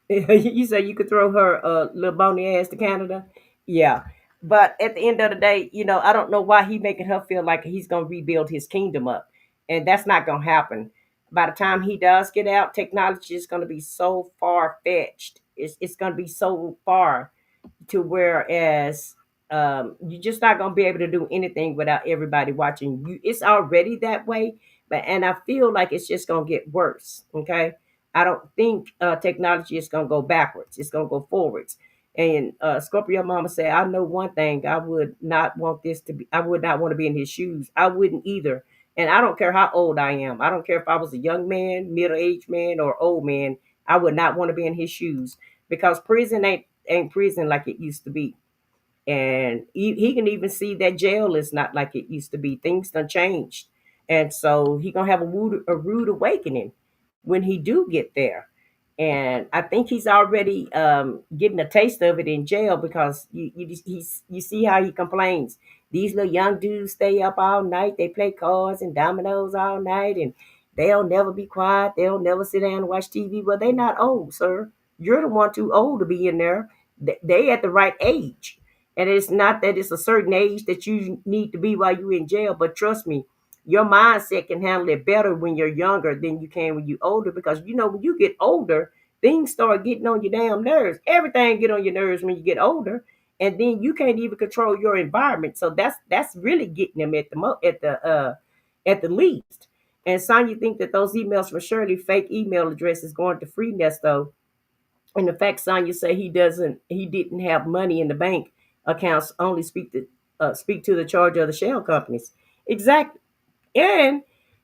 You say you could throw her little bony ass to Canada, yeah. But at the end of the day, I don't know why he making her feel like he's gonna rebuild his kingdom up, and that's not gonna happen. By the time he does get out, technology is gonna be so far fetched. It's gonna be so far to whereas you're just not gonna be able to do anything without everybody watching you. It's already that way, and I feel like it's just gonna get worse. Okay, I don't think technology is gonna go backwards. It's gonna go forwards. And Scorpio Mama said, "I know one thing. I would not want this to be. I would not want to be in his shoes. I wouldn't either. And I don't care how old I am. I don't care if I was a young man, middle-aged man, or old man. I would not want to be in his shoes because prison ain't prison like it used to be. And he can even see that jail is not like it used to be. Things done changed, and so he gonna have a rude awakening when he do get there. And I think he's already getting a taste of it in jail because you see how he complains. These little young dudes stay up all night. They play cards and dominoes all night, and they'll never be quiet. They'll never sit down and watch TV. Well, they not old, sir. You're the one too old to be in there. They at the right age. And it's not that it's a certain age that you need to be while you're in jail, but trust me, your mindset can handle it better when you're younger than you can when you're older. Because when you get older, things start getting on your damn nerves. Everything get on your nerves when you get older, and then you can't even control your environment. So that's really getting them at the least. And Sonya think that those emails for Shirley fake email addresses going to free Nesto. And the fact Sonya say he didn't have money in the bank accounts only speak to the charge of the shell companies. Exactly. And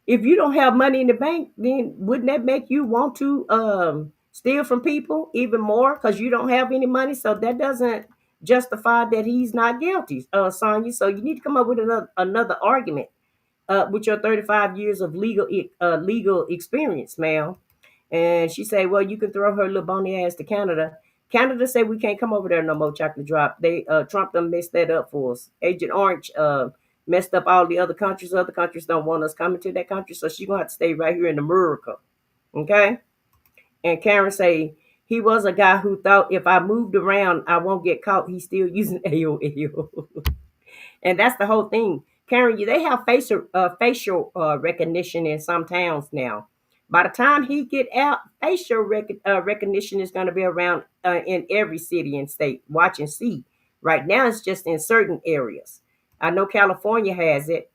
if you don't have money in the bank, then wouldn't that make you want to steal from people even more because you don't have any money? So that doesn't justify that he's not guilty, Sonya. So you need to come up with another argument with your 35 years of legal experience, ma'am. And she said, well, you can throw her little bony ass to Canada. Canada said we can't come over there no more, chocolate drop. They Trump done messed that up for us. Agent Orange messed up all the other countries. Other countries don't want us coming to that country, so she gonna have to stay right here in America. Okay? And Karen say he was a guy who thought if I moved around I won't get caught. He's still using AOL. And that's the whole thing. Karen, they have facial recognition in some towns now. By the time he get out, facial recognition is going to be around in every city and state. Watch and see. Right now, it's just in certain areas. I know California has it,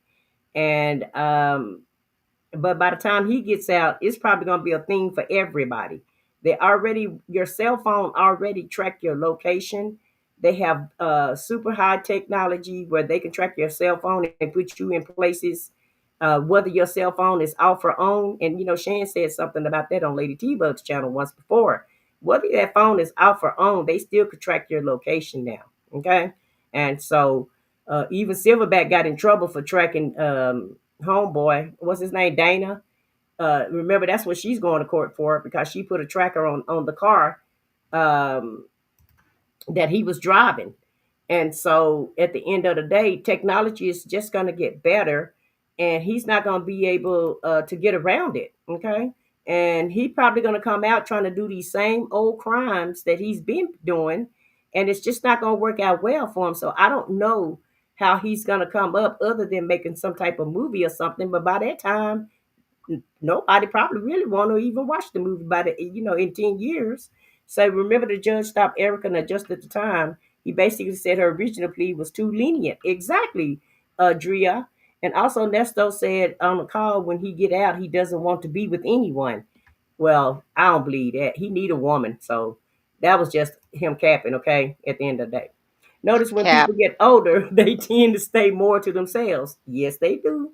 and but by the time he gets out, it's probably going to be a thing for everybody. Your cell phone already track your location. They have super high technology where they can track your cell phone and put you in places, whether your cell phone is off or on. And Shan said something about that on Lady T Bug's channel once before. Whether that phone is off or on, they still could track your location now. Okay, and so even Silverback got in trouble for tracking homeboy. What's his name? Dana. Remember, that's what she's going to court for because she put a tracker on the car um, that he was driving. And so at the end of the day, technology is just going to get better. and he's not going to be able to get around it. Okay, and he probably going to come out trying to do these same old crimes that he's been doing, and it's just not going to work out well for him. So I don't know how he's going to come up other than making some type of movie or something. But by that time, nobody probably really want to even watch the movie by the in 10 years. So remember, the judge stopped Erica, and just at the time he basically said her original plea was too lenient. Exactly, Drea. And also Nesto said on the call, when he get out, he doesn't want to be with anyone. Well, I don't believe that. He need a woman. So that was just him capping, okay, at the end of the day. Notice when Cap. people get older, they tend to stay more to themselves. Yes, they do.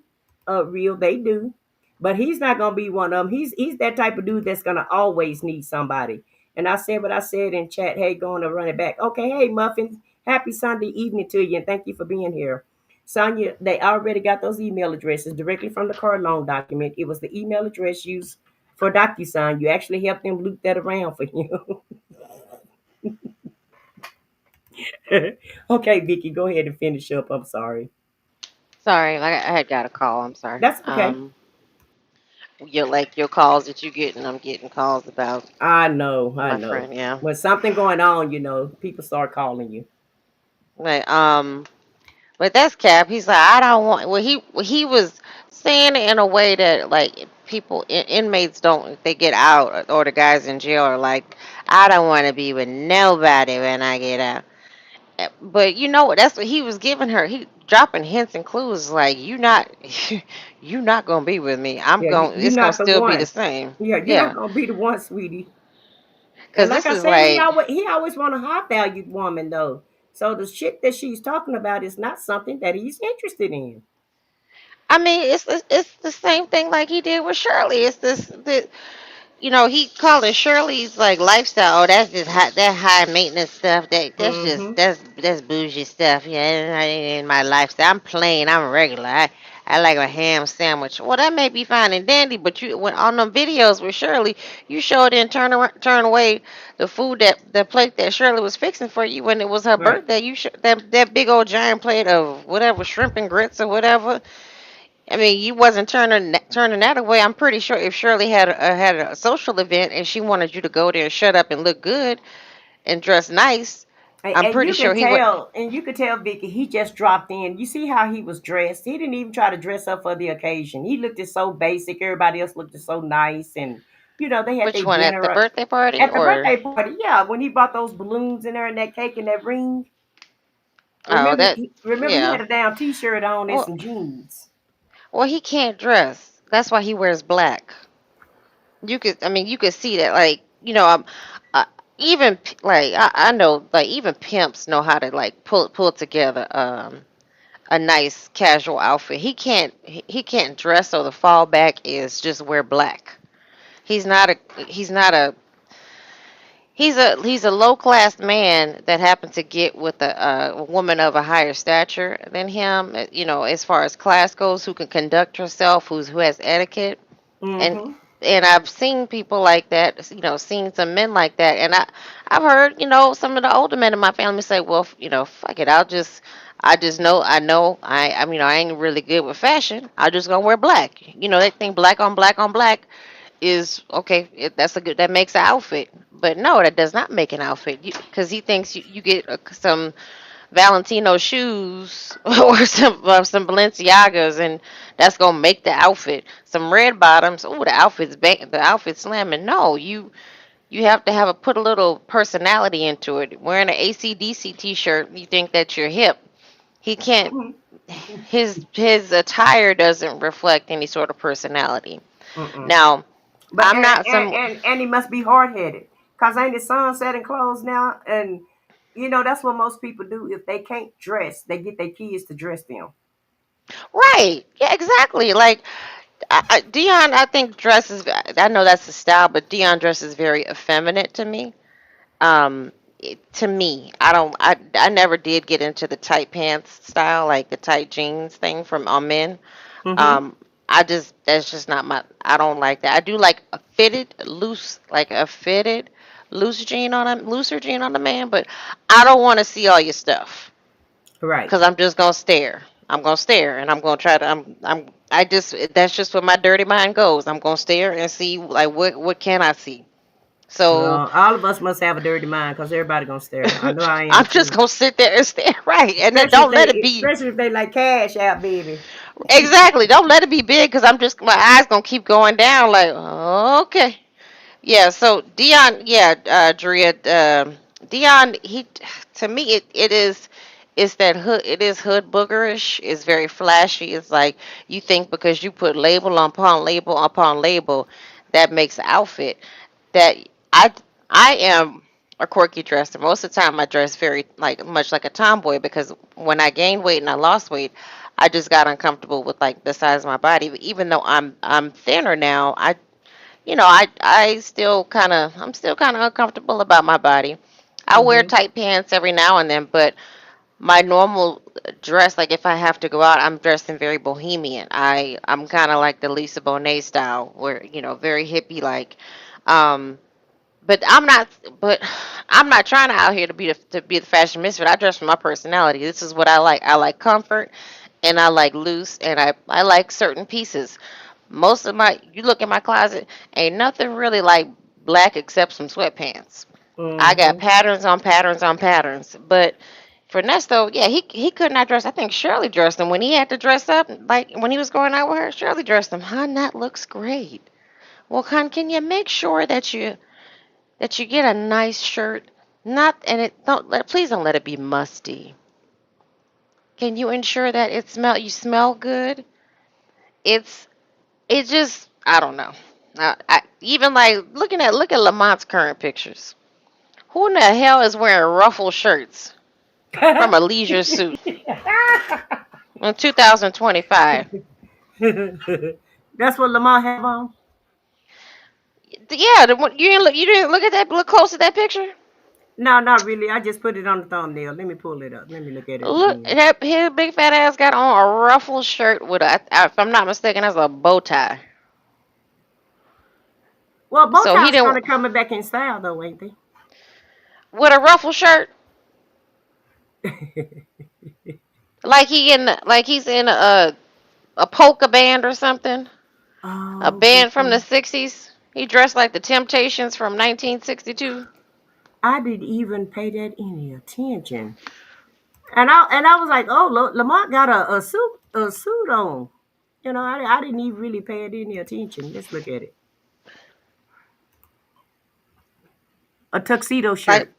Real, they do. But he's not gonna be one of them. He's that type of dude that's gonna always need somebody. And I said what I said in chat. Hey, going to run it back. Okay, hey Muffins. Happy Sunday evening to you, and thank you for being here. Sonya, they already got those email addresses directly from the car loan document. It was the email address used for DocuSign. You actually helped them loop that around for you. Okay, Vicky, go ahead and finish up. I'm sorry. Sorry, like I had got a call. I'm sorry. That's okay. Your calls that you get, and I'm getting calls about I know, I my know. friend. Yeah. When something going on, people start calling you. Like but that's Cap. He's like, I don't want. Well, he was saying it in a way that like people inmates don't. If they get out or the guys in jail are like, I don't want to be with nobody when I get out. But you know what? That's what he was giving her. He dropping hints and clues like you not gonna be with me. I'm Yeah, going. you're It's gonna not the still be the one. same. Yeah, you're not Yeah, gonna be the one, sweetie. And because like this I is said, he like. always want a high valued woman though. So the shit that she's talking about is not something that he's interested in. I mean, it's the same thing like he did with Shirley. It's this. He calling Shirley's like lifestyle. Oh, that's just that high maintenance stuff. That's just Mm-hmm. that's bougie stuff. Yeah, that ain't in my lifestyle. I'm plain. I'm regular. I like a ham sandwich. Well, that may be fine and dandy, but you when on them videos with Shirley, you sure didn't turn away the food the plate that Shirley was fixing for you when it was her Right. birthday. That big old giant plate of whatever shrimp and grits or whatever. I mean, you wasn't turning that away. I'm pretty sure if Shirley had a social event and she wanted you to go there and shut up and look good and dress nice, I'm And pretty you can sure he would. tell, Vicky, he just dropped in. You see how he was dressed. He didn't even try to dress up for the occasion. He looked it so basic. Everybody else looked it so nice, and they had Which their one at the dinner birthday party at the or? birthday party. Yeah, when he brought those balloons in there and that cake and that ring. Oh, Remember he yeah. had a down t-shirt on and Well, some jeans. he can't dress. That's why he wears black. You could see that, like, uh, like I know, like even pimps know how to like pull together a nice casual outfit. He can't dress, so the fallback is just wear black. He's not a he's not a he's a low class man that happened to get with a woman of a higher stature than him. As far as class goes, who can conduct herself, who has etiquette, and Mm-hmm. I've seen people like that. Seen some men like that, and I've heard some of the older men in my family say, well, fuck it, I just know I ain't really good with fashion. I just gonna wear black. They think black on black is okay. That makes an outfit, but no, that does not make an outfit. Because he thinks you get some Valentino shoes or some Balenciagas, and that's gonna make the outfit. Some red bottoms. Oh, the outfit's slamming. No, you have to put a little personality into it. Wearing an ACDC T-shirt, you think that you're hip. He can't. His attire doesn't reflect any sort of personality. Mm-mm. Now, But I'm not some. and he must be hard headed. Cause ain't the sun setting clothes now? And that's what most people do. If they can't dress, they get their kids to dress them. Right. Yeah, exactly. Like Dion, I think dresses. I know that's the style, but Dion dresses very effeminate to me. To me, I don't. I never did get into the tight pants style, like the tight jeans thing from on men. Mm-hmm. Um, that's just not my. I don't like that. I do like a fitted looser jean on a man, but I don't want to see all your stuff Right. because I'm just gonna stare. I'm gonna stare, and I'm gonna try to. I just that's just where my dirty mind goes. I'm gonna stare and see like what can I see. So Well, all of us must have a dirty mind because everybody gonna stare. I know I I'm am just too. gonna sit there and stare, right, and then Especially if don't let it be they like cash out, baby. exactly. Don't let it be big because I'm just my eyes gonna keep going down. Like okay, yeah. So Dion, yeah, Drea, Dion, he to me it is. It's that hood. It is hood boogerish. It's very flashy. It's like you think because you put label upon label, that makes the outfit. That I I am a quirky dresser. Most of the time, I dress very like much like a tomboy because when I gained weight and I lost weight, I just got uncomfortable with like the size of my body. Even though I'm thinner now, I still kind of I'm still kind of uncomfortable about my body. I wear Hmm. tight pants every now and then, but my normal dress, like if I have to go out, I'm dressed in very bohemian. I'm kind of like the Lisa Bonet style, where very hippie like. Um, but I'm not. But I'm not trying out here to be the fashion misfit. I dress for my personality. This is what I like. I like comfort, and I like loose, and I like certain pieces. Most of my you look in my closet, ain't nothing really like black except some sweatpants. I got Hmm. patterns on patterns on patterns. But for Nesto, yeah, he could not dress. I think Shirley dressed him when he had to dress up. Like when he was going out with her, Shirley dressed him. Hon, that looks great. Well, Con, can you make sure that you get a nice shirt? Not and it don't let please don't let it be musty. Can you ensure that you smell good? It's it just I don't know. Even like look at Lamont's current pictures. Who in the hell is wearing ruffle shirts from a leisure suit in 2025? That's what Lamont have on. Yeah, you didn't look close at that picture. No, not really. I just put it on the thumbnail. Let me pull it up. Let me look at it Look, again. that his big fat ass got on a ruffle shirt with if I'm not mistaken, that's a bow tie. Well, bow So he ties kind didn't of coming back in style though, ain't with a ruffle shirt, they? like he's in a polka band or something, a Oh band from the goodness. '60s. He dressed like the Temptations from 1962. I didn't even pay that any attention. And I was like, oh, Lamont got a suit on. I didn't even really pay it any attention. Let's look at it. A tuxedo Like shirt.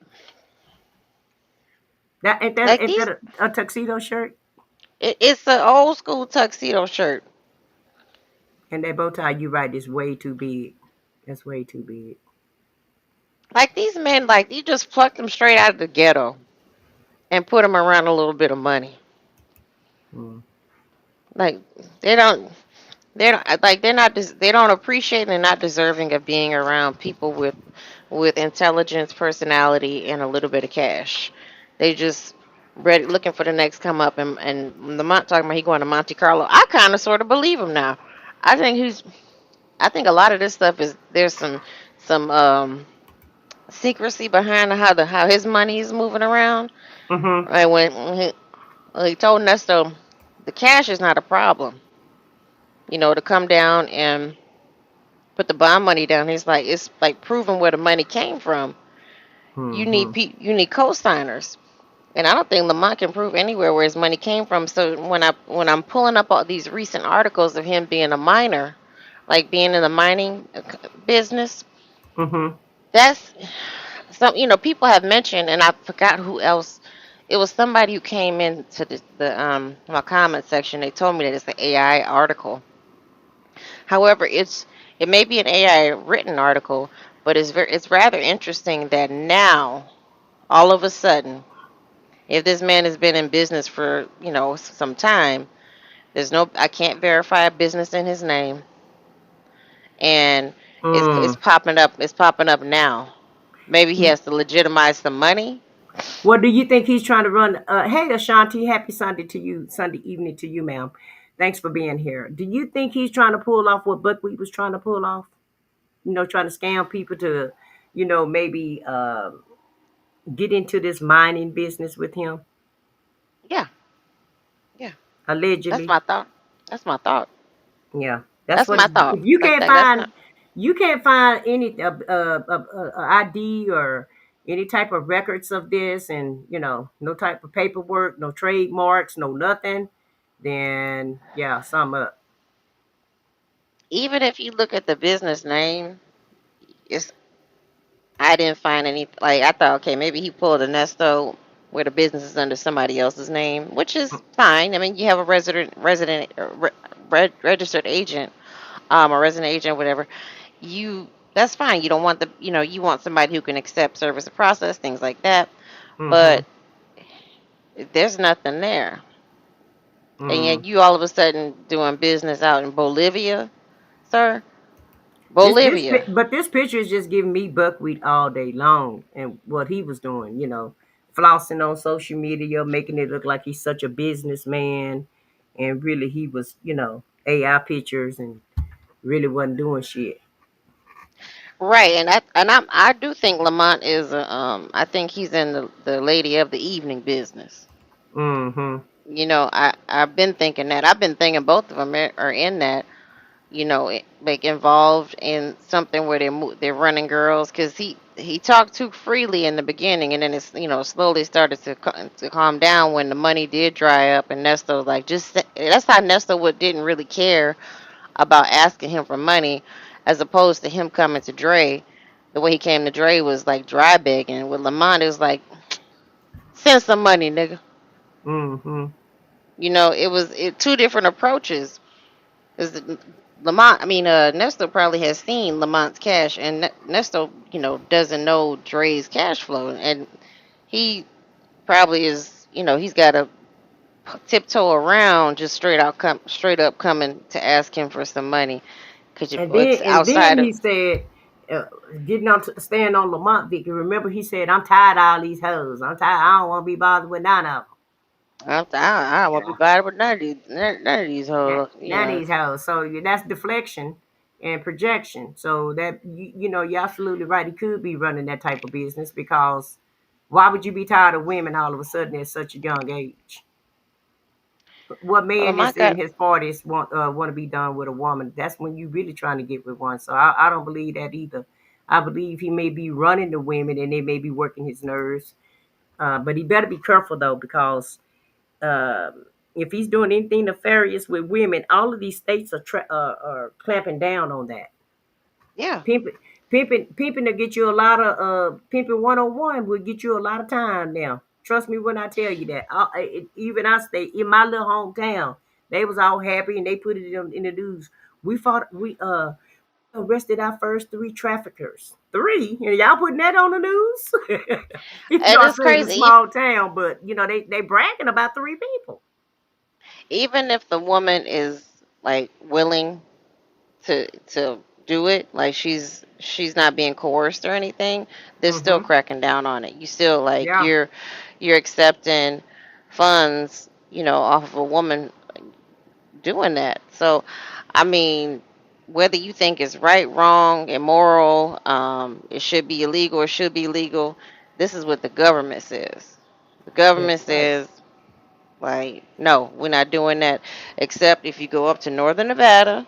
That ain't that like ain't these, that a tuxedo shirt? it's an old school tuxedo shirt. And that bow tie, you right, is way too big. That's way too big. Like these men, like you just plucked them straight out of the ghetto and put them around a little bit of money. Mm. Like they don't, they don't appreciate and they're not deserving of being around people with intelligence, personality, and a little bit of cash. They just ready looking for the next come up and the talking about he going to Monte Carlo. I kind of sort of believe him now. I think he's. I think a lot of this stuff is there's some secrecy behind how his money is moving around. Mm-hmm. Right when he told Nesto the cash is not a problem. To come down and put the bond money down. He's like it's like proving where the money came from. Mm-hmm. You need co-signers, and I don't think Lamont can prove anywhere where his money came from. So when I'm pulling up all these recent articles of him being a miner, like being in the mining business, Mm-hmm. that's some people have mentioned, and I forgot who else. It was somebody who came into the my comment section. They told me that it's an AI article. However, it may be an AI written article, but it's rather interesting that now all of a sudden, if this man has been in business for some time, there's no I can't verify a business in his name, and it's Mm. popping up. It's popping up now. Maybe he has to legitimize some money. What do you think he's trying to run? Hey, Ashanti, happy Sunday to you. Sunday evening to you, ma'am. Thanks for being here. Do you think he's trying to pull off what Buckwheat was trying to pull off? Trying to scam people to, maybe get into this mining business with him. Yeah, yeah. That's allegedly. my thought. That's my thought. Yeah, that's That's what. my thought. If you Like can't that's find, not you can't find any ID or any type of records of this, and no type of paperwork, no trademarks, no nothing. Then yeah, sum up. even if you look at the business name, it's I didn't find any. Like I thought, okay, maybe he pulled a Nesto where the business is under somebody else's name, which is fine. I mean, you have a registered agent, a resident agent, whatever. That's fine. You don't want you want somebody who can accept service and process things like that. Mm-hmm. But there's nothing there, and Mm. yet you all of a sudden doing business out in Bolivia, sir. This, Bolivia. but this picture is just giving me buckwheat all day long, and what he was doing, flossing on social media, making it look like he's such a businessman, and really he was, AI pictures and really wasn't doing shit. Right, I do think Lamont is I think he's in the lady of the evening business. Mm-hmm. I've been thinking that. I've been thinking both of them are in that. Like involved in something where they're running girls because he talked too freely in the beginning, and then it's slowly started to calm down when the money did dry up, and Nesto was like that's how Nesto didn't really care about asking him for money, as opposed to him coming to Dre. The way he came to Dre was like dry begging. With Lamont, it was like, send some money, nigga. Mm-hmm. Two different approaches. Is Lamont? I mean, Nesto probably has seen Lamont's cash, and Nesto, doesn't know Dre's cash flow, and he probably is, he's got to tiptoe around just straight up coming to ask him for some money, because And then it's and then outside of. he said, uh, getting on stand on Lamont Vicky. Remember he said, "I'm tired of all these hoes. I'm tired. I don't want to be bothered with none of them." I don't want to be bothered with none of these None, hoes. none of these hoes. So that's deflection and projection. So that you're absolutely right. He could be running that type of business because why would you be tired of women all of a sudden at such a young age? What man My is in God, his 40s want to be done with a woman? That's when you really trying to get with one. So I don't believe that either. I believe he may be running the women and they may be working his nerves. But he better be careful though because if he's doing anything nefarious with women, all of these states are clamping down on that. yeah. Pimping, pimping to get you a lot of pimping 101 will get you a lot of time now. Trust me when I tell you that. Even I stay in my little hometown. They was all happy and they put it in the news. We arrested our first three traffickers. Three, and y'all putting that on the news. Even though And I it's say it's a crazy. small town, but they bragging about three people. Even if the woman is like willing to do it, like she's not being coerced or anything, they're still Mm-hmm. cracking down on it. You still like Yeah. you're accepting funds, off of a woman doing that. So, I mean, whether you think it's right, wrong, immoral, it should be illegal or should be legal, this is what the government says. The government That's right. says, like, no, we're not doing that. Except if you go up to Northern Nevada,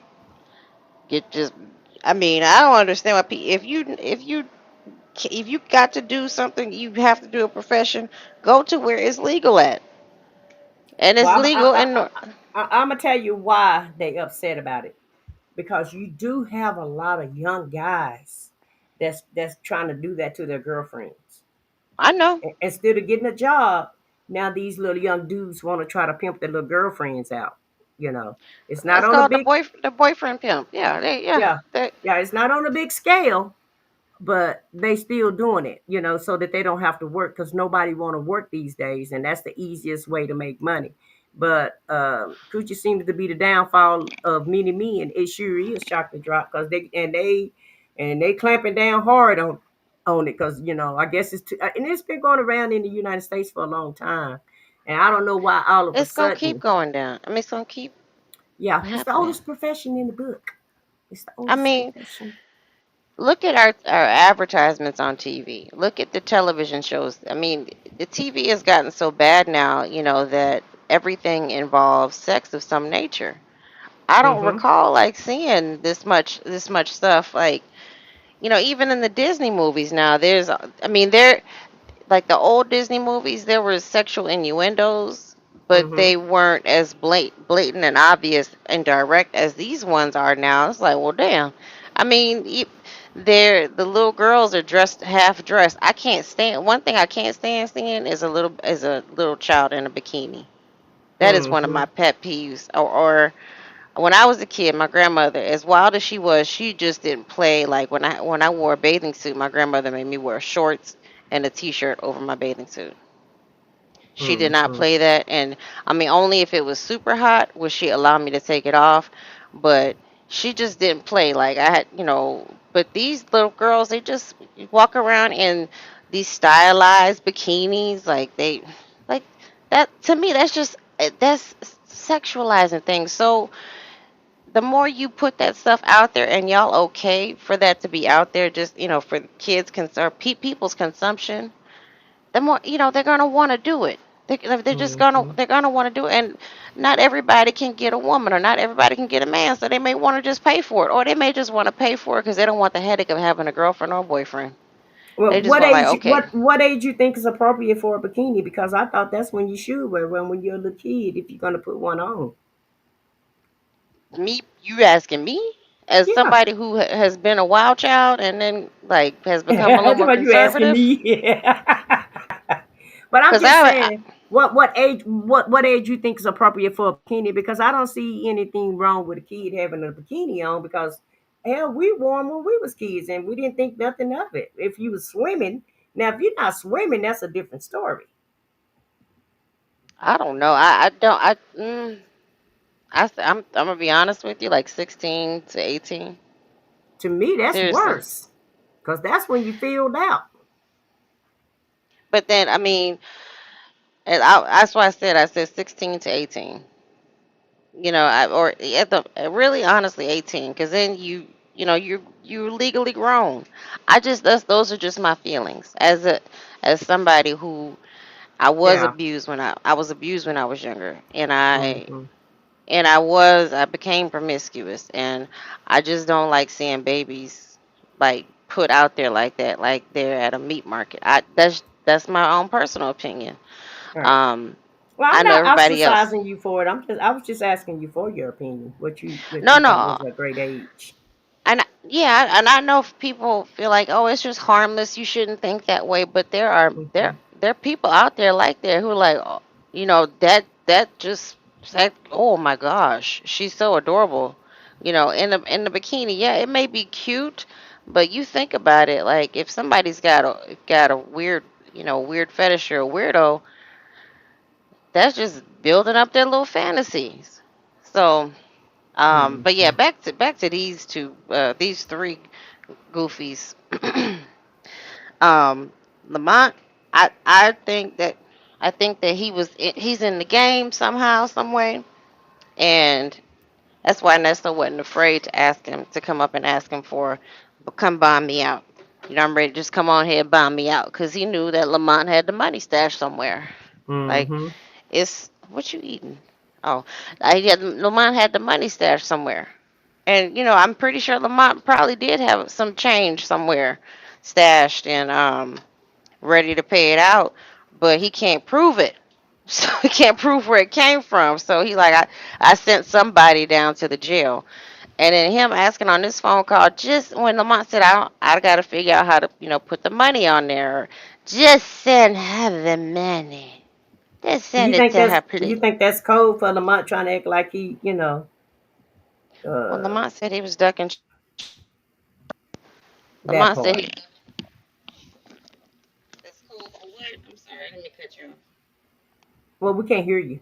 get just. I mean, I don't understand why if you got to do something, you have to do a profession. Go to where it's legal at, and it's Well, legal in. I'm gonna tell you why they upset about it because you do have a lot of young guys that's trying to do that to their girlfriends. I know. Instead of getting a job, now these little young dudes want to try to pimp their little girlfriends out. You know, it's not That's on a called big the boyfriend pimp. Yeah, yeah they, yeah. It's not on a big scale, but they still doing it, so that they don't have to work because nobody want to work these days, and that's the easiest way to make money. But Coochie seems to be the downfall of many men. It sure is shock to drop because they clamping down hard on it because I guess and it's been going around in the United States for a long time, and I don't know why all of a it's gonna keep sudden. going down. I mean, it's gonna keep Yeah, it's the happening. oldest profession in the book. It's the I oldest mean, profession. look at our advertisements on TV. Look at the television shows. I mean, the TV has gotten so bad now, that everything involves sex of some nature. I don't Mhm. recall like seeing this much stuff like even in the Disney movies now. I mean, there like the old Disney movies, there were sexual innuendos, but Mhm. they weren't as blatant and obvious and direct as these ones are now. It's like, well, damn. I mean, the little girls are dressed half dressed. I can't stand one thing. I can't stand seeing is a little child in a bikini. That is one of my Mhm. pet peeves. Or when I was a kid, my grandmother, as wild as she was, she just didn't play. Like when I wore a bathing suit, my grandmother made me wear shorts and a t-shirt over my bathing suit. She did not Mhm. play that, and I mean only if it was super hot would she allow me to take it off, but she just didn't play like I had. But these little girls, they just walk around in these stylized bikinis, like that. To me, that's sexualizing things. So the more you put that stuff out there, and y'all okay for that to be out there, just for kids or people's consumption, the more they're gonna want to do it. They're just gonna Mhm. they're gonna want to do it, and not everybody can get a woman, or not everybody can get a man, so they may want to just pay for it, or they may just want to pay for it because they don't want the headache of having a girlfriend or a boyfriend. Well, They just what want like, age? okay, What age you think is appropriate for a bikini? Because I thought that's when you should wear one when you're a little kid if you're gonna put one on. me, you asking me as Yeah. somebody who has been a wild child and then like has become a little That's more what you asking conservative, me. But I'm because just I saying, what age you think is appropriate for a bikini? Because I don't see anything wrong with a kid having a bikini on. Because hell, we wore 'em when we was kids, and we didn't think nothing of it. If you was swimming, now if you're not swimming, that's a different story. I don't know. I don't I'm gonna be honest with you, like 16 to 18. To me, that's Seriously. worse, because that's when you filled out. But then, I mean, that's why I said 16 to 18. Or at the really honestly 18, because then you're legally grown. Those are just my feelings as somebody who Yeah. I was abused when I was younger, and Hmm. I became promiscuous, and I just don't like seeing babies like put out there like that, like they're at a meat market. That's my own personal opinion. All right. Um, Well, I'm I know not everybody else. ostracizing you for it. I was just asking you for your opinion. What No, you think no, was a great age. and I know if people feel like, oh, it's just harmless, you shouldn't think that way, but Hmm. there are people out there like that who are like, oh, that just that, oh my gosh, she's so adorable, in the bikini. Yeah, it may be cute, but you think about it, like if somebody's got a weird fetish or a weirdo, that's just building up their little fantasies. So, but yeah, Hmm. back to these three goofies. um, Lamont, I think that he's in the game somehow, some way, and that's why Nesto wasn't afraid to ask him to come up and ask him come bomb me out. I'm ready. Just come on here, and bomb me out, because he knew that Lamont had the money stashed somewhere. Like, Hmm. it's what you eating? Oh, Lamont had the money stashed somewhere. And I'm pretty sure Lamont probably did have some change somewhere stashed and ready to pay it out, but he can't prove it. So he can't prove where it came from. So he like, I sent somebody down to the jail. And then him asking on this phone call, just when Lamont said, I got to figure out how to, put the money on there. Just send her the money. Just send it to her, You please. think that's code for Lamont trying to act like he, Well, uh, Lamont said he was ducking. that Lamont said part? he. That's cool for what? I'm sorry, let me cut you off. Well, we can't hear you.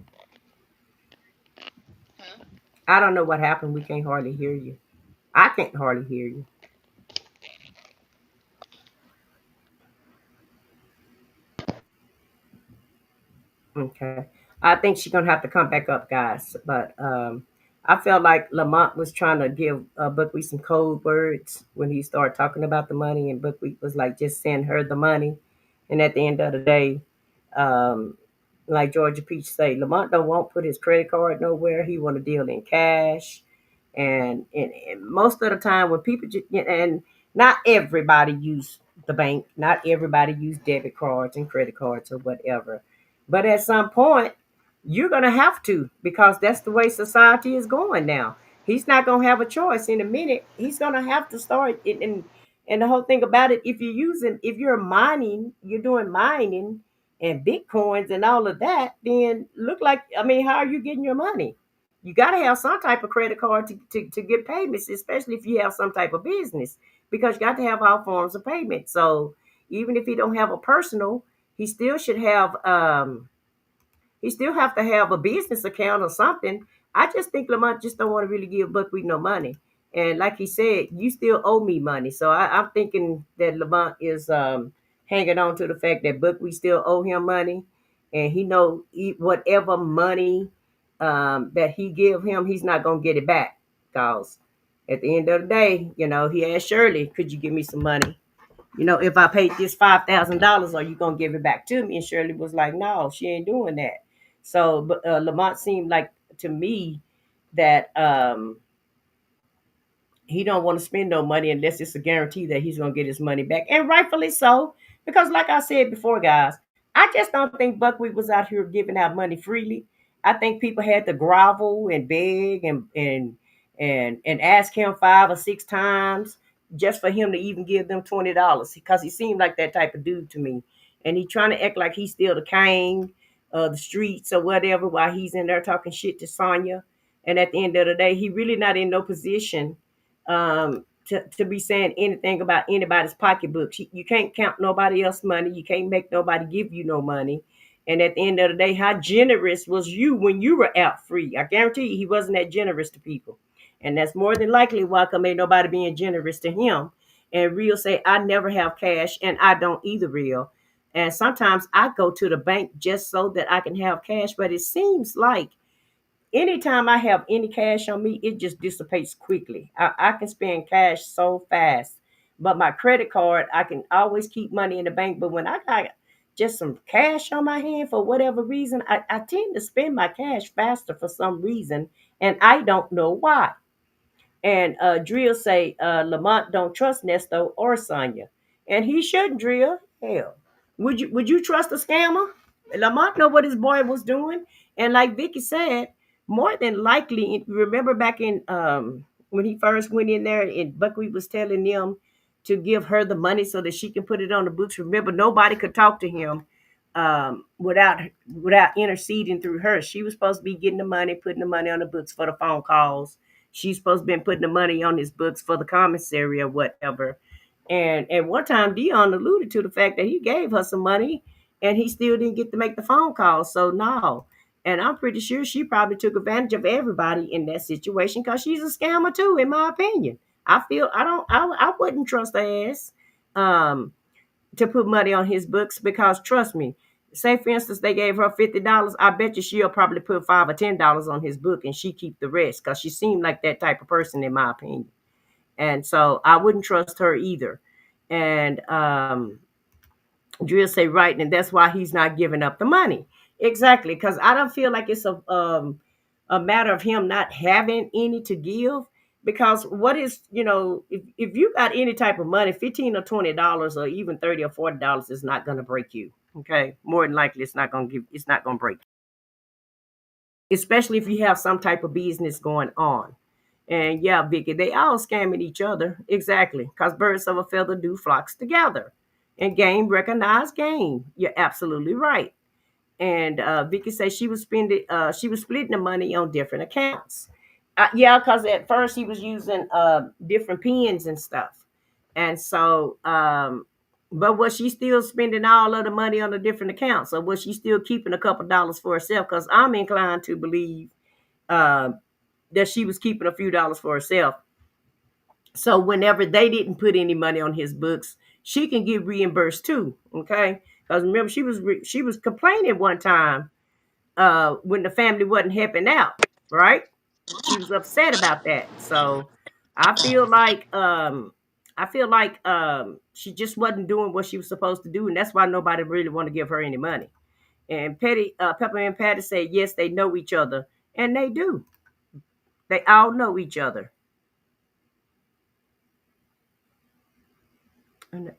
Huh? I don't know what happened. We can't hardly hear you. I can't hardly hear you. Okay. I think she's gonna have to come back up, guys. But I felt like Lamont was trying to give Buckwheat some code words when he started talking about the money, and Buckwheat was like, "Just send her the money." And at the end of the day, um, like Georgia Peach say, Lamont don't want to put his credit card nowhere. He want to deal in cash, and most of the time when people and not everybody use the bank, not everybody use debit cards and credit cards or whatever, but at some point you're gonna have to because that's the way society is going now. He's not gonna have a choice in a minute. He's gonna have to start it, and the whole thing about it, if you're mining, you're doing mining and bitcoins and all of that, then look like, I mean, how are you getting your money? You got to have some type of credit card to get payments, especially if you have some type of business, because you got to have all forms of payment. So even if he don't have a personal, he still should have he still have to have a business account or something. I just think Lamont just don't want to really give Buckwheat no money. And like he said, you still owe me money. So I'm thinking that Lamont is hanging on to the fact that Buckwheat still owe him money, and he know whatever money that he give him, he's not gonna get it back. Cause at the end of the day, he asked Shirley, "Could you give me some money? If I paid this $5,000, are you gonna give it back to me?" And Shirley was like, "No, she ain't doing that." So, but Lamont seemed like to me that he don't want to spend no money unless it's a guarantee that he's gonna get his money back, and rightfully so. Because, like I said before, guys, I just don't think Buckwheat was out here giving out money freely. I think people had to grovel and beg and ask him 5 or 6 times just for him to even give them $20, because he seemed like that type of dude to me, and he trying to act like he's still the king of the streets or whatever while he's in there talking shit to Sonya. And at the end of the day, he really not in no position to be saying anything about anybody's pocketbooks. You can't count nobody else's money. You can't make nobody give you no money. And at the end of the day, how generous was you when you were out free? I guarantee you he wasn't that generous to people. And that's more than likely why come ain't nobody being generous to him. And Real say, I never have cash, and I don't either, Real. And sometimes I go to the bank just so that I can have cash. But it seems like anytime I have any cash on me, it just dissipates quickly. I can spend cash so fast. But my credit card, I can always keep money in the bank. But when I got just some cash on my hand for whatever reason, I tend to spend my cash faster for some reason. And I don't know why. And Drill say Lamont don't trust Nesto or Sonya, and he shouldn't. Drill, hell, would you trust a scammer? Lamont know what his boy was doing, and like Vicky said, more than likely, remember back in when he first went in there, and Buckwheat was telling them to give her the money so that she can put it on the books. Remember, nobody could talk to him without interceding through her. She was supposed to be getting the money, putting the money on the books for the phone calls. She's supposed to be putting the money on his books for the commissary or whatever. And at one time, Dion alluded to the fact that he gave her some money and he still didn't get to make the phone call. So no. And I'm pretty sure she probably took advantage of everybody in that situation because she's a scammer too, in my opinion. I wouldn't trust her ass to put money on his books because trust me, say for instance they gave her $50, I bet you she'll probably put $5 or $10 on his book and she keep the rest because she seemed like that type of person in my opinion. And so I wouldn't trust her either. And Drill say right, and that's why he's not giving up the money. Exactly, because I don't feel like it's a matter of him not having any to give. Because what is, if you got any type of money, $15 or $20 or even $30 or $40 is not gonna break you. Okay. More than likely it's not gonna break you. Especially if you have some type of business going on. And yeah, Vicky, they all scamming each other. Exactly. Because birds of a feather do flocks together. And game recognize game. You're absolutely right. And Vicky said she was splitting the money on different accounts. Yeah, because at first he was using different pins and stuff, and so but was she still spending all of the money on the different accounts, or was she still keeping a couple dollars for herself? Because I'm inclined to believe uh, that she was keeping a few dollars for herself. So whenever they didn't put any money on his books, she can get reimbursed too. Okay, because remember she was complaining one time when the family wasn't helping out, right? She was upset about that. So I feel like she just wasn't doing what she was supposed to do, and that's why nobody really want to give her any money. And Pepper and Patty said yes, they know each other, and they do. They all know each other.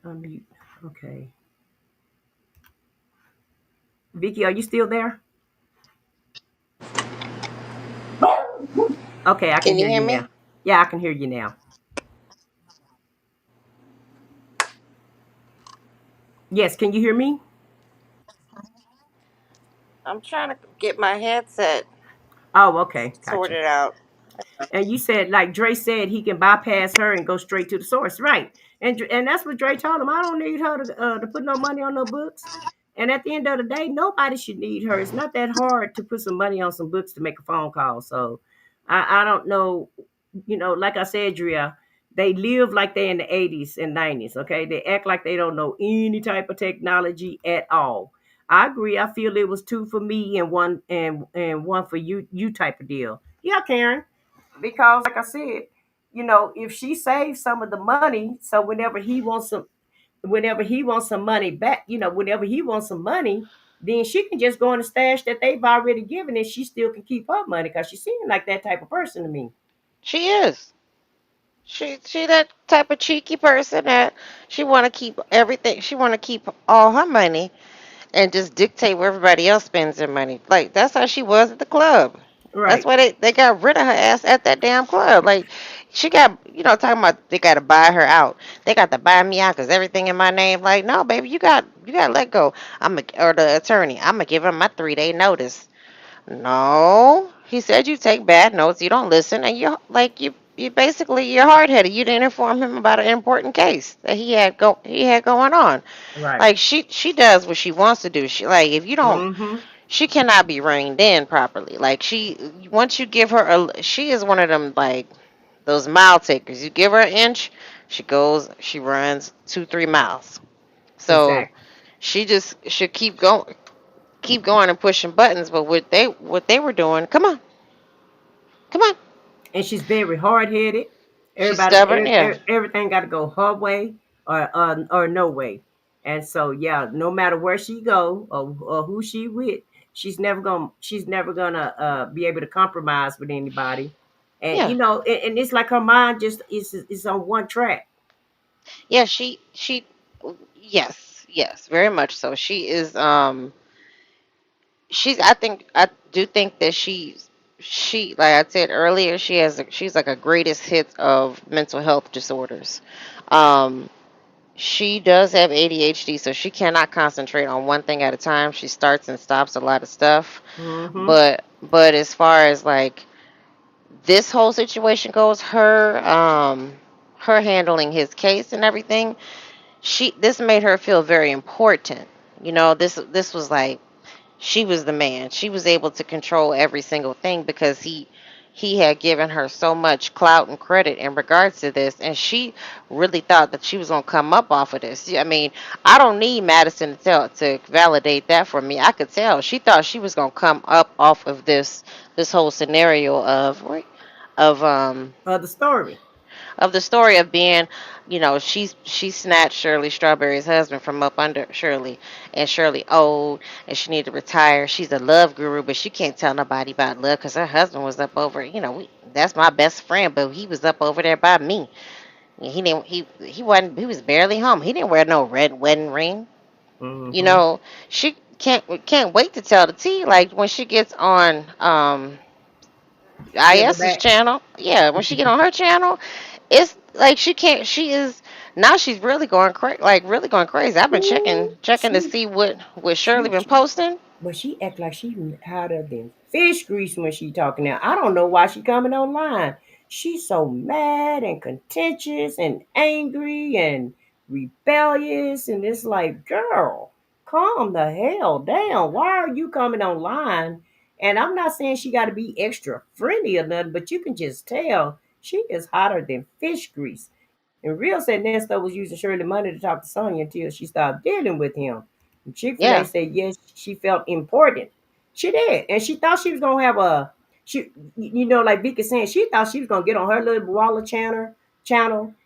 Unmute. Okay. Vicky, are you still there? Okay, I can Can you hear hear you now. me? Yeah, I can hear you now. Yes, can you hear me? I'm trying to get my headset Oh, okay, gotcha. sorted out. And you said, like Dre said, he can bypass her and go straight to the source, right? And that's what Dre told him. I don't need her to put no money on no books. And at the end of the day, nobody should need her. It's not that hard to put some money on some books to make a phone call. So I don't know, like I said, Drea, they live like they in the 80s and 90s. Okay, they act like they don't know any type of technology at all. I agree. I feel it was two for me and one for you type of deal. Yeah, Karen, because like I said, if she saves some of the money, so whenever he wants some money back, whenever he wants some money, then she can just go in the stash that they've already given, and she still can keep her money because she seems like that type of person to me. She is. She that type of cheeky person that she want to keep everything. She want to keep all her money and just dictate where everybody else spends their money. Like that's how she was at the club. That's Right, why they got rid of her ass at that damn club. Like she got talking about they got to buy her out. They got to buy me out because everything in my name. Like no, baby, you got to let go. Or the attorney. I'm gonna give him my 3 day notice. No, he said you take bad notes, you don't listen, and you basically you're hard headed. You didn't inform him about an important case that he had going on. right. Like she does what she wants to do. She like if you don't, Mm-hmm. she cannot be reined in properly. Like she once you give her she is one of them like those mile takers. You give her an inch, she runs 2-3 miles. So Exactly. she just should keep going and pushing buttons. But what they were doing, come on, come on. And she's very hard headed. She's stubborn, yeah. Everything got to go her way or no way. And so yeah, no matter where she go or who she with, she's never gonna be able to compromise with anybody. And Yeah. and it's like her mind just is on one track. Yeah, she yes, yes, very much so. I do think that she like I said earlier, she's like a greatest hit of mental health disorders. Um she does have ADHD, so she cannot concentrate on one thing at a time. She starts and stops a lot of stuff. Mm-hmm. But as far as like this whole situation goes, her handling his case and everything, this made her feel very important. This was like she was the man. She was able to control every single thing because he had given her so much clout and credit in regards to this, and she really thought that she was gonna come up off of this. I mean, I don't need Madison to validate that for me. I could tell she thought she was gonna come up off of this whole scenario of The story. of the story of being, she snatched Shirley Strawberry's husband from up under Shirley, and Shirley old, and she needed to retire. She's a love guru, but she can't tell nobody about love because her husband was up over. That's my best friend, but he was up over there by me. He didn't. He wasn't. He was barely home. He didn't wear no red wedding ring. You Mm-hmm. know, she can't wait to tell the tea. Like when she gets on IS's Silverback. channel. Yeah, when she get on her channel, it's like she can't. She is now. She's really going crazy. Like really going crazy. I've been Ooh, checking to she see what Shirley she been posting. But she act like she hotter than fish grease when she talking now. I don't know why she coming online. She's so mad and contentious and angry and rebellious, and it's like, girl, calm the hell down. Why are you coming online? And I'm not saying she got to be extra friendly or nothing, but you can just tell she is hotter than fish grease. And Real said Nesto was using Shirley money to talk to Sonya until she stopped dealing with him. Chick-fil-A Yeah, said yes, she felt important. She did. And she thought she was gonna have like Vicky saying, she thought she was gonna get on her little Waller channel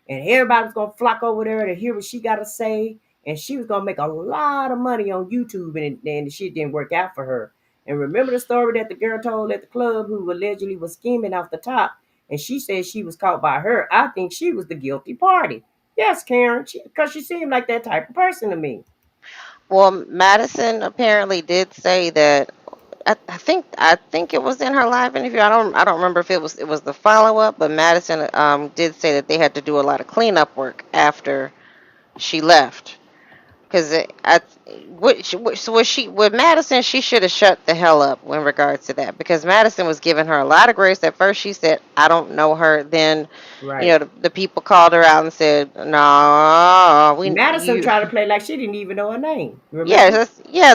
and everybody was gonna flock over there to hear what she gotta say and she was gonna make a lot of money on YouTube, and the shit didn't work out for her. And remember the story that the girl told at the club who allegedly was scheming off the top, and she said she was caught by her. I think she was the guilty party. Yes, Karen, because she seemed like that type of person to me. Well, Madison apparently did say that. I think it was in her live interview. I don't remember if it was the follow up, but Madison did say that they had to do a lot of cleanup work after she left. Because so with Madison, she should have shut the hell up in regards to that. Because Madison was giving her a lot of grace. At first, she said, "I don't know her." Then, Right. the people called her out and said, "No, we Madison you." tried to play like she didn't even know her name. Yeah, Remember?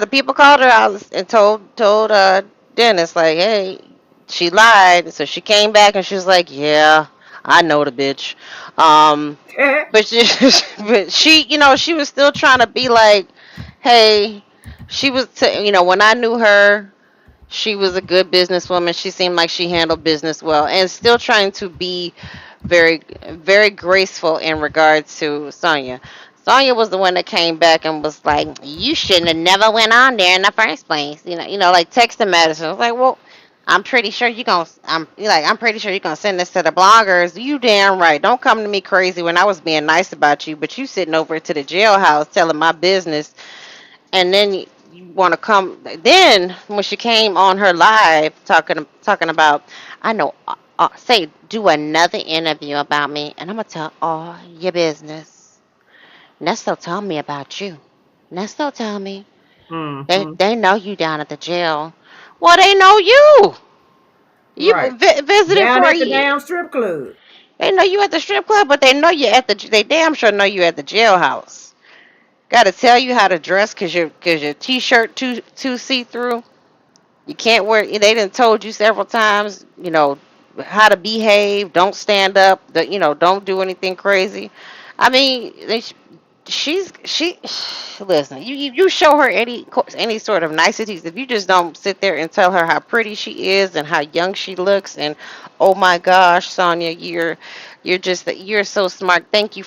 the people called her out and told Dennis like, "Hey, she lied." So she came back and she was like, "Yeah, I know the bitch." Um, but she, but she was still trying to be like, hey, when I knew her, she was a good businesswoman. She seemed like she handled business well, and still trying to be very, very graceful in regards to Sonya. Sonya was the one that came back and was like, "You shouldn't have never went on there in the first place." Like texting Madison. I was like, "Well, I'm pretty sure I'm pretty sure you're gonna send this to the bloggers. You damn right. Don't come to me crazy when I was being nice about you, but you sitting over to the jailhouse telling my business, and then you want to come." Then when she came on her live talking about, I know, say do another interview about me, and I'm gonna tell all your business. Nesto told me about you. Nesto told me Mm-hmm. they know you down at the jail. Well, they know you. You Right. visited Down for a at the year. damn strip club. They know you at the strip club, but they know you at the. They damn sure know you at the jailhouse. Got to tell you how to dress cause your t-shirt too see through. You can't wear. They didn't told you several times. How to behave. Don't stand up. Don't do anything crazy. I mean, she listen. You show her any sort of niceties. If you just don't sit there and tell her how pretty she is and how young she looks, and oh my gosh, Sonya, you're so smart. Thank you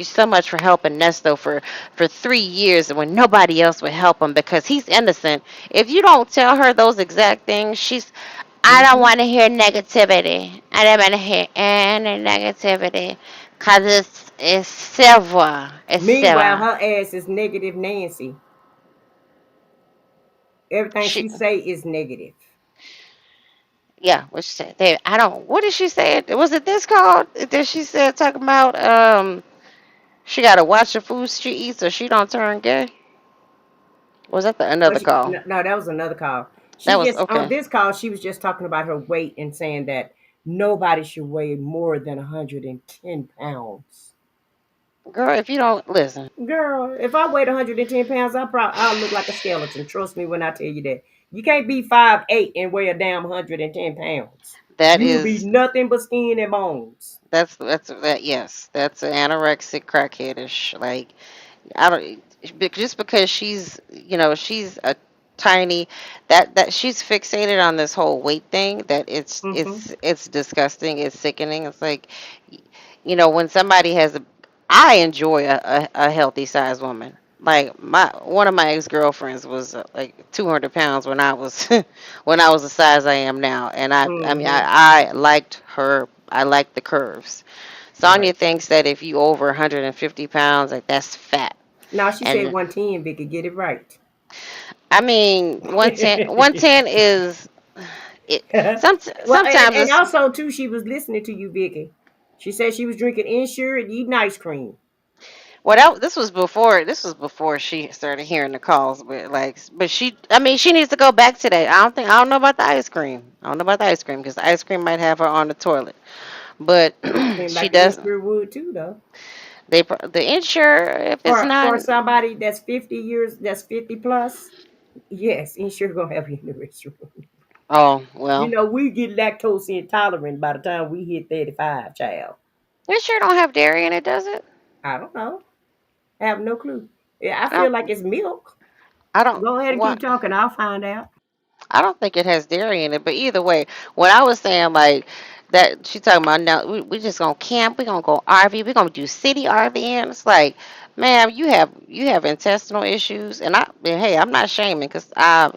so much for helping Nesto for 3 years when nobody else would help him because he's innocent. If you don't tell her those exact things, I don't Mm-hmm. want to hear negativity. I don't want to hear any negativity. Because it's silver. It's Meanwhile, silver. her ass is negative Nancy. Everything She, she say is negative. yeah, what she said. What did she say? Was it this called? Did she said talking about, she got to watch the food she eats so she don't turn gay? Was that But another she, call? no, that was another call. That She was, just on okay. this call, she was just talking about her weight and saying that nobody should weigh more than 110 pounds. Girl, if you don't, listen, Girl, if I weighed 110 pounds, I'll look like a skeleton. Trust me when I tell you that. You can't be 5'8" and weigh a damn 110 pounds. that You will be is, nothing but skin and bones. yes, that's an anorexic crackheadish. Like, I don't just because she's a tiny that she's fixated on this whole weight thing that it's Mm-hmm. it's it's disgusting, it's sickening. It's like, when somebody has I enjoy a healthy sized woman. Like, one of my ex-girlfriends was like 200 pounds when I was when I was the size I am now, and I mean, Mm-hmm. I liked her. I liked the curves. Right. Sonya thinks that if you over 150 pounds, like, that's fat. Now she said And 110, Vicky, get it right. I mean, 110 is it. Well, Sometimes and it's, also too, she was listening to you, Vicky. She said she was drinking Ensure and eating ice cream. this was before she started hearing the calls. But I mean, she needs to go back to that. I don't know about the ice cream. I don't know about the ice cream because the ice cream might have her on the toilet. But Seemed she like the does. Ensure would too, though. The insure, if it's For not. somebody that's 50 years, that's 50 plus, yes, Ensure gonna have you in the restroom. Oh well, We get lactose intolerant by the time we hit 35, child. insure don't have dairy in it, does it? I don't know. I have no clue. Yeah, I I feel like don't. it's milk. I don't. Go ahead and keep What? talking. I'll find out. I don't think it has dairy in it, but either way, when I was saying like that, she talking about, now we just gonna camp, we gonna go RV, we gonna do city RVing. It's like, Ma'am, you have intestinal issues, and hey, I'm not shaming because I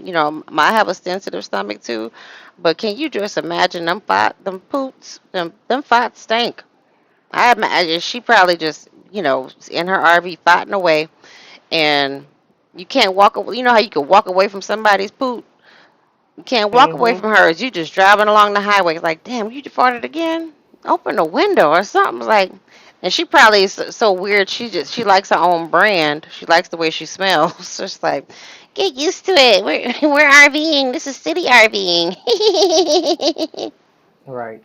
have a sensitive stomach too. But can you just imagine them poots, them farts stink. I imagine she probably just in her RV farting away, and you can't walk away. You know how you can walk away from somebody's poop? You can't walk away Mm-hmm. from hers. You just driving along the highway, like, damn, you farted again? Open a window or something like. And she probably is so weird. She likes her own brand. She likes the way she smells. So it's like, get used to it. We're RVing. This is city RVing. Right.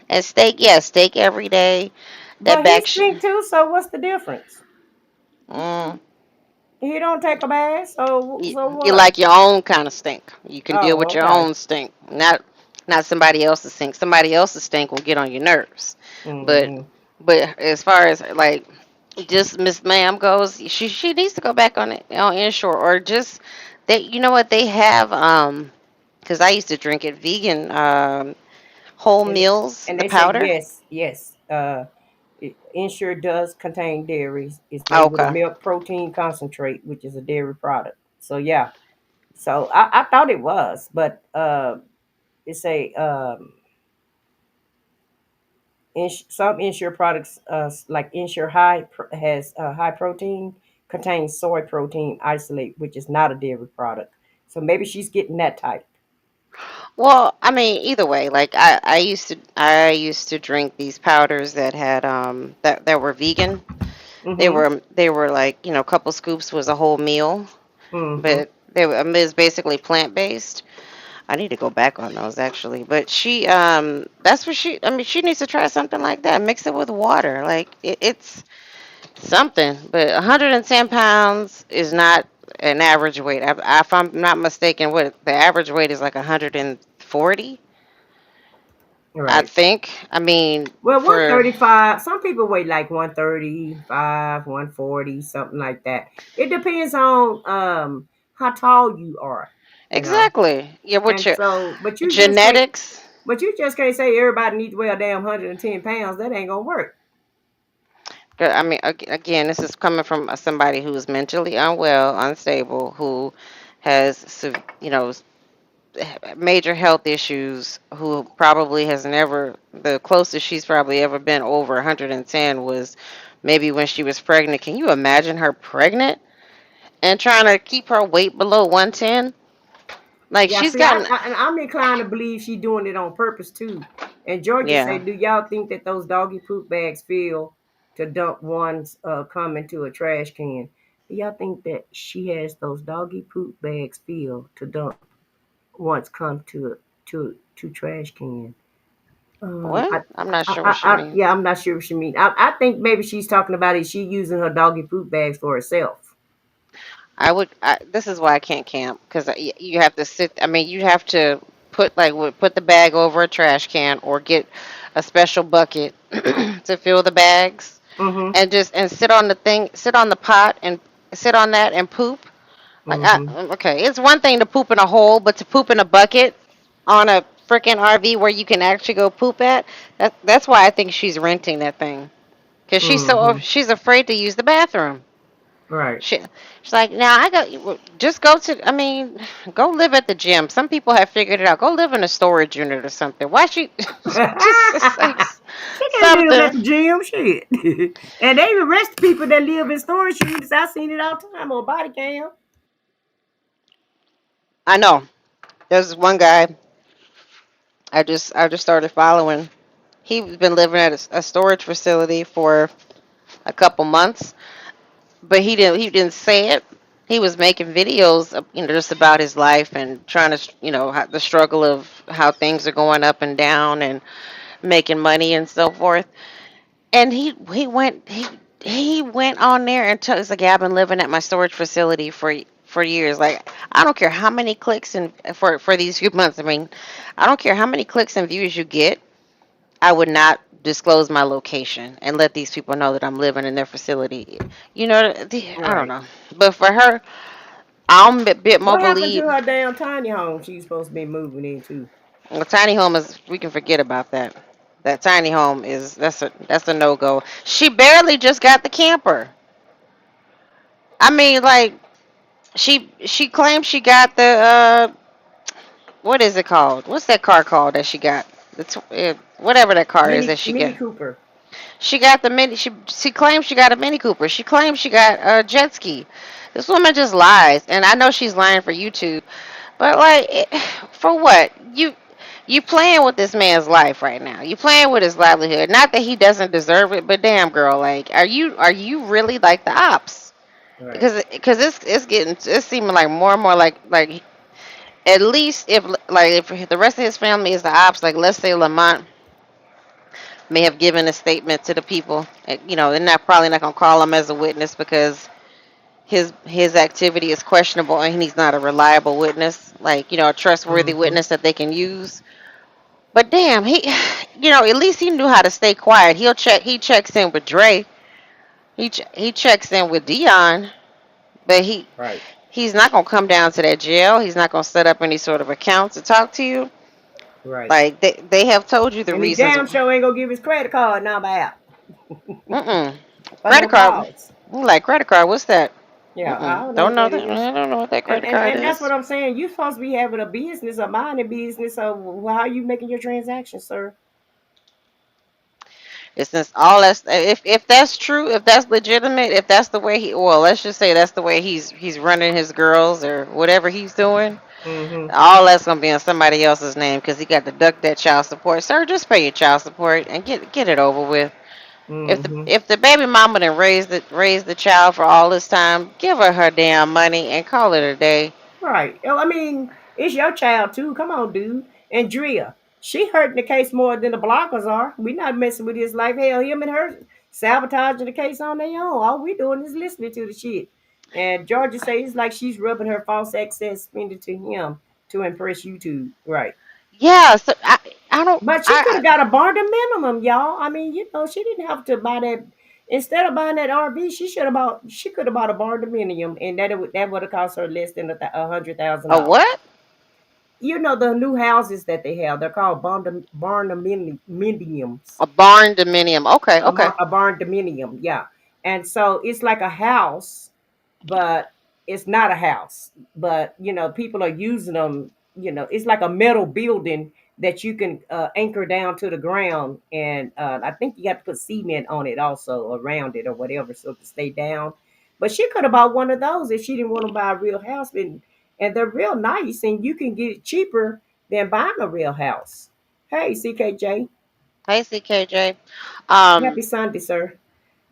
And steak, yeah, steak every day. That But he back. stink too, so what's the difference? Mm, He don't take a bath, so you what? like your own kind of stink. You can deal Oh, with your okay. own stink, not somebody else's stink. Somebody else's stink will get on your nerves. But Mm-hmm. but as far as like just Miss Ma'am goes, she needs to go back on inshore or just they you know what they have because I used to drink it vegan whole And meals and the they say powder. yes, yes. Ensure does contain dairies. It's made with a Okay. milk protein concentrate, which is a dairy product. So yeah. So I thought it was, but it say some Ensure products, like Ensure has high protein, contains soy protein isolate, which is not a dairy product. So maybe she's getting that type. Well, I mean, either way, like I used to drink these powders that had that were vegan. They Mm-hmm. were they were like a couple scoops was a whole meal, Mm-hmm. but it's basically plant based. I need to go back on those actually. But that's what she I mean she needs to try something like that. Mix it with water. Like it's something. But 110 pounds is not an average weight. If I'm not mistaken, what the average weight is like 140, I Right. think. I mean, Well, for 135. Some people weigh like 135, 140, something like that. It depends on how tall you are, you know. exactly. Yeah, with And your so, genetics. but you just can't say everybody needs to weigh a damn 110 pounds. That ain't gonna work. I mean, again, this is coming from somebody who is mentally unwell, unstable, who has, major health issues, who probably has never, the closest she's probably ever been over 110 was maybe when she was pregnant. Can you imagine her pregnant and trying to keep her weight below 110? Like, Yeah, she's see, gotten, and I'm inclined to believe she doing it on purpose too. And Georgia yeah. said, "Do y'all think that those doggy poop bags feel to dump one's come into a trash can? Do y'all think that she has those doggy poop bags feel to dump once come to trash can?" Um, I, What? I'm not sure what she means. yeah, I'm not sure what she means. I think maybe she's talking about is she using her doggy poop bags for herself. This is why I can't camp because you have to sit. I mean, you have to put the bag over a trash can or get a special bucket to fill the bags Mm-hmm. and sit on the thing, sit on the pot and sit on that and poop. Like, Mm-hmm. okay, it's one thing to poop in a hole, but to poop in a bucket on a freaking RV where you can actually go poop at, that's why I think she's renting that thing because Mm-hmm. she's afraid to use the bathroom. Right. She, she's like, now just go to, I mean, go live at the gym. Some people have figured it out. Go live in a storage unit or something. Why she, just like She can live at something. the gym, shit. And they arrest people that live in storage units. I seen it all the time on body cam. I know. There's this one guy I just started following. He's been living at a storage facility for a couple months, but he didn't say it. He was making videos, just about his life and trying to, the struggle of how things are going up and down and making money and so forth. And he went on there and told us like, yeah, I've been living at my storage facility for years. Like, I don't care how many clicks and for these few months. I mean, I don't care how many clicks and views you get. I would not disclose my location and let these people know that I'm living in their facility. I don't Right. know. But for her, I'm a bit more What happened to believe. her damn tiny home she's supposed to be moving into? A tiny home is we can forget about that. That tiny home is that's a no go. She barely just got the camper. I mean, like she claims she got the what is it called? What's that car called that she got? Whatever that car is that she Mini got. Cooper. She got the mini. She claims she got a Mini Cooper. She claims she got a jet ski. This woman just lies, and I know she's lying for YouTube. But like, for what? You playing with this man's life right now. You playing with his livelihood. Not that he doesn't deserve it, but damn, girl, like, are you really like the ops? Right. Because it's seeming like more and more like at least if the rest of his family is the ops, like let's say Lamont may have given a statement to the people. They're not probably not gonna call him as a witness because his activity is questionable and he's not a reliable witness, like a trustworthy Mm-hmm. witness that they can use. But damn, at least he knew how to stay quiet. He checks in with Dre. He checks in with Dion, but Right. he's not gonna come down to that jail. He's not gonna set up any sort of account to talk to you. Right. Like they have told you the And he reasons. damn sure ain't gonna give his credit card number out Mm-mm. for Credit no card. calls. Like credit card. What's that? Yeah, I Mm-mm. don't know Don't what know that that. is. I don't know what that And, credit and card and that's is. what I'm saying. You supposed to be having a business, a minding business. So how are you making your transactions, sir? It's since all that's if that's true, if that's legitimate, if that's the way let's just say that's the way he's running his girls or whatever he's doing. Mm-hmm. All that's gonna be on somebody else's name because he got to duck that child support. Sir, just pay your child support and get it over with. If the Mm-hmm. if the baby mama done raised the child for all this time, give her damn money and call it a day. Right. I mean, it's your child too. Come on, dude. And Drea, she hurting the case more than the blockers are. We not messing with his life. Hell, him and her sabotaging the case on their own. All we doing is listening to the shit. And Georgia says it's like she's rubbing her false access finger to him to impress YouTube. Right. Yeah, so I don't But she could I have got a barter minimum, y'all. I mean, she didn't have to buy that. Instead of buying that RV, she could have bought a barter minimum, and that would have cost her less than a $100,000. what? The new houses that they have, they're called barndominiums. A barn dominium. Okay, okay. A barn dominium, yeah. And so it's like a house, but it's not a house. But people are using them. It's like a metal building that you can anchor down to the ground, and I think you have to put cement on it also around it or whatever so to stay down. But she could have bought one of those if she didn't want to buy a real house, and they're real nice, and you can get it cheaper than buying a real house. Hey, CKJ, Hey, CKJ. happy Um, Sunday, sir.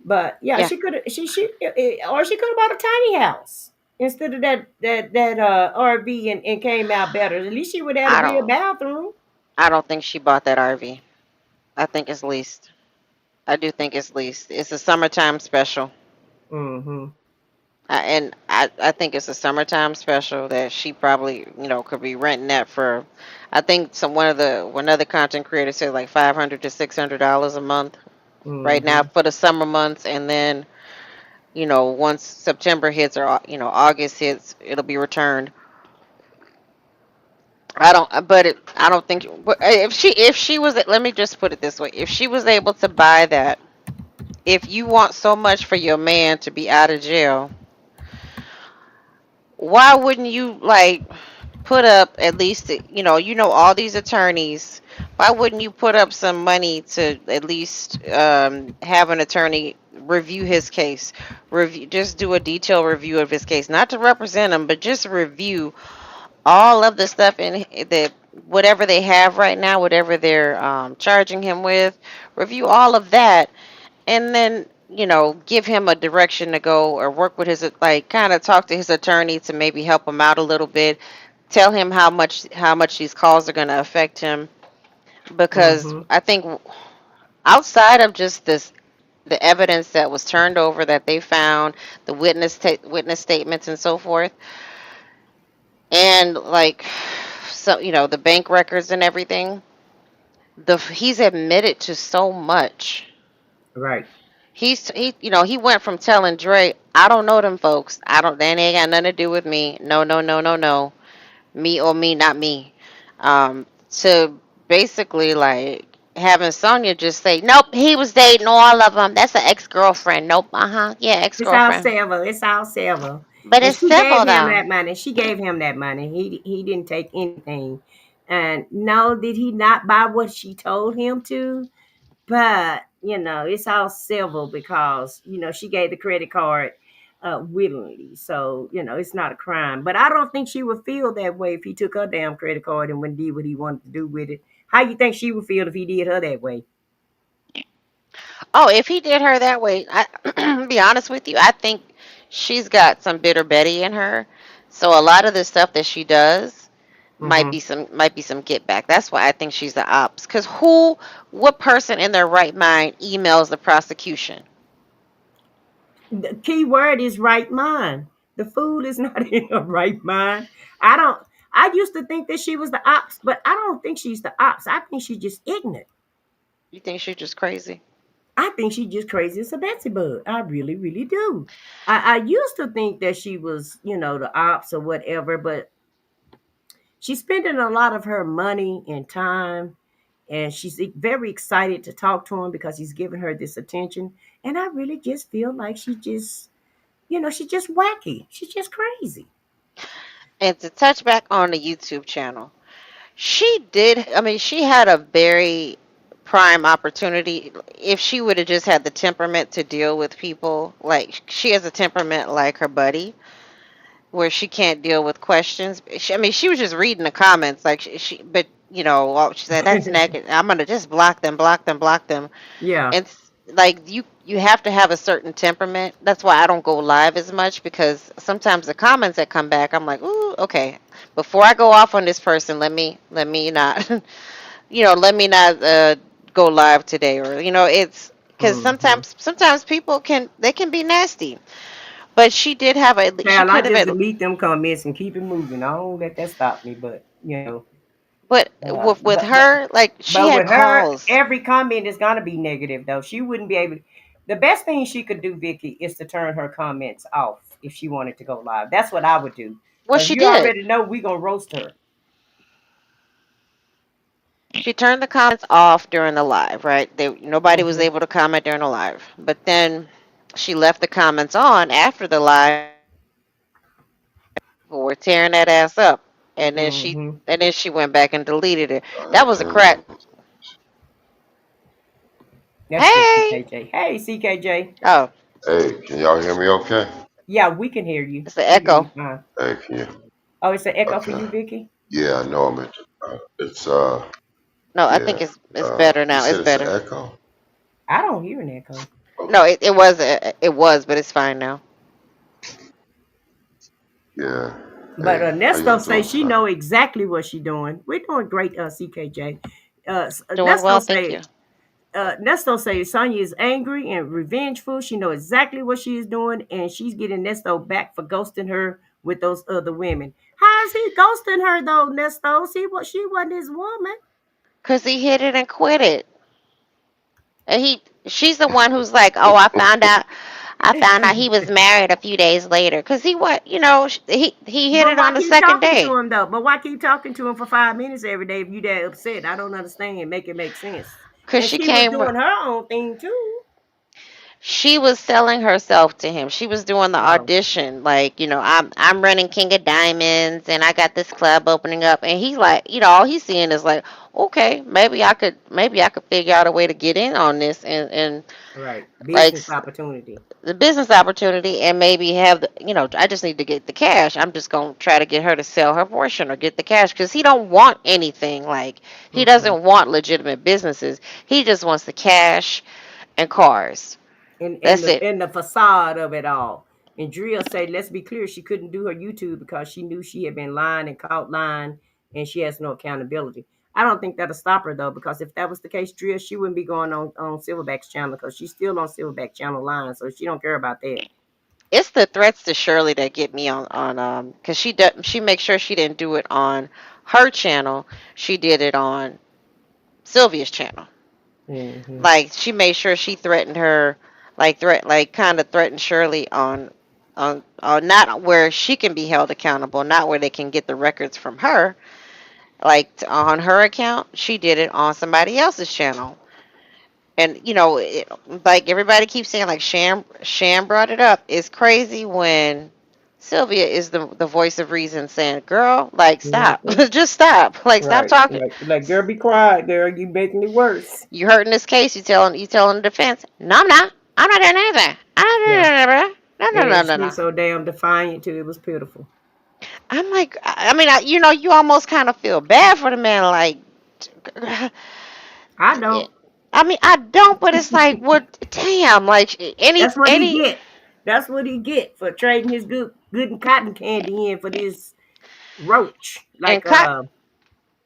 But yeah, yeah, she could have or she could have bought a tiny house instead of that RV and came out better. At least she would have had a I real don't. bathroom. I don't think she bought that RV. I think it's leased. I do think it's leased. It's a summertime special. Mm-hmm. And I think it's a summertime special that she probably could be renting that for. I think one other content creator said like $500 to $600 a month right now Mm-hmm. for the summer months, and then once September hits or August hits, it'll be returned. I don't think. But if she was, let me just put it this way: if she was able to buy that, if you want so much for your man to be out of jail, why wouldn't you like put up at least all these attorneys? Why wouldn't you put up some money to at least have an attorney review his case, just do a detailed review of his case, not to represent him, but just review all of the stuff in the whatever they have right now, whatever they're charging him with, review all of that, and then give him a direction to go or work with his like kind of talk to his attorney to maybe help him out a little bit, tell him how much these calls are going to affect him, because Mm-hmm. I think outside of just this the evidence that was turned over that they found, the witness statements and so forth, and like so the bank records and everything, he's admitted to so much. Right. He went from telling Dre, I don't know them folks, I don't, they ain't got nothing to do with me, no, no, no, no, no, me or me, not me, to basically like having Sonya just say, "Nope, he was dating all of them. That's an ex girlfriend. Nope, yeah, ex It's all girlfriend." civil. It's all civil. But And it's she gave civil him though. that money. She gave him that money. He didn't take anything. And no, did he not buy what she told him to? But it's all civil because she gave the credit card willingly. So it's not a crime. But I don't think she would feel that way if he took her damn credit card and went and did what he wanted to do with it. How you think she would feel if he did her that way? Oh, if he did her that way, I be honest with you, I think she's got some bitter Betty in her. So a lot of the stuff that she does Mm-hmm. might be some get back. That's why I think she's the ops. Cause what person in their right mind emails the prosecution? The key word is right mind. The fool is not in her right mind. I don't. I used to think that she was the ops, but I don't think she's the ops. I think she's just ignorant. You think she's just crazy? I think she's just crazy as a Betsy bug. I really, really do. I used to think that she was, the ops or whatever, but she's spending a lot of her money and time, and she's very excited to talk to him because he's giving her this attention. And I really just feel like she's just wacky. She's just crazy. And to touch back on the YouTube channel, she did. I mean, she had a very prime opportunity if she would have just had the temperament to deal with people. Like she has a temperament like her buddy, where she can't deal with questions. I mean, she was just reading the comments, like but she said that's naked. I'm gonna just block them, block them, block them. Yeah. And like you have to have a certain temperament. That's why I don't go live as much because sometimes the comments that come back, I'm like, ooh, okay. Before I go off on this person, let me not, let me not go live today, or it's because Hmm. sometimes people can be nasty. But she did have she Child, I could have just at delete them comments and keep it moving. I don't let that stop me, but but uh, with but but her, like she but had with her, calls. every comment is gonna be negative though. She wouldn't be able. The best thing she could do, Vicky, is to turn her comments off if she wanted to go live. That's what I would do, Well, because she you did. already know we gonna roast her. She turned the comments off during the live, right? Nobody was Hmm. able to comment during the live. But then she left the comments on after the live. People were tearing that ass up, and then she Hmm. and then she went back and deleted it. All That right, was a turn crack. it. That's just Hey, CKJ. Hey, CKJ. oh, Hey, can y'all hear me okay? Yeah, we can hear you. it's the We hear echo. you fine. Hey, can you? Oh, it's an echo for Okay. you, Vicky. Yeah, I know I'm at, it's, No, I think yeah, it's better you now. It's said it's an better. echo? I don't hear an echo. No, Okay. it was, but it's fine now. Yeah. But Hey, how Nesto y'all say doing she tonight? know exactly what she doing. We're doing great, CKJ. Doing Nesto well, thank say you. Nesto say Sonya is angry and revengeful. She know exactly what she is doing, and she's getting Nesto back for ghosting her with those other women. How is he ghosting her though, Nesto? See what she wasn't his woman. Cause he hit it and quit it. And she's the one who's like, oh, I found out he was married a few days later. Cause he hit But it why on the keep second talking to day. him though? But why keep talking to him for 5 minutes every day if you that upset? I don't understand. Make it make sense. Cause And she she was came, doing her own thing too. she was selling herself to him. She was doing the Oh, audition, like, I'm running King of Diamonds, and I got this club opening up, and he's like, all he's seeing is like, okay, maybe I could figure out a way to get in on this, and right. like Business opportunity. the business opportunity, and maybe have I just need to get the cash. I'm just going to try to get her to sell her portion or get the cash because he don't want anything, like he Mm-mm. doesn't want legitimate businesses. He just wants the cash and cars. And That's the it. and the facade of it all. And Drea said, let's be clear, she couldn't do her YouTube because she knew she had been lying and caught lying, and she has no accountability. I don't think that'll stop her though, because if that was the case, Drea, she wouldn't be going on Silverback's channel because she's still on Silverback channel lying, so she don't care about that. It's the threats to Shirley that get me on because she makes sure she didn't do it on her channel. She did it on Sylvia's channel. Hmm. Like she made sure she threatened her, like kind of threatened Shirley on not where she can be held accountable, not where they can get the records from her. like on her account. She did it on somebody else's channel. And like everybody keeps saying, like Sham brought it up. It's crazy when Sylvia is the voice of reason, saying, "Girl, like stop, Hmm. just stop, like stop Right. talking. Like, girl, be quiet, girl. You making it worse. You hurting this case. You telling the defense, no, I'm not. I'm not doing anything. Yeah. No, no, no, And no, she no." was so damn defiant too. It was pitiful. I'm like, I mean, you almost kind of feel bad for the man, like, I don't. I mean, I don't, but it's like, what? Damn, like That's what he any get. That's what he get for trading his good and cotton candy in for this roach. and Like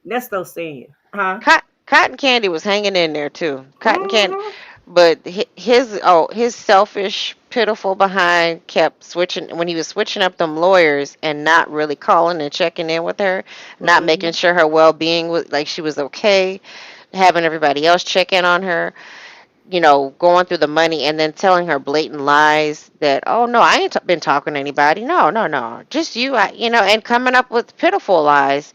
Nesto said. Huh? cotton candy was hanging in there too. Cotton candy, Mm-hmm. but his selfish, pitiful behind kept switching when he was switching up them lawyers and not really calling and checking in with her, not Mm-hmm. making sure her well being was like she was okay, having everybody else check in on her. Going through the money and then telling her blatant lies that, oh no, I ain't been talking to anybody. No, no, no, just you. And coming up with pitiful lies.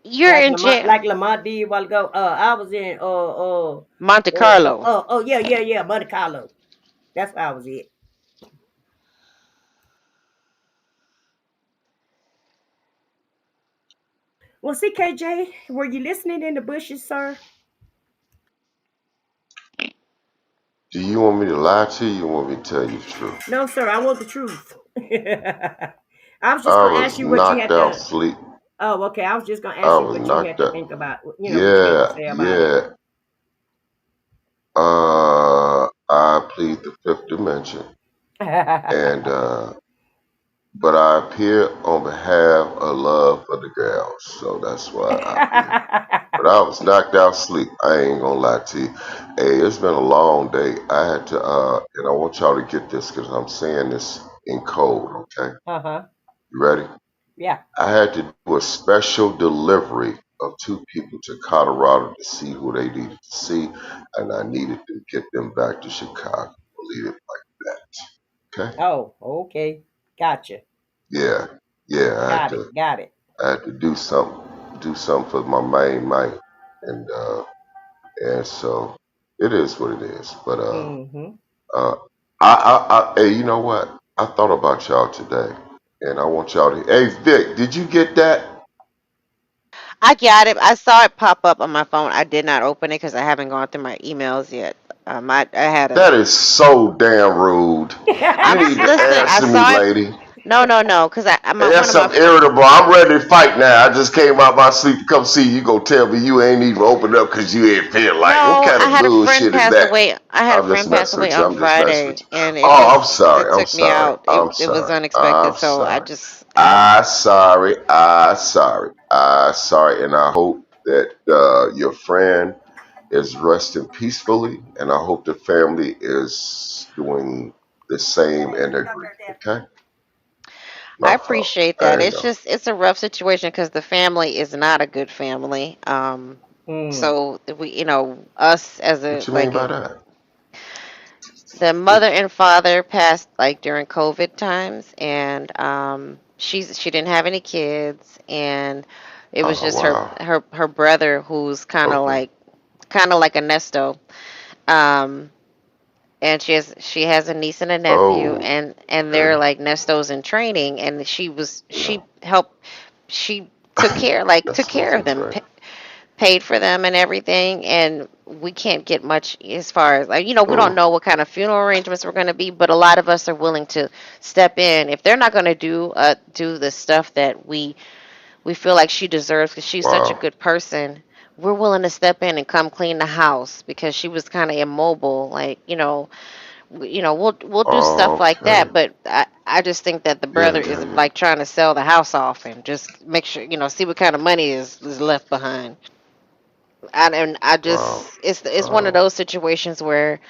You're Like in Lamont, jail, like Lamont did a while ago. I was in Monte Carlo. yeah, Monte Carlo. That's where I was at. Well, CKJ, were you listening in the bushes, sir? Do you want me to lie to you or want me to tell you the truth? No, sir. I want the truth. I was just I gonna ask was you what you knocked had out to. sleep. Oh, okay. I was just gonna I ask you was what you had knocked to out. think about. What you had to Yeah, say about it. yeah. I plead the fifth dimension, and but I appear on behalf of love for the girls, so that's why I appear. But I was knocked out sleep. I ain't gonna lie to you. Hey, it's been a long day. I had to, and I want y'all to get this because I'm saying this in code. Okay, Uh-huh. you ready? Yeah. I had to do a special delivery of two people to Colorado to see who they needed to see, and I needed to get them back to Chicago. Believe it like that. Okay? Oh, okay. Gotcha. Yeah, yeah. Got it. Got it. I had to do something for my main man, and so it is what it is. But Mm-hmm. uh, hey, you know what? I thought about y'all today, and I want y'all to. Hey, Vic, did you get that? I got it. I saw it pop up on my phone. I did not open it because I haven't gone through my emails yet. I had a. That is so damn rude. You need to Listen. I answer me, saw it. lady. No, no, no. Because one Yes, of my I'm irritable. I'm ready to fight now. I just came out my sleep to come see you. You gonna tell me you ain't even opened up because you ain't feel like. What No, kind I of had a friend bullshit is pass that? away. I had a I'm just friend pass messing away with you. on I'm just messing with Friday, you. and Oh, I'm it sorry. I'm took me sorry. out. I'm It was sorry. unexpected, I'm so sorry. I Sorry. Sorry. And I hope that your friend is resting peacefully, and I hope the family is doing the same in their grief. Okay? I No problem. appreciate I that. ain't It's know. just it's a rough situation because the family is not a good family. Mm. So us as What a you mean like by that? the mother and father passed like during COVID times, and she didn't have any kids, and it was Oh just her wow. her her brother who's Okay. kind of like a Nesto. Um, and she has a niece and a nephew, Oh, and they're okay. like Nestos in training, and Yeah. she took care That's of them, right. paid for them and everything, and we can't get much as far as like we don't Mm, know what kind of funeral arrangements we're going to be, but a lot of us are willing to step in if they're not going to do the stuff that we feel like she deserves because she's such a wow. good person. We're willing to step in and come clean the house because she was kind of immobile, like we'll do stuff like Okay. that, but I just think that the Yeah, brother is yeah, yeah. like trying to sell the house off and just make sure see what kind of money is left behind. And I Wow. just it's one of Wow. those situations where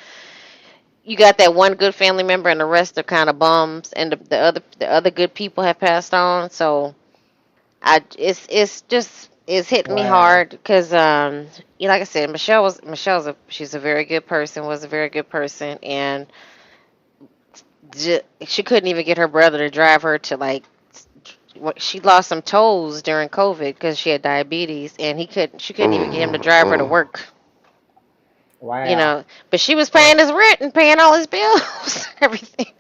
you got that one good family member and the rest are kind of bums, and the other good people have passed on. So it's just it's hitting me Wow. hard because like I said, she's a very good person, was a very good person, and she couldn't even get her brother to drive her to like she lost some toes during COVID because she had diabetes, and she couldn't even get him to Mm, drive her to mm. work. Wow. But she was paying his rent and paying all his bills, everything.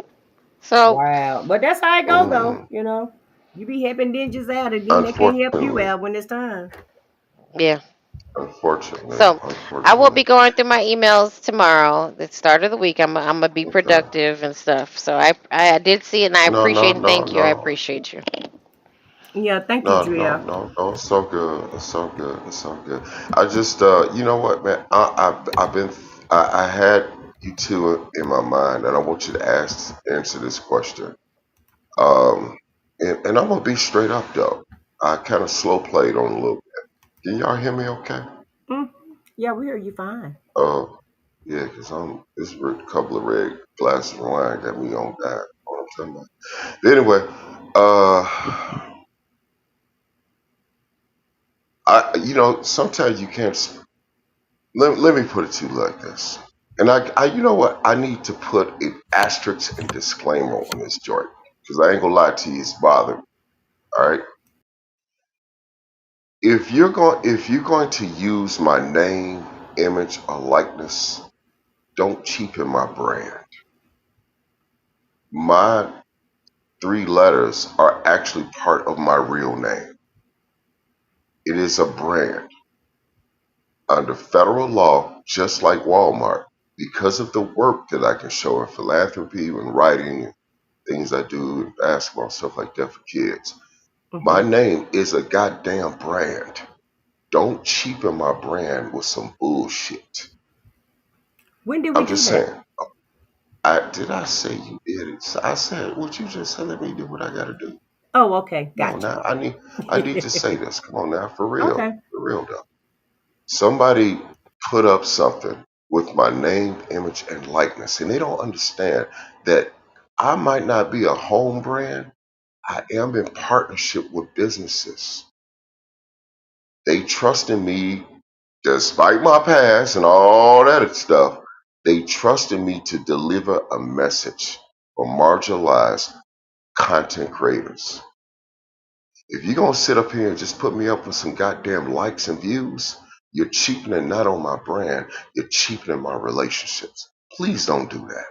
So Wow. But that's how it go though, Mm. you know. You be helping ninjas out and then they can't help you Unfortunately, out when it's time. yeah. unfortunately, So I will unfortunately. be going through my emails tomorrow. The start of the week, I'm gonna be Okay. productive and stuff. So I did see it, and I No, no, appreciate and no, thank you. I no. appreciate you. Yeah, thank you, No, no, Drea. no, no. It's so good. It's so good. It's so good. I just, you know what, man? I've been, I had you two in my mind, and I want you to answer this question. Um, and I'm gonna be straight up though. I kind of slow played on a little bit. Can y'all hear me? Okay. Mm, yeah, we hear you fine. Uh, yeah, cause couple of red glasses of wine got me on that. What I'm talking about. But anyway, uh, sometimes you can't. Let me put it to you like this. And you know what? I need to put an asterisk and disclaimer on this joint because I ain't gonna lie to you, it's bothering me. All right. If you're going to use my name, image, or likeness, don't cheapen my brand. My three letters are actually part of my real name. It is a brand under federal law, just like Walmart, because of the work that I can show in philanthropy and writing things I do in basketball, stuff like that for kids. Hmm. My name is a goddamn brand. Don't cheapen my brand with some bullshit. When did we I'm do just that? saying. Did I say you did it? I said what you just said. Let me do what I gotta do. Oh, okay, Come on gotcha. now. I need to say this. Come on now, Okay. for real though. Somebody put up something with my name, image, and likeness, and they don't understand that I might not be a home brand. I am in partnership with businesses. They trust in me despite my past and all that stuff. They trusted me to deliver a message for marginalized content creators. If you're gonna sit up here and just put me up with some goddamn likes and views, you're cheapening not on my brand, you're cheapening my relationships. Please don't do that.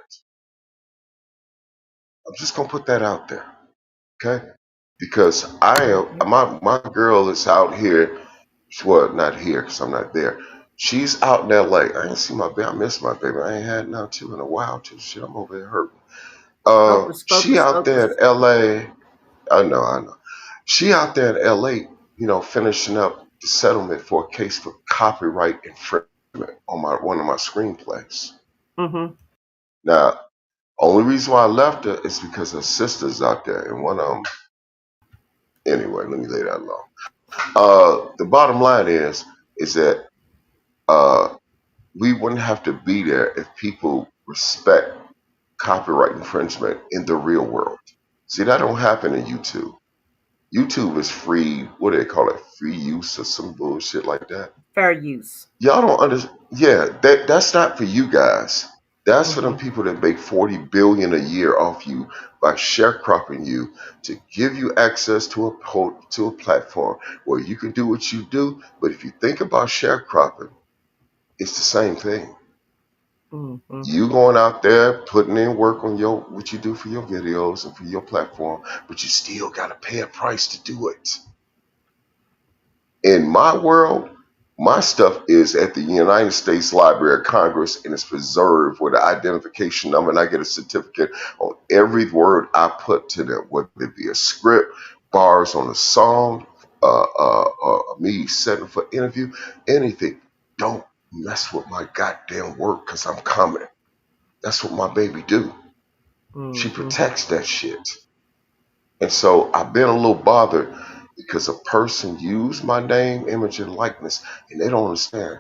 I'm just gonna put that out there, okay? Because Okay. my girl is out here. Well, not here because I'm not there. She's out in LA. I ain't see my baby. I miss my baby. I ain't had none too in a while too. Shit, I'm over here hurting. Focus, She focus, out there in focus. LA. I know. She out there in LA, finishing up the settlement for a case for copyright infringement on my one of my screenplays. Mm-hmm. Now, only reason why I left her is because her sister's out there, and one of them. Anyway, let me lay that alone. The bottom line is that uh, we wouldn't have to be there if people respect copyright infringement in the real world. See, that don't happen in YouTube. YouTube is free. What do they call it? Free use or some bullshit like that. Fair use. Y'all don't understand. Yeah, that's not for you guys. That's for them Mm-hmm. people that make 40 billion a year off you by sharecropping you to give you access to a platform where you can do what you do. But if you think about sharecropping, it's the same thing. Mm-hmm. You going out there putting in work on your what you do for your videos and for your platform, but you still got to pay a price to do it. In my world, my stuff is at the United States Library of Congress and it's preserved with an identification number, and I get a certificate on every word I put to them, whether it be a script, bars on a song, me setting for interview, anything. Don't mess with my goddamn work because I'm coming. That's what my baby do. She Mm-hmm. protects that shit. And so I've been a little bothered because a person used my name, image, and likeness, and they don't understand.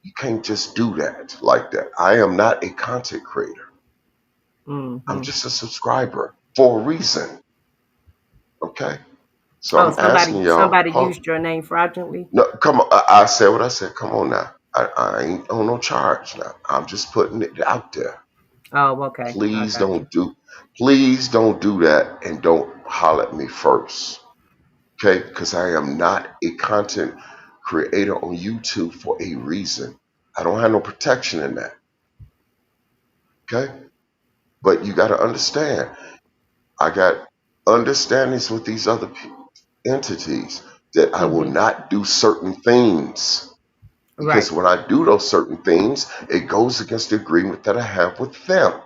You can't just do that like that. I am not a content creator. I'm Mm-hmm. just a subscriber for a reason. Okay? So Oh, I'm somebody asking y'all, somebody used your name fraudulently. no, come on. I said what I said. Come on now. I ain't on no charge now. I'm just putting it out there. Oh, okay. I Please got you. don't do please don't do that and don't holler at me first. Okay, because I am not a content creator on YouTube for a reason. I don't have no protection in that. Okay, but you got to understand, I got understandings with these other entities that I will Mm-hmm. not do certain things because Right. when I do those certain things, it goes against the agreement that I have with them.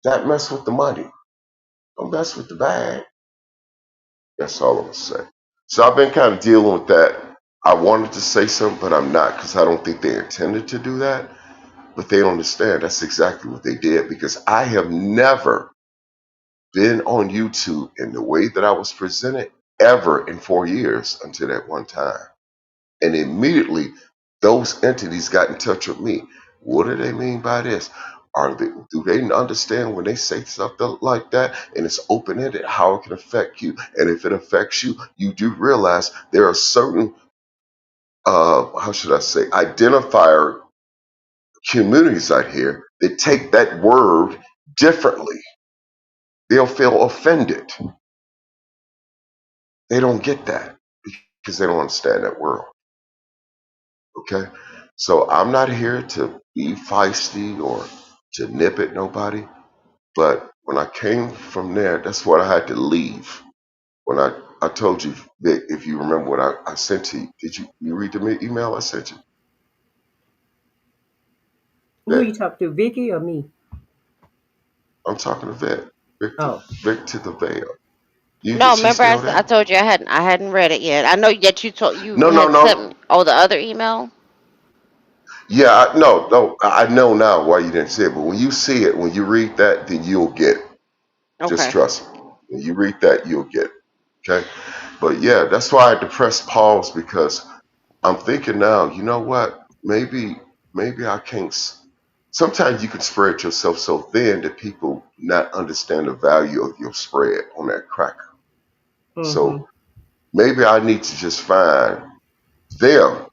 That mess with the money. Don't mess with the bag. That's all I'm gonna say. So I've been kind of dealing with that. I wanted to say something, but I'm not because I don't think they intended to do that. But they don't understand that's exactly what they did because I have never been on YouTube in the way that I was presented ever in 4 years until that one time. And immediately those entities got in touch with me. What do they mean by this? Do they understand when they say something like that and it's open ended how it can affect you? And if it affects you, you do realize there are certain how should I say identifier communities out here that take that word differently. They'll feel offended. They don't get that because they don't understand that world. Okay? So I'm not here to be feisty or to nip at nobody. But when I came from there, that's what I had to leave. When I told you, Vic, if you remember what I sent to you, did you read the email I sent you? Who you That talk to, Vicky or me? I'm talking to Vic. Oh, Vic to the veil. You No, is he remember still I there? told you I hadn't read it yet. I know that you No, no, had sent no. me. Oh, the other email. Yeah, no, no. I know now why you didn't see it, but when you see it, when you read that, then you'll get it. Just Okay. trust me. When you read that, you'll get it. Okay. But yeah, that's why I had to press pause because I'm thinking now, you know what? Maybe I can't. Sometimes you can spread yourself so thin that people not understand the value of your spread on that cracker. mm-hmm. So maybe I need to just find them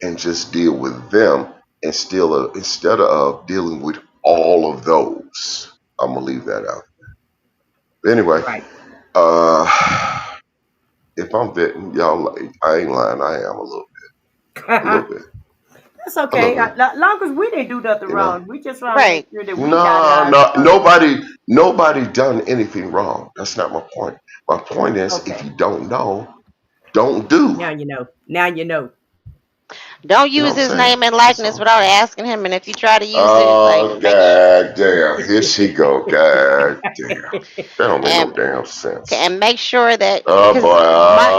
and just deal with them and still instead of dealing with all of those. I'm gonna leave that out. Anyway, Right. uh, if I'm vetting y'all, I ain't lying. I am a little bit, That's a little okay. bit. Long as we didn't do nothing You know. wrong, we just trying to make Right. sure that we dotted No, our no, T's. nobody done anything wrong. That's not my point. My point is, if Okay. you don't know, don't do. Now you know. Now you know. Don't You know use what I'm his saying? name and That's likeness all. without asking him. And if you try to use it, like Oh God damn! Here she go. God damn! That don't make no and damn sense. and make sure that Oh boy! because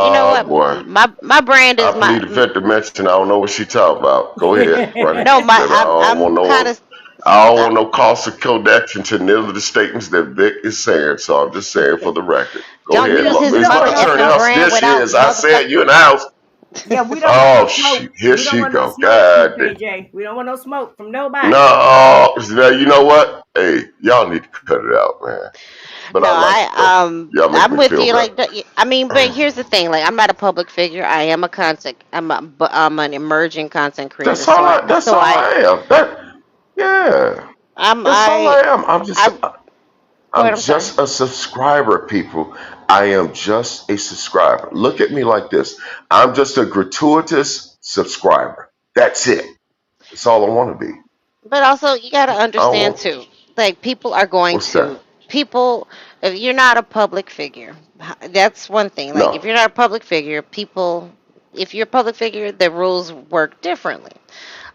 you know Oh what, boy! my brand I is plead the fifth dimension. I don't know what she talking about. Go ahead, run it. no, my 'Cause I don't I'm want kind no. of I don't want no cost of connection to none of the statements that Vic is saying. So I'm just saying for the record. Go don't we ahead, use don't his we Miss don't mother want no Attorney effing smoke. House. brand There she without is. I motherfucker. said you in the house. Yeah, we don't want Oh, no smoke. here We don't she want no go. smoke, God. KJ. We don't want no smoke from nobody. No, you know what? Hey, y'all need to cut it out, man. But No, I like it though. Y'all make I'm me with feel you. better. Like, I mean, but here's the thing. Like, I'm not a public figure. I am a content. But I'm an emerging content creator. That's all I. That's So all I am. Yeah. That's all I am. I. Go ahead. I'm I'm sorry. just a subscriber, people. I am just a subscriber. Look at me like this. I'm just a gratuitous subscriber. That's it. That's all I want to be. But also, you got to I don't understand want. too. Like, people are going What's that? to people. If you're not a public figure, that's one thing. Like, if No. you're not a public figure, people. If you're a public figure, the rules work differently.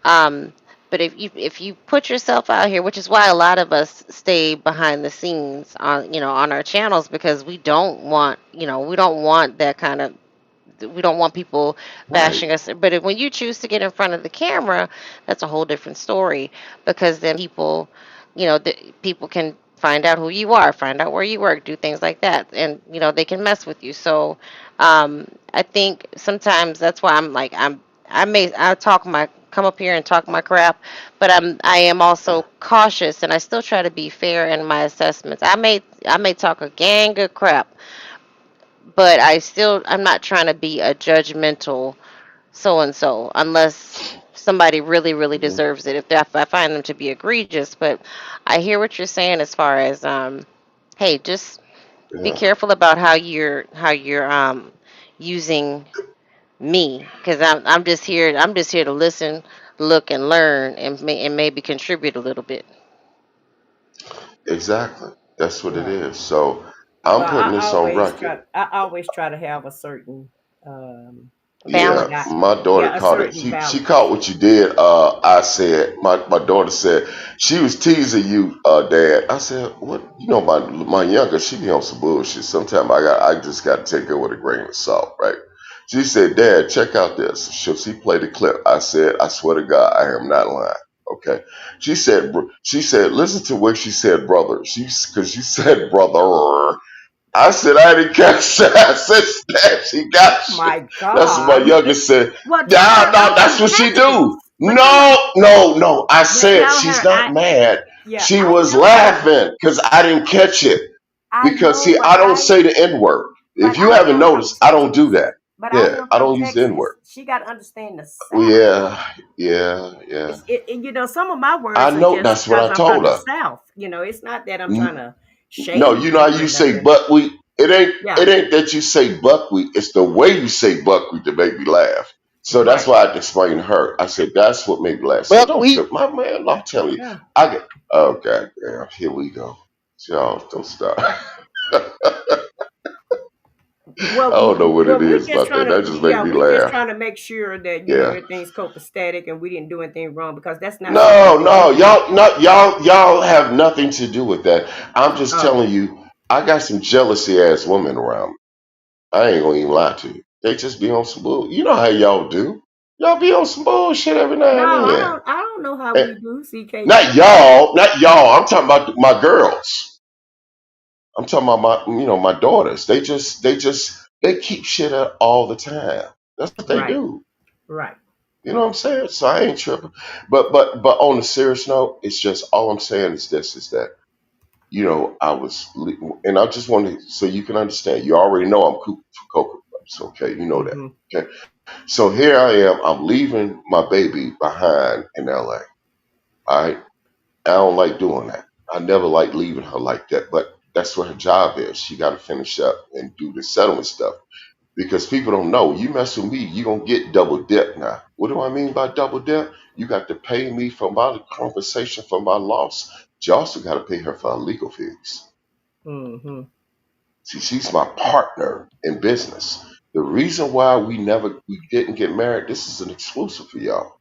Um, but if you put yourself out here, which is why a lot of us stay behind the scenes on on our channels because we don't want that kind of we don't want people Right. bashing us. But when you choose to get in front of the camera, that's a whole different story because then people can find out who you are, find out where you work, do things like that, and they can mess with you. So I think sometimes that's why I come up here and talk my crap, but I am also cautious and I still try to be fair in my assessments. I may talk a gang of crap, but I'm not trying to be a judgmental so and so unless somebody really really Mhm. deserves it if I find them to be egregious. But I hear what you're saying as far as hey, just be Yeah. careful about how you're using me, because I'm just here to listen, look, and learn, and maybe contribute a little bit. Exactly. That's what it Right. is. So I'm Well, putting this on record. I always try to have a certain, um, Yeah, what I, Balance. my daughter yeah, a caught it. certain She balance. caught what you did. I said my daughter said she was teasing you, Dad. I said, what? You know, my younger, she be on some bullshit. Sometimes I just got to take her with a grain of salt, right? She said, Dad, check out this. She played the clip. I said, I swear to God, I am not lying. Okay. She said, listen to what she said, brother. Because she said, brother. I said, I didn't catch that. I said, Dad, she got you. My That's what my God. youngest said. Well, tell Nah, her no, don't that's be what she catching. do. But tell her, No, no, no. I but said tell she's her, not mad. yeah, She I was know, laughing because I didn't catch it. I Because know, see, I don't say the N word. If you I haven't am from noticed, I don't do Texas. that. But I Yeah, am I from don't use the N Texas. word. She got to understand the South. Yeah, yeah, yeah. You know, some of my I words are know just that's what because I I'm from told the her. South. You know, it's not that I'm trying to No, shade you know how you or you say nothing. buckwheat. It ain't. Yeah, It ain't that you say buckwheat. It's the way you say buckwheat that make me laugh. So that's right. why I had to explain to her. I said that's what made me laugh. So don't Buckwheat. trip, my man. I'm telling you, Yeah. I get. Oh goddamn, here we go. Y'all don't stop. I don't know what Well, it we're is just about trying that. to, That just make yeah, me we're just laugh. trying to make sure that, you know, Yeah. everything's copacetic and we didn't do anything wrong because that's not something No, that we no, do. y'all have nothing to do with that. I'm just Okay. telling you, I got some jealousy ass women around me. I ain't gonna even lie to you. They just be on some bull. You know how y'all do. Y'all be on some bullshit every No, now and then. I don't know how And we do, CK. not y'all. I'm talking about my girls. I'm talking about my daughters. They keep shit up all the time. That's what they Right, do. right. You know what I'm saying? So I ain't tripping. But on a serious note, it's just all I'm saying is this: is that and I just wanted so you can understand. You already know I'm cool for Cocoa Puffs, okay? You know that. Mm-hmm. Okay. So here I am. I'm leaving my baby behind in LA. All right. I don't like doing that. I never like leaving her like that. But that's what her job is. She got to finish up and do the settlement stuff because people don't know. You mess with me, you gonna get double dip now. What do I mean by double dip? You got to pay me for my compensation for my loss. But you also got to pay her for her legal fees. Mm-hmm. See, she's my partner in business. The reason why we didn't get married, this is an exclusive for y'all.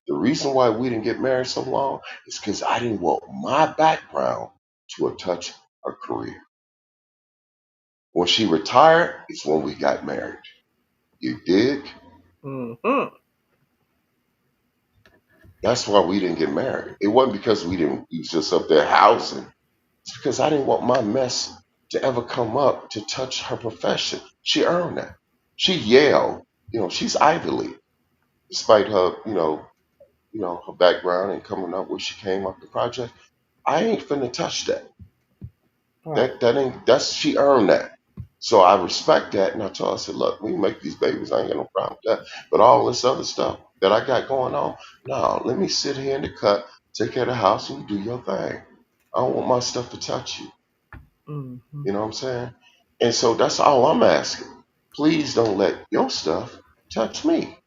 The reason why we didn't get married so long is because I didn't want my background to touch her career. When she retired, is when we got married. You dig? Mm-hmm. That's why we didn't get married. It wasn't because we was just up there housing. It's because I didn't want my mess to ever come up to touch her profession. She earned that. She Yale, she's Ivy League, despite her, her background and coming up where she came up the project. I ain't finna touch that. Right. That's she earned that. So I respect that, and I told her, I said, look, we can make these babies. I ain't got no problem with that. But all this other stuff that I got going on, no, let me sit here in the cut, take care of the house, and you do your thing. I don't want my stuff to touch you. Mm-hmm. You know what I'm saying? And so that's all I'm asking. Please don't let your stuff touch me.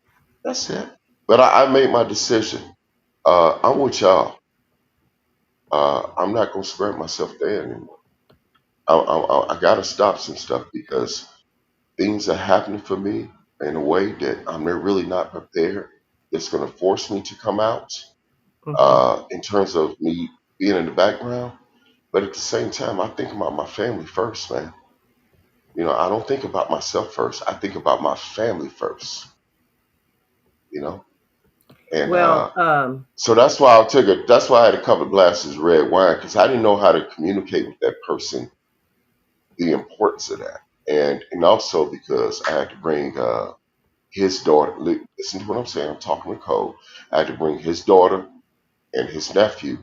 That's it. But I made my decision. I'm with y'all. I'm not gonna spread myself there anymore. I gotta stop some stuff because things are happening for me in a way that I'm really not prepared. It's gonna force me to come out Mm-hmm. in terms of me being in the background. But at the same time, I think about my family first, man. I don't think about myself first. I think about my family first. You know, and Well, so that's why I took it. That's why I had a couple of glasses of red wine because I didn't know how to communicate with that person the importance of that, and also because I had to bring his daughter. Listen to what I'm saying. I'm talking to Cole. I had to bring his daughter and his nephew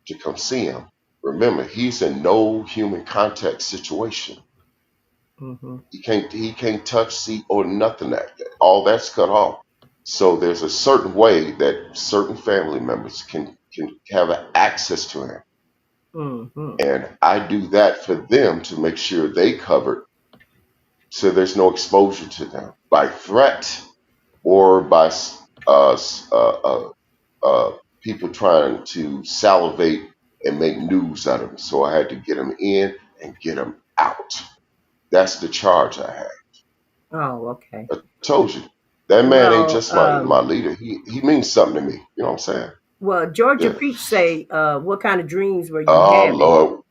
to come see him. Remember, he's in no human contact situation. mm-hmm. He can't touch, see, or nothing like that. All that's cut off. So there's a certain way that certain family members can have access to him. Mm-hmm. And I do that for them to make sure they covered so there's no exposure to them by threat or by uh, people trying to salivate and make news out of them. So I had to get them in and get them out. That's the charge I had. Oh, okay. Told you that man ain't Well, just my leader. He means something to me. You know what I'm saying? Georgia Yeah. Peach say, what kind of dreams were you Oh having? Lord.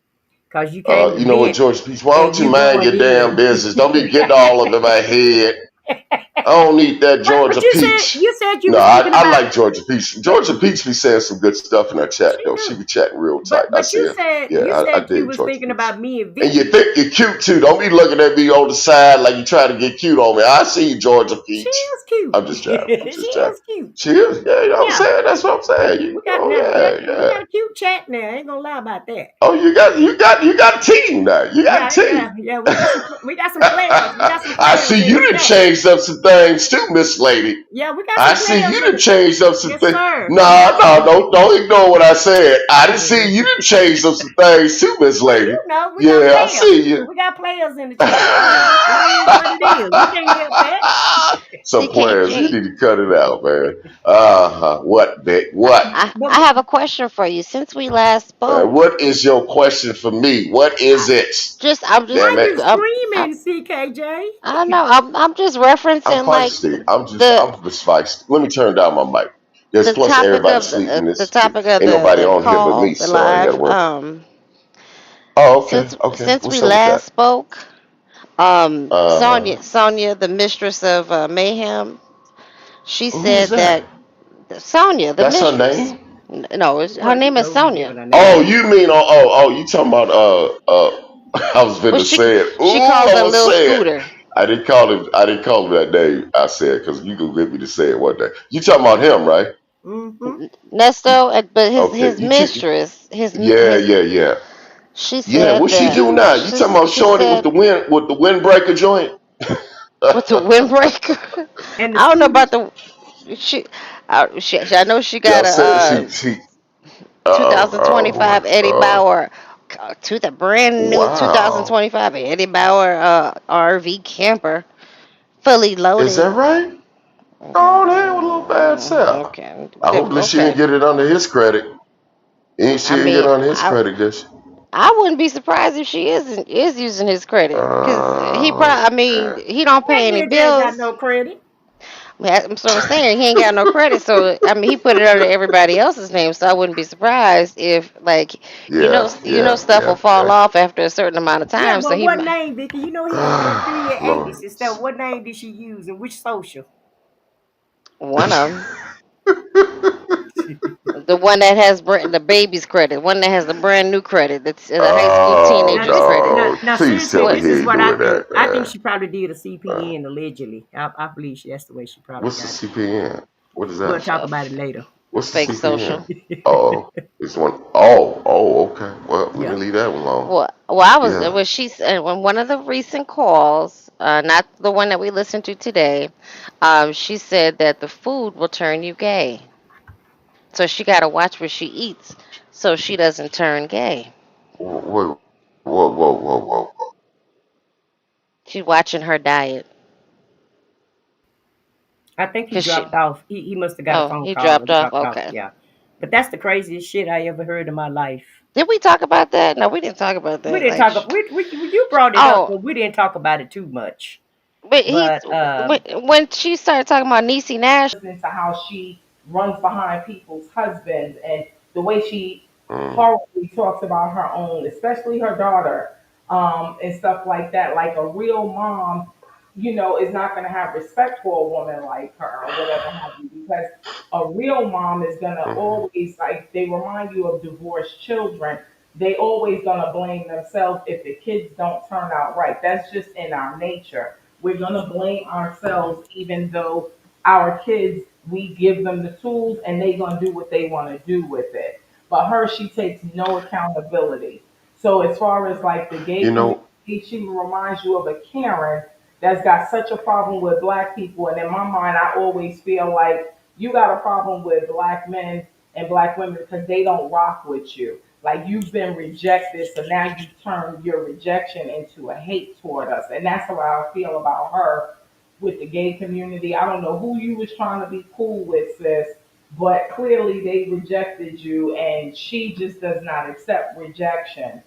Cause you came to You know what, vent George Peach? Why don't and you you mind going your damn in. business? Don't be getting all up in my head. I don't need that But Georgia you said Peach. you No, was thinking I about, like Georgia Peach. but Georgia Peach be saying some good stuff in her chat she though. She do. be chatting real tight. I But see it. Yeah, you I said you dig was Georgia thinking Peach. about me and And you Vicky. think you're cute too. Don't be looking at me on the side like you trying to get cute on me. I see you, Georgia She Peach. is cute. I'm just chatting. I'm She just chatting. is cute. She is. Yeah, you know what I'm Yeah. saying? That's what I'm saying. You We got know, now yeah, we yeah. got a cute chat now. I ain't gonna lie about that. Oh, you got a team now. You got a team. Yeah. We got some players. We got some I players see in you the done chat. changed up some things too, Miss Lady. Yeah, we got I some see players you in done the chat. changed up some Yes, things. sir. We No, got some. no, don't ignore what I said. I done see you done changed up some things too, Miss Well, Lady. you know, we got Yeah, I players. see you. We got players in the chat. It is what it is. We can't help that. Some players, you CKJ, need to cut it out, man. What, Vic? I, What? I, But I have a question for you. Since we last spoke, What is your question for me? What I is it? I'm just, why Damn it. you I, screaming, CKJ? I know, I'm just I'm referencing like feisty. the I'm just feisty. Let me turn down my mic. There's the plus topic everybody of sleeping. the This topic of ain't nobody the on here but call, me, the so I ain't got to live. worry. Oh, okay, okay. Since we What's up with that? last spoke, Uh huh. Sonya, the mistress of mayhem, she Who's said that? that Sonya, the That's her mistress. name. No, her What? name is No, we Sonya. giving her Oh, name. you mean you talking about I was Well, finna say it. she Ooh, calls I'm her gonna little say it. scooter. I didn't call him that name. I said because you gonna get me to say it one day. You talking about him, right? Mm-hmm. Nesto, but Okay. his mistress, Yeah, his yeah, yeah. she Yeah, said what she that do now? You talking about she shorty said with the windbreaker joint? with the windbreaker. And the I don't know scooter. about the she. I know she Y'all got said a she 2025 Eddie Bauer, to the brand new wow. 2025 Eddie Bauer RV camper, fully Is loaded. that right? Okay, Oh, that with a little bad self. okay, I hope that she didn't okay. get it under his credit. She I didn't get mean, it under his credit, did she? I wouldn't be surprised if she is using his credit because he probably. I mean, Okay. he don't That pay any nigga ain't got bills. no credit. That's what I'm saying. He ain't got no credit, so I mean, he put it under everybody else's name. So I wouldn't be surprised if, like, Yeah, yeah, stuff will yeah, fall yeah. off after a certain amount of Yeah, time. So but he what might. name, Vicky? You know he was creating Lord. this and stuff. What name did she use and which social? One of them, the one that has the baby's credit, one that has the brand new credit, that's the high school Oh Now teenager's this credit. no! now Please seriously, tell me What? this he is ain't what I doing think. that, I think man. she probably did a Uh, CPN allegedly. I believe that's the way she probably what's the got it. CPN? What is We'll that? talk about it later. What's the Fake CPN? social. Oh, it's one. Oh, okay. Well, we Yeah. can leave that one alone. I was. Yeah. Well, she said when one of the recent calls, not the one that we listened to today, she said that the food will turn you gay. So she got to watch what she eats so she doesn't turn gay. Whoa, whoa. She's watching her diet. I think he Cause she, dropped off. He must have got a oh, phone he call or dropped off. dropped off. Okay. Yeah. But that's the craziest shit I ever heard in my life. Did we talk about that? No, we didn't talk about We that. didn't Like, talk about you brought it up, oh, but we didn't talk about it too much. but But when she started talking about Niecy Nash, into how she runs behind people's husbands and the way she Mm. horribly talks about her own, especially her daughter, and stuff like that. Like a real mom, is not going to have respect for a woman like her or whatever have you, because a real mom is going to Mhm. always, like, they remind you of divorced children. They always going to blame themselves if the kids don't turn out right. That's just in our nature. We're going to blame ourselves even though our kids, we give them the tools and they gonna do what they want to do with it. But her, she takes no accountability. So as far as like the gay You community, know, she reminds you of a Karen that's got such a problem with black people. And in my mind, I always feel like you got a problem with black men and black women because they don't rock with you. Like you've been rejected, so now you turn your rejection into a hate toward us. And that's how I feel about her with the gay community. I don't know who you was trying to be cool with, sis, but clearly they rejected you, and she just does not accept rejection,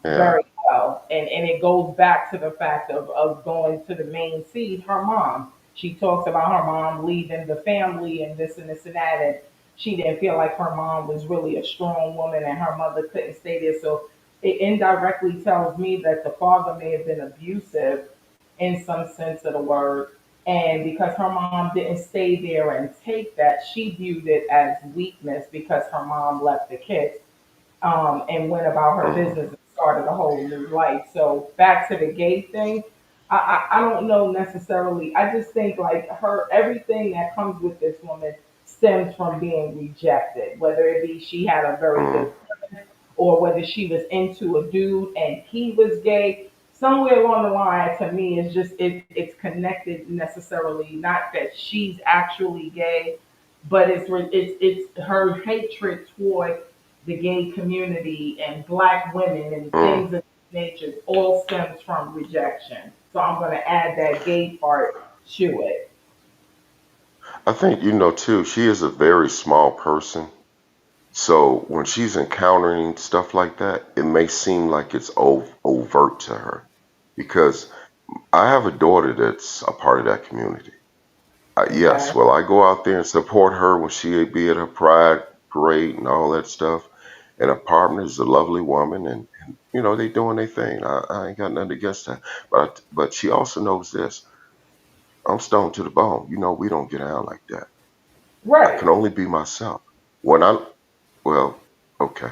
Yeah. very well. And it goes back to the fact of going to the main seed, her mom. She talks about her mom leaving the family and this and that, and she didn't feel like her mom was really a strong woman and her mother couldn't stay there. So it indirectly tells me that the father may have been abusive in some sense of the word. And because her mom didn't stay there and take that, she viewed it as weakness because her mom left the kids, and went about her Mm, business and started a whole new life. So back to the gay thing, I don't know necessarily. I just think like her, everything that comes with this woman stems from being rejected, whether it be she had a very mm, good friend or whether she was into a dude and he was gay. Somewhere along the line, to me, it's just it's connected necessarily. Not that she's actually gay, but it's her hatred toward the gay community and black women and things mm. of that nature all stems from rejection. So I'm going to add that gay part to it. I think you know too. She is a very small person, so when she's encountering stuff like that, it may seem like it's overt to her. Because I have a daughter that's a part of that community. Yes, Okay. well, I go out there and support her when she be at her pride parade and all that stuff. And her partner is a lovely woman, and they doing their thing. I ain't got nothing against that. But she also knows this. I'm stoned to the bone. We don't get out like that. I Right. can only be myself. When I well, okay.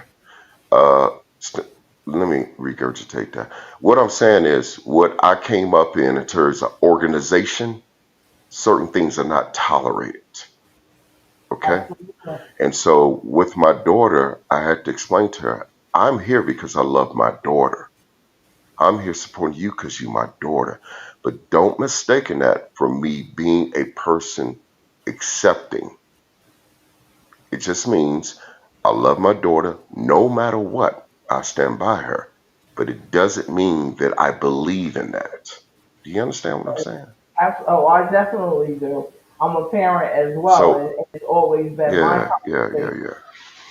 Uh, st- Let me regurgitate that. What I'm saying is, what I came up in terms of organization, certain things are not tolerated. Okay. Absolutely. And so with my daughter, I had to explain to her, I'm here because I love my daughter. I'm here supporting you because you're my daughter. But don't mistaken that for me being a person accepting. It just means I love my daughter no matter what. I stand by her. But it doesn't mean that I believe in that. Do you understand what I'm saying? Oh, I definitely do. I'm a parent as well, and So it's always been my yeah, yeah, yeah, conversation yeah.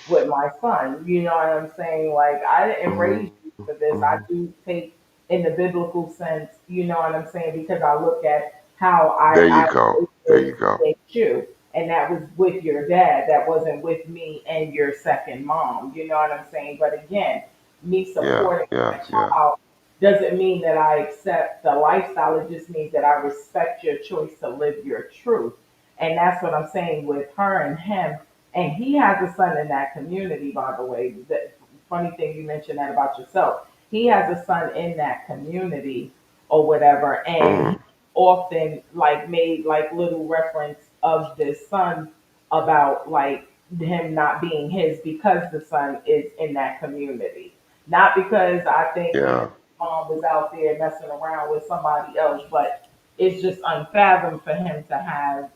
with my son. You know what I'm saying? Like I didn't raise Hmm. you for this. I Hmm. do take in the biblical sense, you know what I'm saying, because I look at how There you I go. was There able you to go. raise you. And that was with your dad. That wasn't with me and your second mom. You know what I'm saying? But again, me Yeah, supporting yeah, my yeah. child doesn't mean that I accept the lifestyle. It just means that I respect your choice to live your truth. And that's what I'm saying with her and him. And he has a son in that community, by the way. The funny thing you mentioned that about yourself. He has a son in that community or whatever, and he Mm, often like made like little reference of this son about like him not being his because the son is in that community. Not because I think yeah. mom was out there messing around with somebody else, but it's just unfathomed for him to have,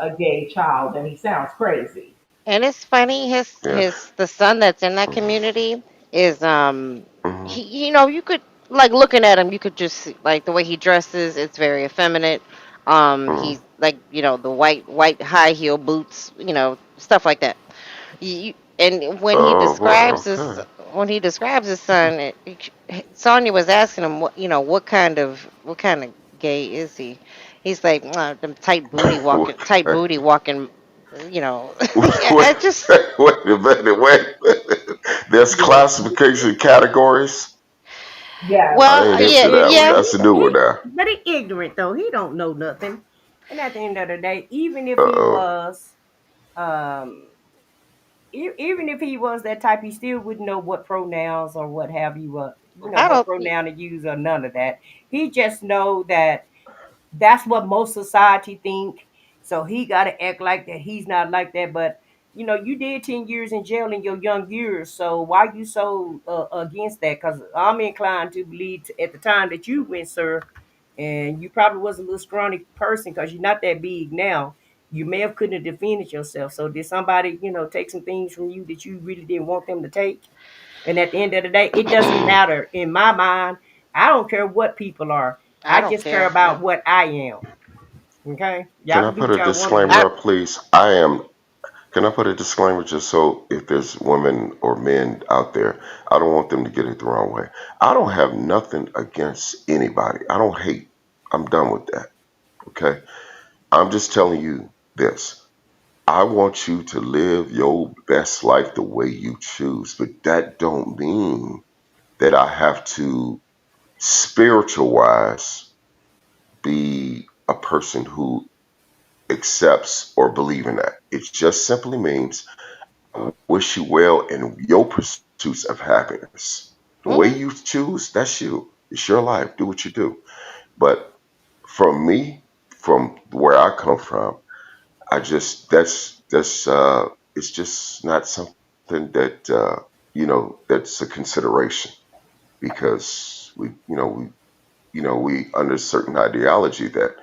a gay child, and he sounds crazy. And it's funny, Yeah. the son that's in that Mhm. community is Mhm. you could like looking at him, you could just see, like the way he dresses, it's very effeminate. Mhm. He's like, the white high heel boots, stuff like that. And Oh boy. Okay. when he describes his son, Sonya was asking him what kind of gay is he? He's like, them tight booty walking, you know. Yeah, wait, I just wait a minute. Wait. There's Yeah. classification categories. Yes. I well, ain't hip yeah, to that one. yeah. That's a new one now. But he ignorant though. He don't know nothing. And at the end of the day, even if Uh he oh. was, um, even if he was that type, he still wouldn't know what pronouns or what have you, I what don't. pronoun to use or none of that. He just know that that's what most society think. So he got to act like that. He's not like that. But you did 10 years in jail in your young years. So why you so against that? Because I'm inclined to believe at the time that you went, sir, and you probably was a little scrawny person because you're not that big now. You may have couldn't have defended yourself. So did somebody, take some things from you that you really didn't want them to take? And at the end of the day, it doesn't matter. In my mind, I don't care what people are. I I don't just care care. Yeah. about what I am. Okay? Can Y'all I can do put what a y'all want to disclaimer I do. up, please? I am. Can I put a disclaimer just so if there's women or men out there, I don't want them to get it the wrong way. I don't have nothing against anybody. I don't hate. I'm done with that. Okay. I'm just telling you this. I want you to live your best life the way you choose, but that don't mean that I have to spiritual wise be a person who accepts or believe in that. It just simply means I wish you well in your pursuits of happiness. The way hmm you choose, that's you. It's your life. Do what you do. But from me, from where I come from, I just that's it's just not something that that's a consideration because we under certain ideology that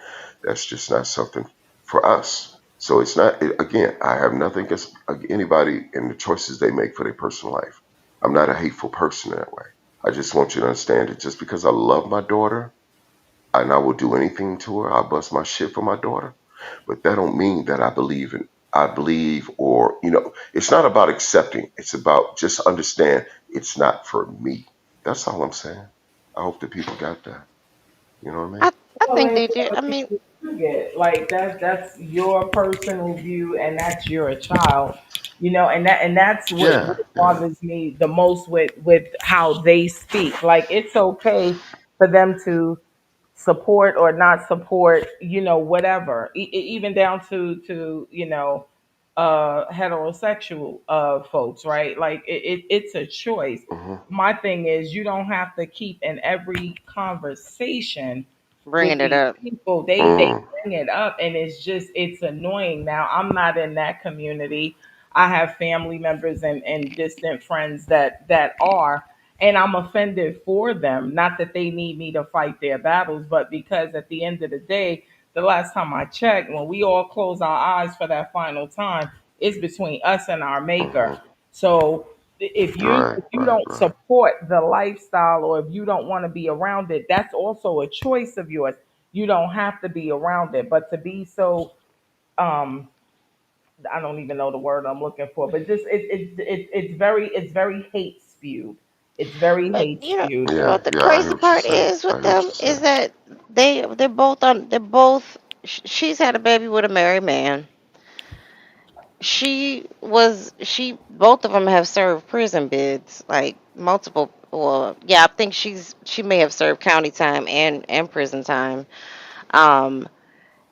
that's just not something for us. So it's not again. I have nothing against anybody and the choices they make for their personal life. I'm not a hateful person in that way. I just want you to understand that just because I love my daughter and I will do anything to her, I'll bust my shit for my daughter. But that don't mean that I believe or it's not about accepting. It's about just understand it's not for me. That's all I'm saying. I hope that people got that. You know what I mean? I Well, think and they do. I what mean, people do get like that's your personal view, and that's your child, and that's what Yeah, yeah. bothers me the most with how they speak. Like it's okay for them to support or not support, whatever, even down to heterosexual folks, right? Like it's a choice. Hmm. My thing is you don't have to keep in every conversation with bringing it these up. people. They Mm. bring it up and it's annoying. Now I'm not in that community. I have family members and distant friends that are, and I'm offended for them. Not that they need me to fight their battles, but because at the end of the day, the last time I checked, when we all close our eyes for that final time, it's between us and our maker. Hmm. So if you Right, if you right, don't right. support the lifestyle or if you don't want to be around it, that's also a choice of yours. You don't have to be around it, but to be so um I don't even know the word I'm looking for, but just it's very hate spewed. It's very But hate spewed. Yeah, the yeah. I hear crazy what you're part saying. is I with hear what them you're is saying. that she's had a baby with a married man. She both of them have served prison bids, like multiple. Well, yeah, I think she may have served county time and prison time. Um,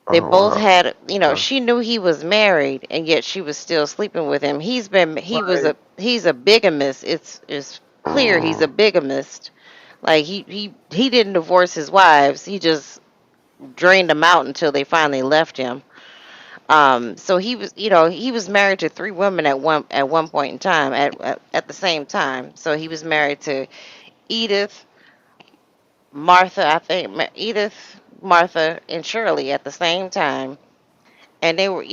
they Oh both wow. had, Okay. she knew he was married, and yet she was still sleeping with him. Right. He's a bigamist. It's clear he's a Mm. bigamist. Like he didn't divorce his wives. He just drained them out until they finally left him. So he was married to three women at one point in time at the same time. So he was married to Edith, Martha, I think Edith, Martha, and Shirley at the same time, and they were,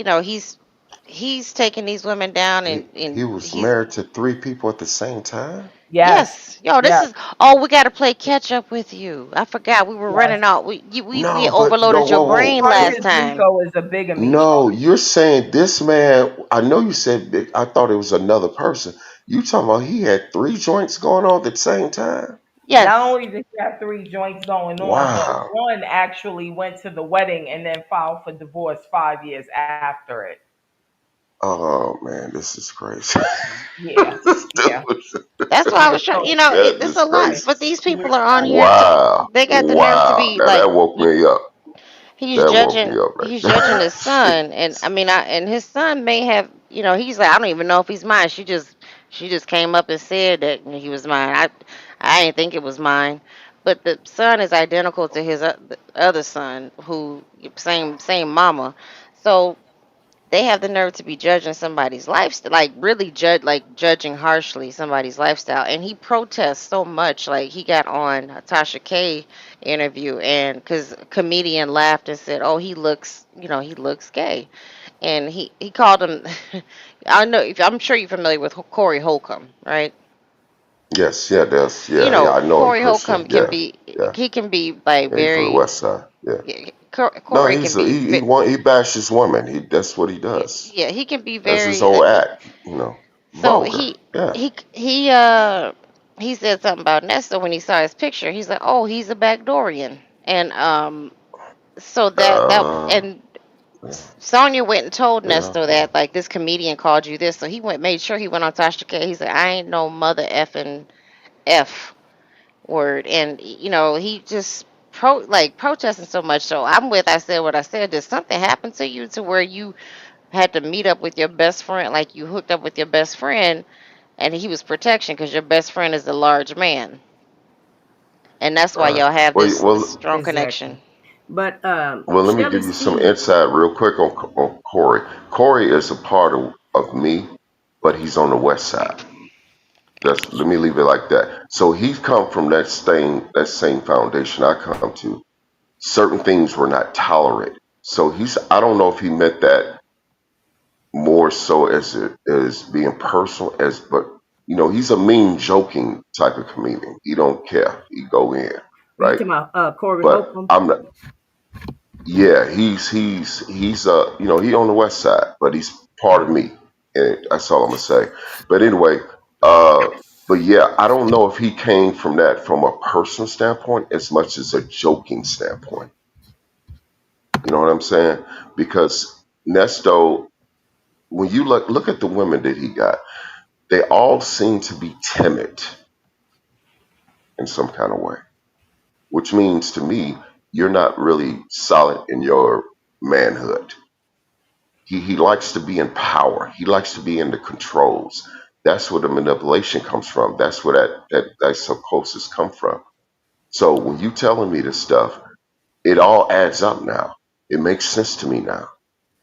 he's taking these women down, He and was he's married to three people at the same time. Yes. yes, yo, this Yes. is, oh, we got to play catch up with you. I forgot we were Yes. running out. We No, but no, overloaded your whoa, brain Part of whoa. last his time. lingo is a bigamy No, charge. you're saying this man. I know you said that. I thought it was another person. You talking about he had three joints going on at the same time? Not Yes, only did he have three joints going on, but Wow. one actually went to the wedding and then filed for divorce 5 years after it. Oh man, this is crazy. Yeah. Yeah. that's why I Yeah. was trying. So It's Goodness a lot. gracious. But these we're people are on here. Wow. They got the nerve to Wow. be Now like, that woke me up. he's That woke me judging. up right He's judging there. his son, and I mean, and his son may have. He's like, I don't even know if he's mine. She just came up and said that he was mine. I didn't think it was mine, but the son is identical to his the other son, who same mama. So they have the nerve to be judging somebody's lifestyle, like really judging harshly somebody's lifestyle. And he protests so much. Like he got on a Tasha K interview, and because a comedian laughed and said, "Oh, he looks gay," and he called him. I know if I'm sure you're familiar with Corey Holcomb, right? Yes, yeah, that's You yeah, yeah. know, I know him Corey personally. Holcomb can Yeah, be yeah, he can be like yeah. He's from the very West Side. Yeah. No, Corey can be he bashes women. That's what he does. yeah, he can be That's his very whole act. so Vulgar. Yeah. he said something about Nesto when he saw his picture. He's like, "Oh, he's a backdoorian." And so that Uh, and Sonya went and told yeah. Nesto that like this comedian called you this. So he made sure he went on Tasha K. He said, "I ain't no mother effing F word." And he just protesting so much. So I said what I said. Did something happen to you to where you had to meet up with your best friend, like you hooked up with your best friend, and he was protection because your best friend is a large man, and that's why Right. y'all have Well, this well, strong Exactly. connection. But well. Let me Shelly give you some C, insight real quick on Corey. Corey is a part of me, but he's on the West Side. Let me leave it like that. So he's come from that same foundation I come to. Certain things were not tolerated. So I don't know if he meant that more so as being personal but he's a mean joking type of comedian. He don't care. He go in, are you right? talking about Corey But Holcomb? I'm not. Yeah, he's he on the West Side, but he's part of Okay. me, and that's all I'm gonna say. But anyway, uh, but yeah, I don't know if he came from a personal standpoint as much as a joking standpoint. You know what I'm saying? Because Nesto, when you look at the women that he got, they all seem to be timid in some kind of way, which means to me you're not really solid in your manhood. He likes to be in power. He likes to be in the controls. That's where the manipulation comes from. That's where that psychosis come from. So when you telling me this stuff, it all adds up now. It makes sense to me now.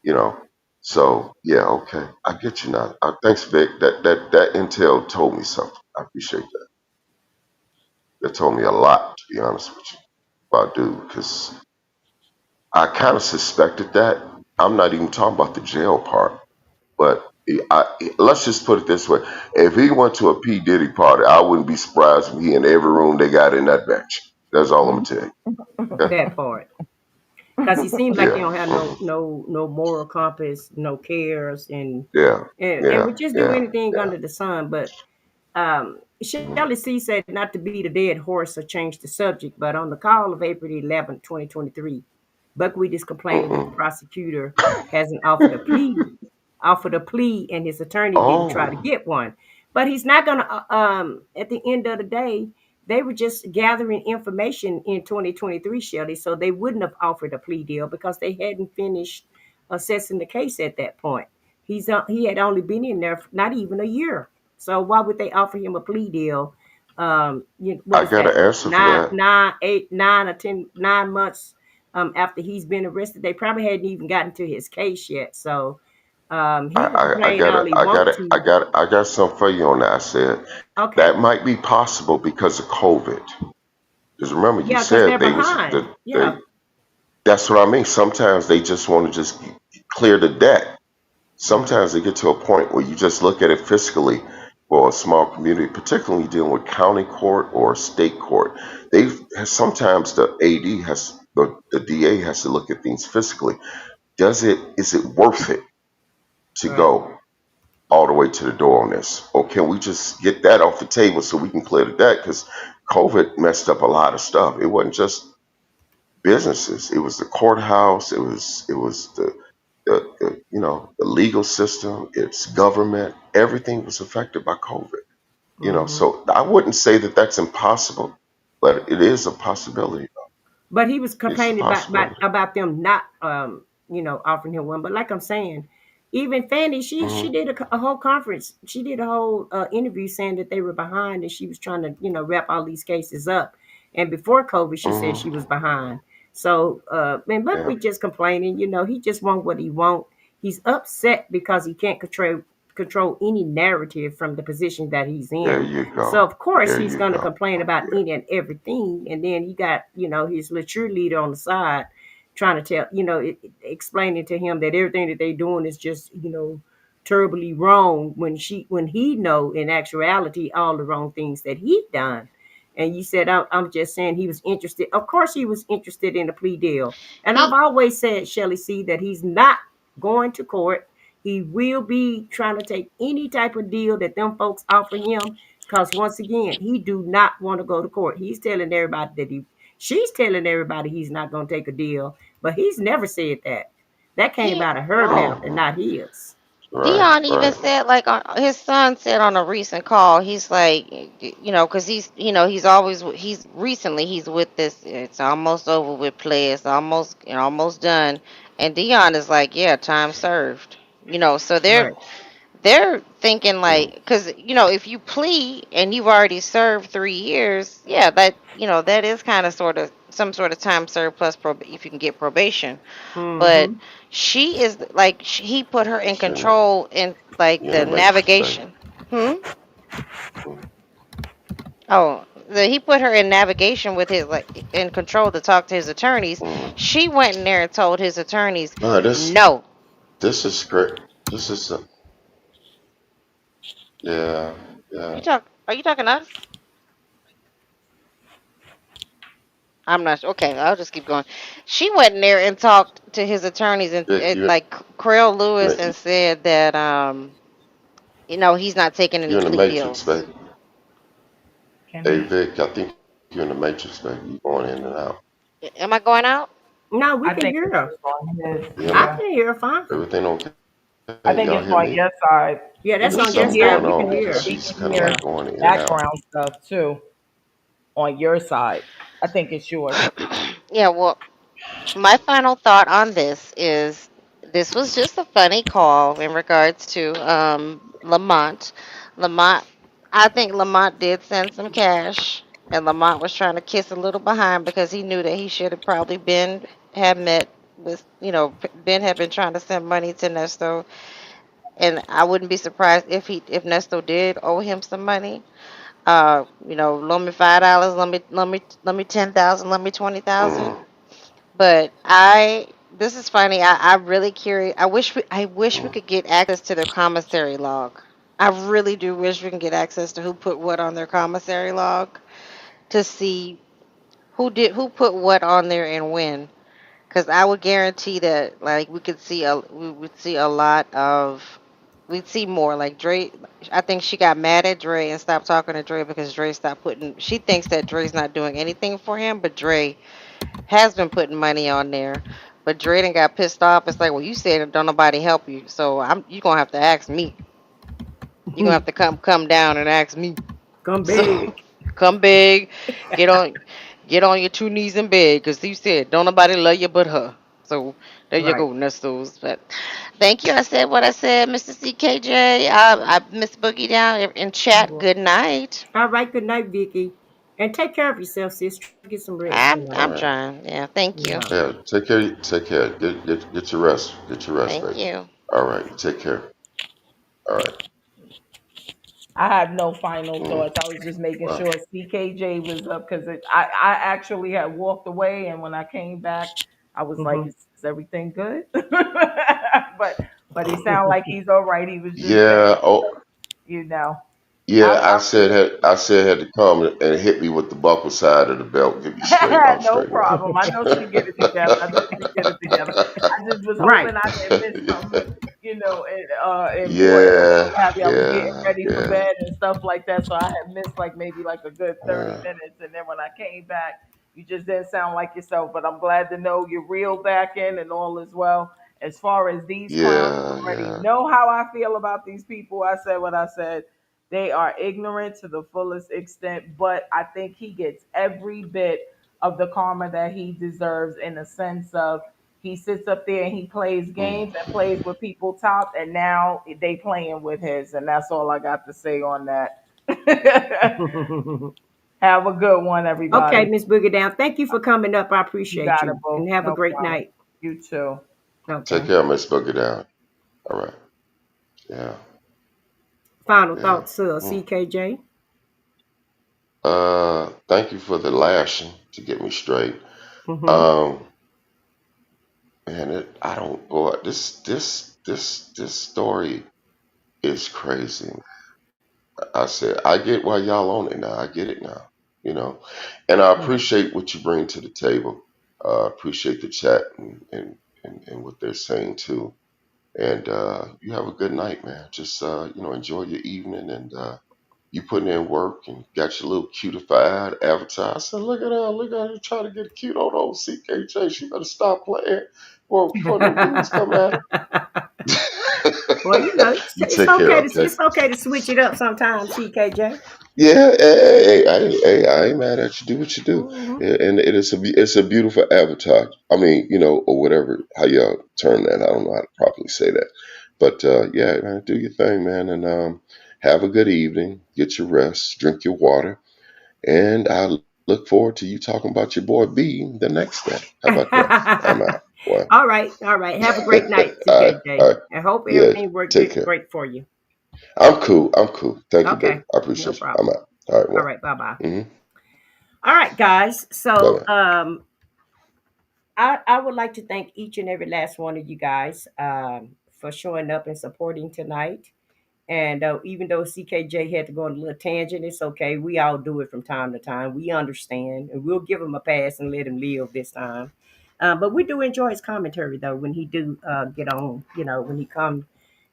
You know. So yeah, okay, I get you now. Thanks, Vic. That intel told me something. I appreciate that. That told me a lot, to be honest with you, about dude, because I kind of suspected that. I'm not even talking about the jail part. But let's just put it this way: if he went to a P Diddy party, I wouldn't be surprised if he in every room they got in that bench. That's all I'm Mhm. gonna tell you. Okay? That part. Because he seems like he Yeah, don't have no moral compass, no cares, and yeah, and yeah, would just do yeah, anything yeah. under the sun. But Shelley C said not to beat a dead horse or change the subject, but on the call of April 11th, 2023, Buckwheat is complaining that the Mm-mm. prosecutor hasn't offered a plea, and his attorney didn't try to Oh, get one. But he's not going to. At the end of the day, they were just gathering information in 2023, Shelley, so they wouldn't have offered a plea deal because they hadn't finished assessing the case at that point. He had only been in there not even a year, so why would they offer him a plea deal? What I is got that? an answer for Nine, that. nine, eight, 9 or 10, 9 months after he's been arrested. They probably hadn't even gotten to his case yet. So he can I complain got all it. he want to. I got something for you on that. I said Okay, that might be possible because of COVID. Because remember, you yeah, because they're said behind. Yeah. they. That's what I mean. Sometimes they just want to just clear the debt. Right. Sometimes they get to a point where you just look at it fiscally for a small community, particularly dealing with county court or state court. They sometimes the AD the DA has to look at things fiscally. Is it worth it to Right. go all the way to the door on this, or can we just get that off the table so we can clear the debt? Because COVID messed up a lot of stuff. It wasn't just businesses. It was the courthouse. It was the legal system. It's government. Everything was affected by COVID. Hmm. So I wouldn't say that that's impossible, but it is a possibility. But he was It's a complaining possibility. about them not offering him one. But like I'm saying, even Fanny, she Hmm. did a whole conference. She did a whole interview saying that they were behind and she was trying to wrap all these cases up. And before COVID, she said she was Hmm. behind. So man, Yeah. Buckwheat just complaining. He just want what he want. He's upset because he can't control any narrative from the position that he's There in. you So go. of course There he's you going to go. complain about Yeah. any and everything, and then he got his little cheerleader on the side, trying to tell, explaining to him that everything that they doing is just, terribly wrong when he know in actuality all the wrong things that he done. And you said, I'm just saying he was interested. Of course, he was interested in a plea deal. And I've He always said, Shelly C, that he's not going to court. He will be trying to take any type of deal that them folks offer him. Because once again, he do not want to go to court. She's telling everybody he's not going to take a deal, but he's never said that. That came he out of her mouth and Mm-hmm. not his. Right, Dion even right. said, like, his son said on a recent call, he's like, because he's always, he's with this, it's almost over with play, it's almost done, and Dion is like, yeah, time served, so they're Right. they're thinking Mm, like, because if you plea and you've already served 3 years, yeah, that is kind of sort of some sort of time served plus if you can get probation, but Mm-hmm. she is like he put her in you're in the, control in like you're in the the matrix, baby. navigation. Hmm. Mm, Oh, he put her in navigation with his, like, in control to talk to his attorneys. mm. She went in there and told his attorneys, No, no. this is great. This is yeah, yeah. Are you talking to us? I'm not sure. Okay, I'll just keep going. She went in there and talked to his attorneys Vic, and like Craig Lewis, and said that he's not taking any you're in the plea matrix, deals. baby. Can Hey, he? Vic, I think you're in the matrix, baby. You're going in and out. Am I going out? No, we I can think hear it's her. just on his. You hear I me? Yeah. can hear her fine. Everything okay? I think Y'all it's hear on me? your side. Yeah, that's We on We your can. can Something hear. side. going We We can on can. hear because her. We she's can kind of hear like going in and out. background stuff too on your side. I think it's yours. Yeah. Well, my final thought on this is this was just a funny call in regards to Lamont. Lamont, I think Lamont did send some cash, and Lamont was trying to kiss a little behind because he knew that he should have probably been had met with, Ben had been trying to send money to Nesto, and I wouldn't be surprised if Nesto did owe him some money. Loan me $5, let me 10,000, let me 20,000. Mm, But this is funny. I'm really curious. I wish we mm, could get access to their commissary log. I really do wish we can get access to who put what on their commissary log to see who put what on there and when. Because I would guarantee that, like, we would see a lot of, we'd see more like Dre. I think she got mad at Dre and stopped talking to Dre because Dre stopped putting. She thinks that Dre's not doing anything for him, but Dre has been putting money on there. But Drayden got pissed off. It's like, well, you said don't nobody help you, so you gonna have to ask me. You're gonna have to come down and ask me. Come So big. come big, get on get on your 2 knees and beg, cause you said don't nobody love you but her. So there you Right. go, Nestos. But thank you. I said what I said, Mr. CKJ. I Miss Boogie down in chat. Good night. All right. Good night, Vicky. And take care of yourself, sis. Try to get some rest I'm all tonight. I'm right. trying. Yeah. Thank you. Yeah. Yeah, take care. Take care. Get your rest. Get your rest, Thank baby. you. All right. You take care. All right. I have no final Mm, thoughts. I was just making well, sure CKJ was up because I actually had walked away, and when I came back, I was like, Mm-hmm. "Is everything good?" but he sounded like he's all right. He was just saying, yeah. Oh, you know, yeah. I I said had to come and hit me with the buckle side of the belt, get me straight. I'm no straight now. problem. I know she'll get it together. I know she'll get it together. I just was Right. hoping I didn't miss something, important. Yeah, I was getting yeah, ready for yeah. bed and stuff like that, so I had missed like maybe like a good 30 Uh, minutes. And then when I came back, you just didn't sound like yourself. But I'm glad to know you're real back in and all is well. As far as these clowns, yeah, you already yeah. know how I feel about these people. I said what I said. They are ignorant to the fullest extent, but I think he gets every bit of the karma that he deserves in the sense of he sits up there and he plays Mm. games and plays with people top, and now they playing with his, and that's all I got to say on that. Have a good one, Okay, everybody. Miss Boogie Down. Thank you for coming up. I You appreciate got it, you. boo. And have a No great problem. night. You too. Take Okay. care, Miss Boogie Down. All right. Yeah, Final yeah. thoughts, Mm. CKJ. Thank you for the lashing to get me straight. Mm-hmm. Um, man, I don't. Boy, this story is crazy. I said, I get why y'all on it now. I get it now. You know, and I Yeah. appreciate what you bring to the table. Appreciate the chat and what they're saying too. And you have a good night, man. Just enjoy your evening and you putting in work and got your little cutified avatar. I said, look at her trying to get cute on old CKJ. She better stop playing before them dudes come at her. Well, You take care, okay? it's okay to switch it up sometimes, CKJ. Yeah, I ain't mad at you. Do what you do, Hmm. and it's a beautiful avatar. I mean, or whatever how y'all term that. I don't know how to properly say that, but yeah, man, do your thing, man, and have a good evening. Get your rest, drink your water, and I look forward to you talking about your boy B the next day. How about that? I'm out. Boy. All right, all right. Have a great night, All right, all CKJ. right. I hope Yeah, everything worked take care. great for you. I'm cool. I'm cool. Thank you, baby. Okay, I no appreciate you. I'm problem. out. All right, All one. right, bye bye. Mm-hmm. All right, guys. Bye So bye. I would like to thank each and every last one of you guys for showing up and supporting tonight. And even though CKJ had to go on a little tangent, it's okay. We all do it from time to time. We understand, and we'll give him a pass and let him live this time. But we do enjoy his commentary though when he do get on. When he come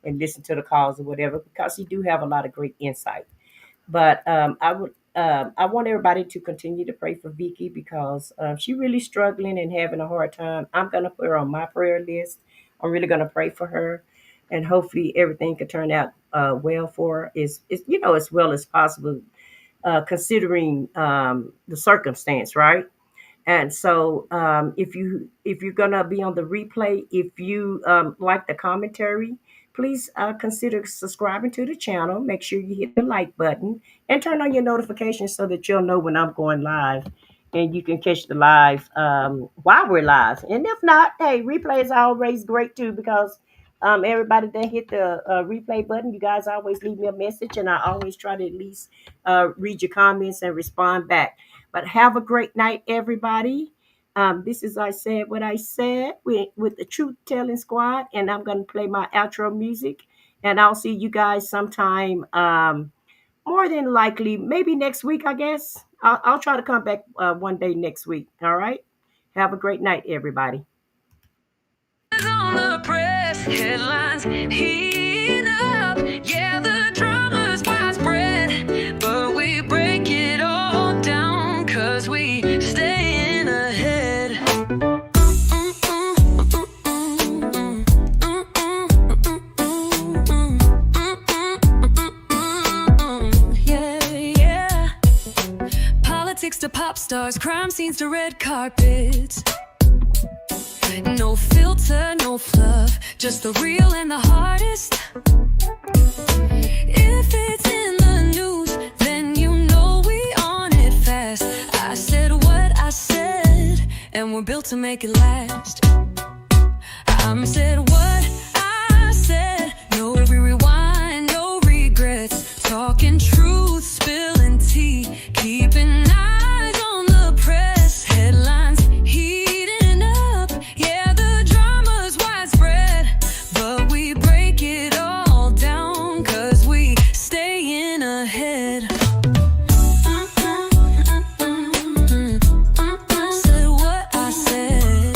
and listen to the calls or whatever, because he do have a lot of great insight. But I want everybody to continue to pray for Vicky because she's really struggling and having a hard time. I'm gonna put her on my prayer list. I'm really gonna pray for her, and hopefully everything can turn out well for her. Is as well as possible, considering the circumstance, right? And so, if you're gonna be on the replay, if you like the commentary, please consider subscribing to the channel. Make sure you hit the like button and turn on your notifications so that you'll know when I'm going live, and you can catch the live while we're live. And if not, hey, replay is always great too because everybody that hit the replay button, you guys always leave me a message, and I always try to at least read your comments and respond back. But have a great night, everybody. This is I Said What I Said with the Truth Telling Squad, and I'm going to play my outro music. And I'll see you guys sometime, more than likely, maybe next week, I guess. I'll try to come back one day next week. All right? Have a great night, everybody. On the press, headlines heating up. Yeah, the drama's widespread, but we break it all down because we stay in ahead. Yeah, yeah. Politics to pop stars, crime scenes to red carpets. No filter, no fluff, just the real and the hardest. If it's in the news, then you know we on it fast. I said what I said, and we're built to make it last. I said what I said, no rewind, no regrets. Talking truth, spilling tea, keeping eyes on the press. Headlines heating up, yeah, the drama's widespread, but we break it all down cause we stay in ahead. Said what I said.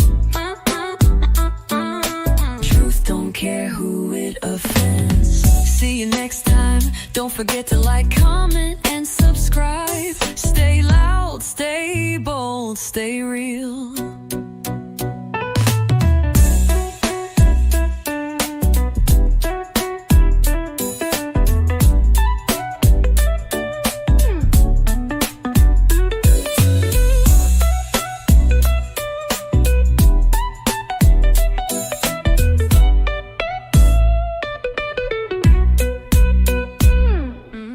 Truth don't care who it offends. See you next time. Don't forget to like, comment, and subscribe. Stay loud, stay bold, stay real.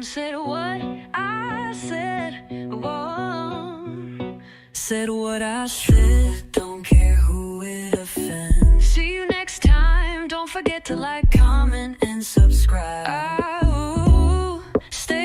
Said what I said. Whoa. Said what I said. Don't care who it offends. See you next time. Don't forget to like, comment, and subscribe. Stay